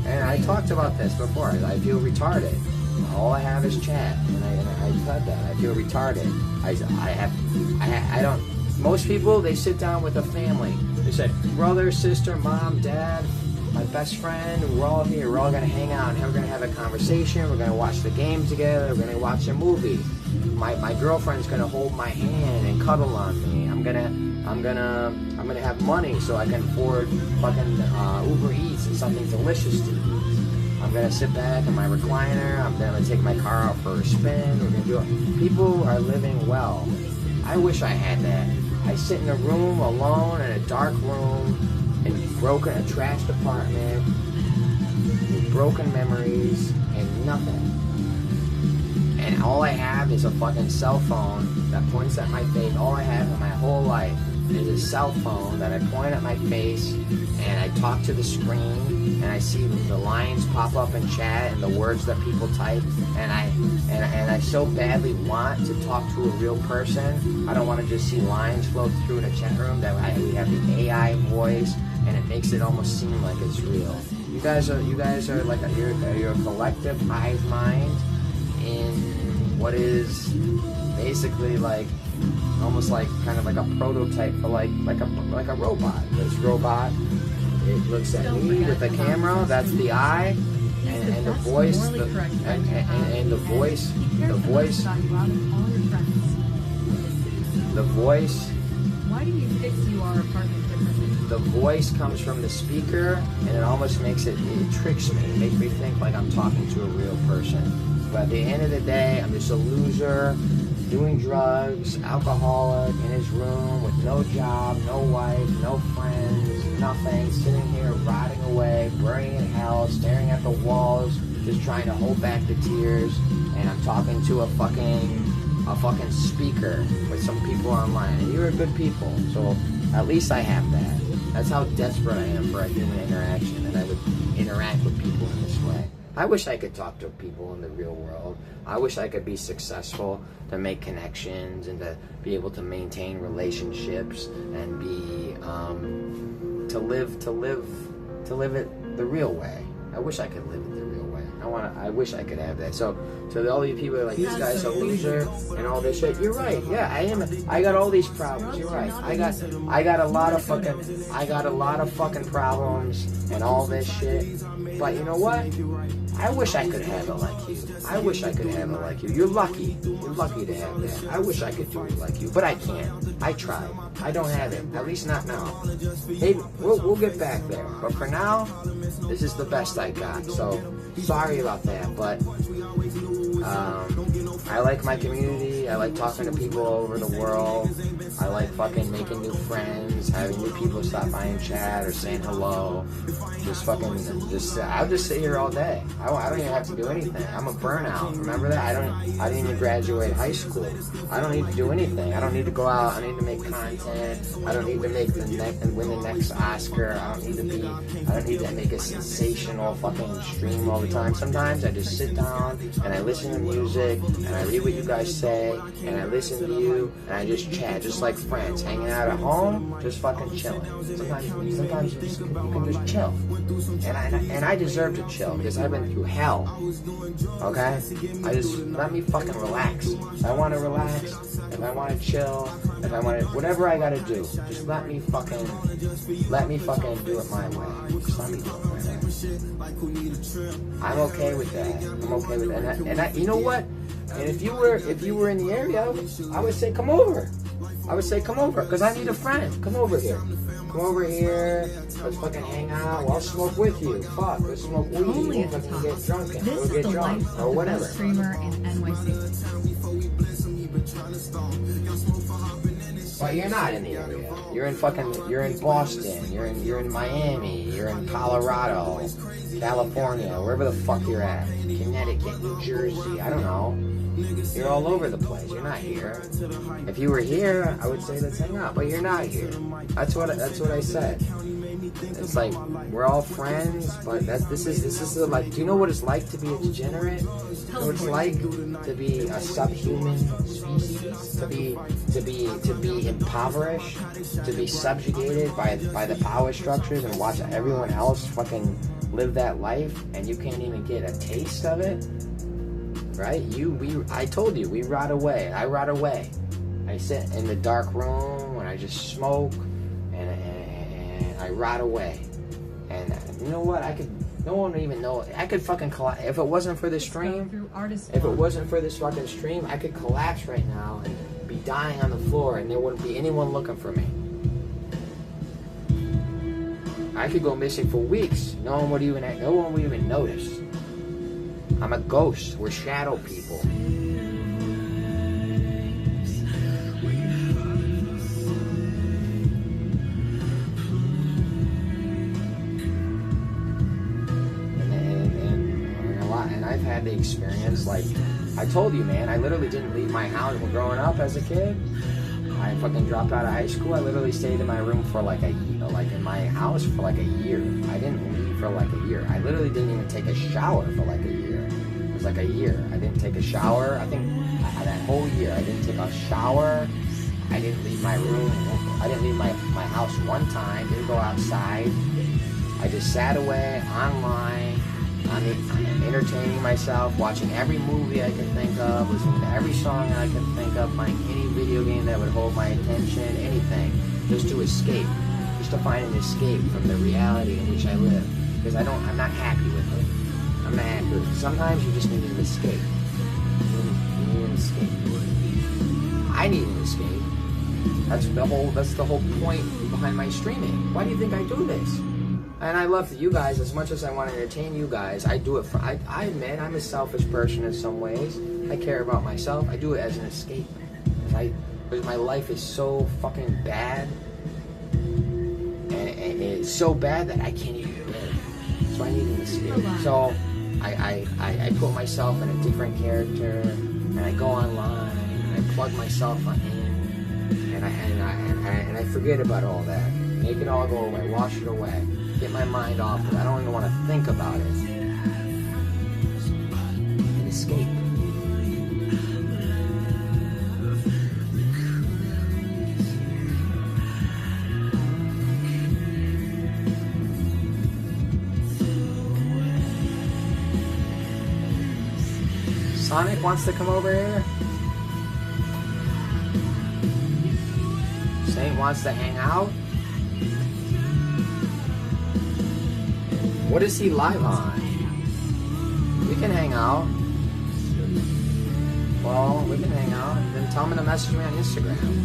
And I talked about this before. I feel retarded. All I have is chat, and I said that I feel retarded. I don't. Most people, they sit down with a family. They say brother, sister, mom, dad, my best friend. We're all here. We're all gonna hang out, and we're gonna have a conversation. We're gonna watch the game together. We're gonna watch a movie. My girlfriend's gonna hold my hand and cuddle on me. I'm gonna have money so I can afford fucking Uber Eats and something delicious to eat. I'm gonna sit back in my recliner. I'm gonna take my car out for a spin. We're gonna do it. People are living well. I wish I had that. I sit in a room alone in a dark room in a trashed apartment with broken memories and nothing. And all I have is a fucking cell phone that points at my face. All I have in my whole life is a cell phone that I point at my face, and I talk to the screen, and I see the lines pop up in chat and the words that people type, and I so badly want to talk to a real person. I don't want to just see lines float through in a chat room. That we have the AI voice, and it makes it almost seem like it's real. You guys are like you're a collective hive mind in what is basically like almost like kind of like a prototype for like a robot. This robot, it looks at me with the camera. That's the eye, and the voice, and the voice. Why do you fix your apartment differently? The voice comes from the speaker, and it almost makes it tricks me. It makes me think like I'm talking to a real person. But at the end of the day, I'm just a loser, doing drugs, alcoholic, in his room with no job, no wife, no friends, nothing, sitting here rotting away, burning in hell, staring at the walls, just trying to hold back the tears, and I'm talking to a fucking speaker with some people online, and you're good people, so at least I have that. That's how desperate I am for a human interaction, and I would interact with people in this way. I wish I could talk to people in the real world. I wish I could be successful, to make connections and to be able to maintain relationships and be to live it the real way. I wish I could live it the real way. I wish I could have that. So to all you people like, this guy's a loser and all this shit, you're right. Yeah, I am. I got all these problems. You're right. I got a lot of fucking problems and all this shit. But you know what? I wish I could have it like you. I wish I could have it like you. You're lucky. You're lucky to have that. I wish I could do it like you, but I can't. I tried. I don't have it. At least not now. Maybe we'll get back there. But for now, this is the best I got. So sorry about that. But I like my community. I like talking to people all over the world. I like fucking making new friends, having new people stop by and chat or saying hello. I'll just sit here all day. I don't even have to do anything. I'm a burnout. Remember that? I didn't even graduate high school. I don't need to do anything. I don't need to go out. I need to make content. I don't need to make win the next Oscar. I don't need to make a sensational fucking stream all the time. Sometimes I just sit down and I listen to music and I read what you guys say and I listen to you and I just chat, just like friends, hanging out at home, just fucking chilling. Sometimes you can just chill. And I deserve to chill because I've been through hell. Okay? I just let me fucking relax. If I want to relax, if I want to chill, if I want to, whatever I gotta do, just let me fucking do it my way. Just let me do it my way. I'm okay with that. I'm okay with that. And I, you know what? And if you were in the area, I would say come over. I would say come over because I need a friend. Come over here. Come over here. Let's fucking hang out. Well, I'll smoke with you. Fuck, let's smoke weed. Only at the top. Get drunk and This we'll is get the drunk life or of the whatever. best streamer in NYC. Well, you're not in the area. You're in Boston. You're in Miami. You're in Colorado, California, wherever the fuck you're at. Connecticut, New Jersey. I don't know. You're all over the place. You're not here. If you were here, I would say let's hang out. But you're not here. That's what I said. It's like we're all friends, but this is the, like. Do you know what it's like to be a degenerate? You know what it's like to be a subhuman species? To be impoverished, to be subjugated by the power structures and watch everyone else fucking live that life, and you can't even get a taste of it. Right? I told you, we rot away. I rot away. I sit in the dark room when I just smoke, and I rot away. And you know what? No one would even know. I could fucking collapse. If it wasn't for this stream, if it wasn't for this fucking stream, I could collapse right now and be dying on the floor, and there wouldn't be anyone looking for me. I could go missing for weeks. No one would even notice. I'm a ghost. We're shadow people. And I've had the experience, like, I told you, man, I literally didn't leave my house when growing up as a kid. I fucking dropped out of high school. I literally stayed in my room for like in my house for like a year. I didn't leave for like a year. I literally didn't even take a shower for like a year. It was like a year. I didn't take a shower. I think that whole year I didn't take a shower. I didn't leave my room. I didn't leave my house one time. Didn't go outside. I just sat away online. I'm entertaining myself, watching every movie I can think of, listening to every song I can think of, playing any video game that would hold my attention, anything, just to escape, just to find an escape from the reality in which I live. Because I'm not happy with it. I'm not happy with it. Sometimes you just need an escape. You need an escape. I need an escape. That's the whole point behind my streaming. Why do you think I do this? And I love you guys as much as I want to entertain you guys. I do it for, I admit I'm a selfish person in some ways. I care about myself. I do it as an escape. Because my life is so fucking bad. And it's so bad that I can't even live. So I need an escape. So I put myself in a different character. And I go online. And I plug myself in. And I forget about all that. Make it all go away. Wash it away. Get my mind off it. I don't even want to think about it. And escape. Sonic wants to come over here. Saint wants to hang out. What is he live on? We can hang out. Well, we can hang out. Then tell him to message me on Instagram.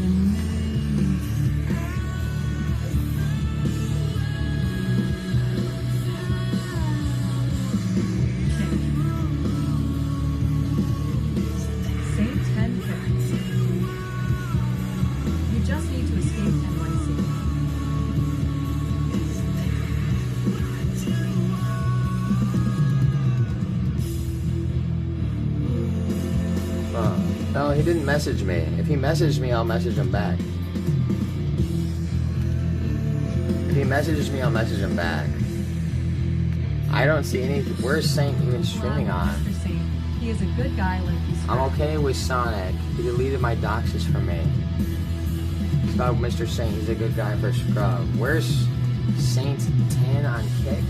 No, he didn't message me. If he messaged me, I'll message him back. If he messages me, I'll message him back. I don't see any. Where's Saint even streaming on? He is a good guy like you. I'm okay with Sonic. He deleted my doxes for me. It's about Mr. Saint. He's a good guy for Scrub. Where's Saint 10 on Kick?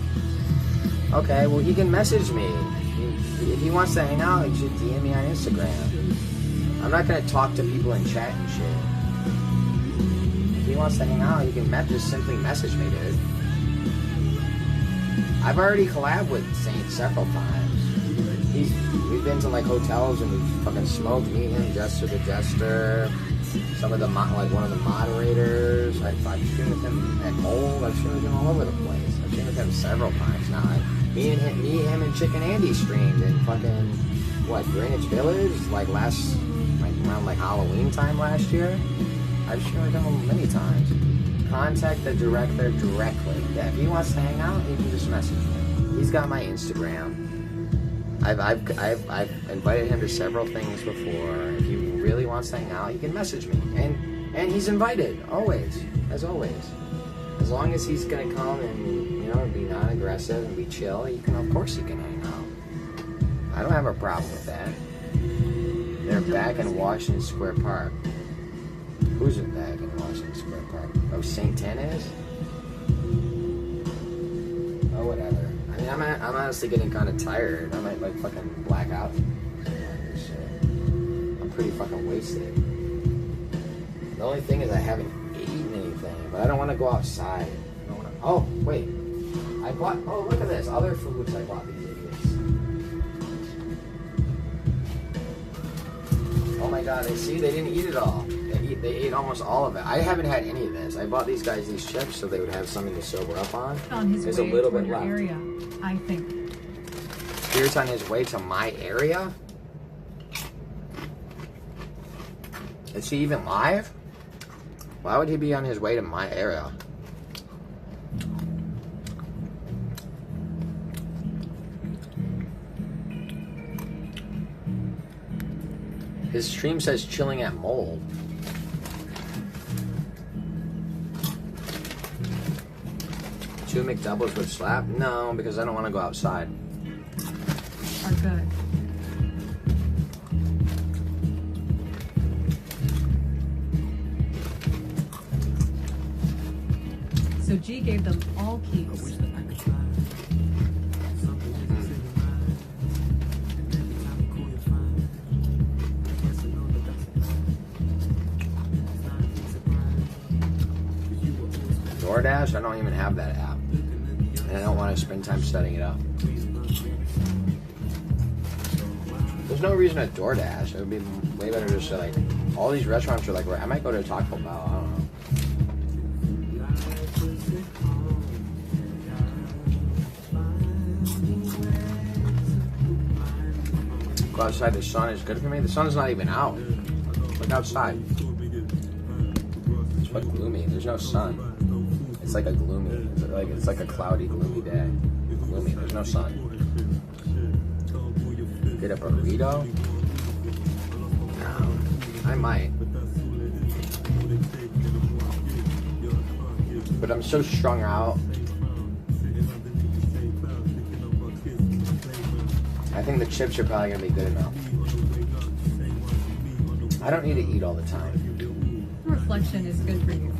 Okay, well, he can message me. If he wants to hang out, he should DM me on Instagram. I'm not going to talk to people in chat and shit. If he wants to hang out, he can just simply message me, dude. I've already collabed with Saint several times. We've been to like hotels and we've fucking smoked, me, him, Jester the Jester, some of the like one of the moderators. I've streamed with him at Mold. I've streamed with him all over the place. I've streamed with him several times now. Me, him, and Chicken Andy streamed in fucking Greenwich Village, like around like Halloween time last year. I've streamed with him many times. Contact the director directly. Yeah, if he wants to hang out, he can just message me. He's got my Instagram. I've invited him to several things before. If he really wants to hang out, he can message me. And he's invited, always, as always. As long as he's gonna come and, be non-aggressive and be chill, of course he can hang out. I don't have a problem with that. They're back in Washington Square Park. Who's it back in Washington Square Park? Oh, St. 10 is? Oh, whatever. I mean, I'm honestly getting kind of tired. I might like fucking black out. I'm pretty fucking wasted. The only thing is I haven't eaten anything, but I don't want to go outside. Oh, wait. Oh, look at this. Other foods I bought these idiots. Oh my god, they didn't eat it all. They ate almost all of it. I haven't had any of this. I bought these guys these chips so they would have something to sober up on. There's a little bit left. Area, I think. Spirit's on his way to my area? Is he even live? Why would he be on his way to my area? His stream says chilling at Mold. Two McDoubles would slap? No, because I don't want to go outside. Are good. So G gave them all keys. DoorDash? I don't even have that app. And I don't want to spend time setting it up. There's no reason to DoorDash. It would be way better just to all these restaurants are like, I might go to Taco Bell. I don't know. Go outside, the sun is good for me. The sun's not even out. Look outside. It's like gloomy. There's no sun. It's like a gloomy, it's like a cloudy, gloomy day. Gloomy, there's no sun. Get a burrito? No, I might. But I'm so strung out. I think the chips are probably gonna be good enough. I don't need to eat all the time. Reflection is good for you.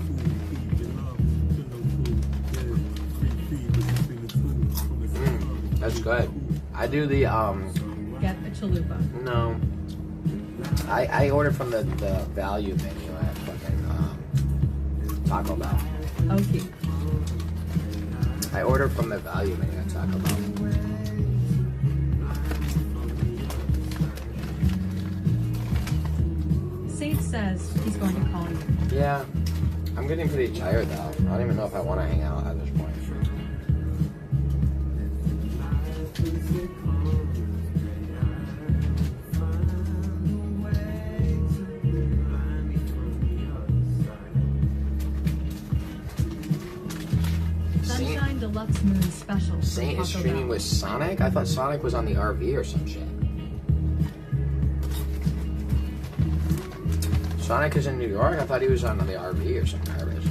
That's good. I do the Get the chalupa. No. I ordered from the value menu at fucking Taco Bell. Okay. I ordered from the value menu at Taco Bell. Saint says he's going to call you. Yeah. I'm getting pretty tired though. I don't even know if I want to hang out at this point. Sunshine Deluxe Moon Special. Saint is streaming with Sonic? I thought Sonic was on the RV or some shit. Sonic is in New York? I thought he was on the RV or some garbage.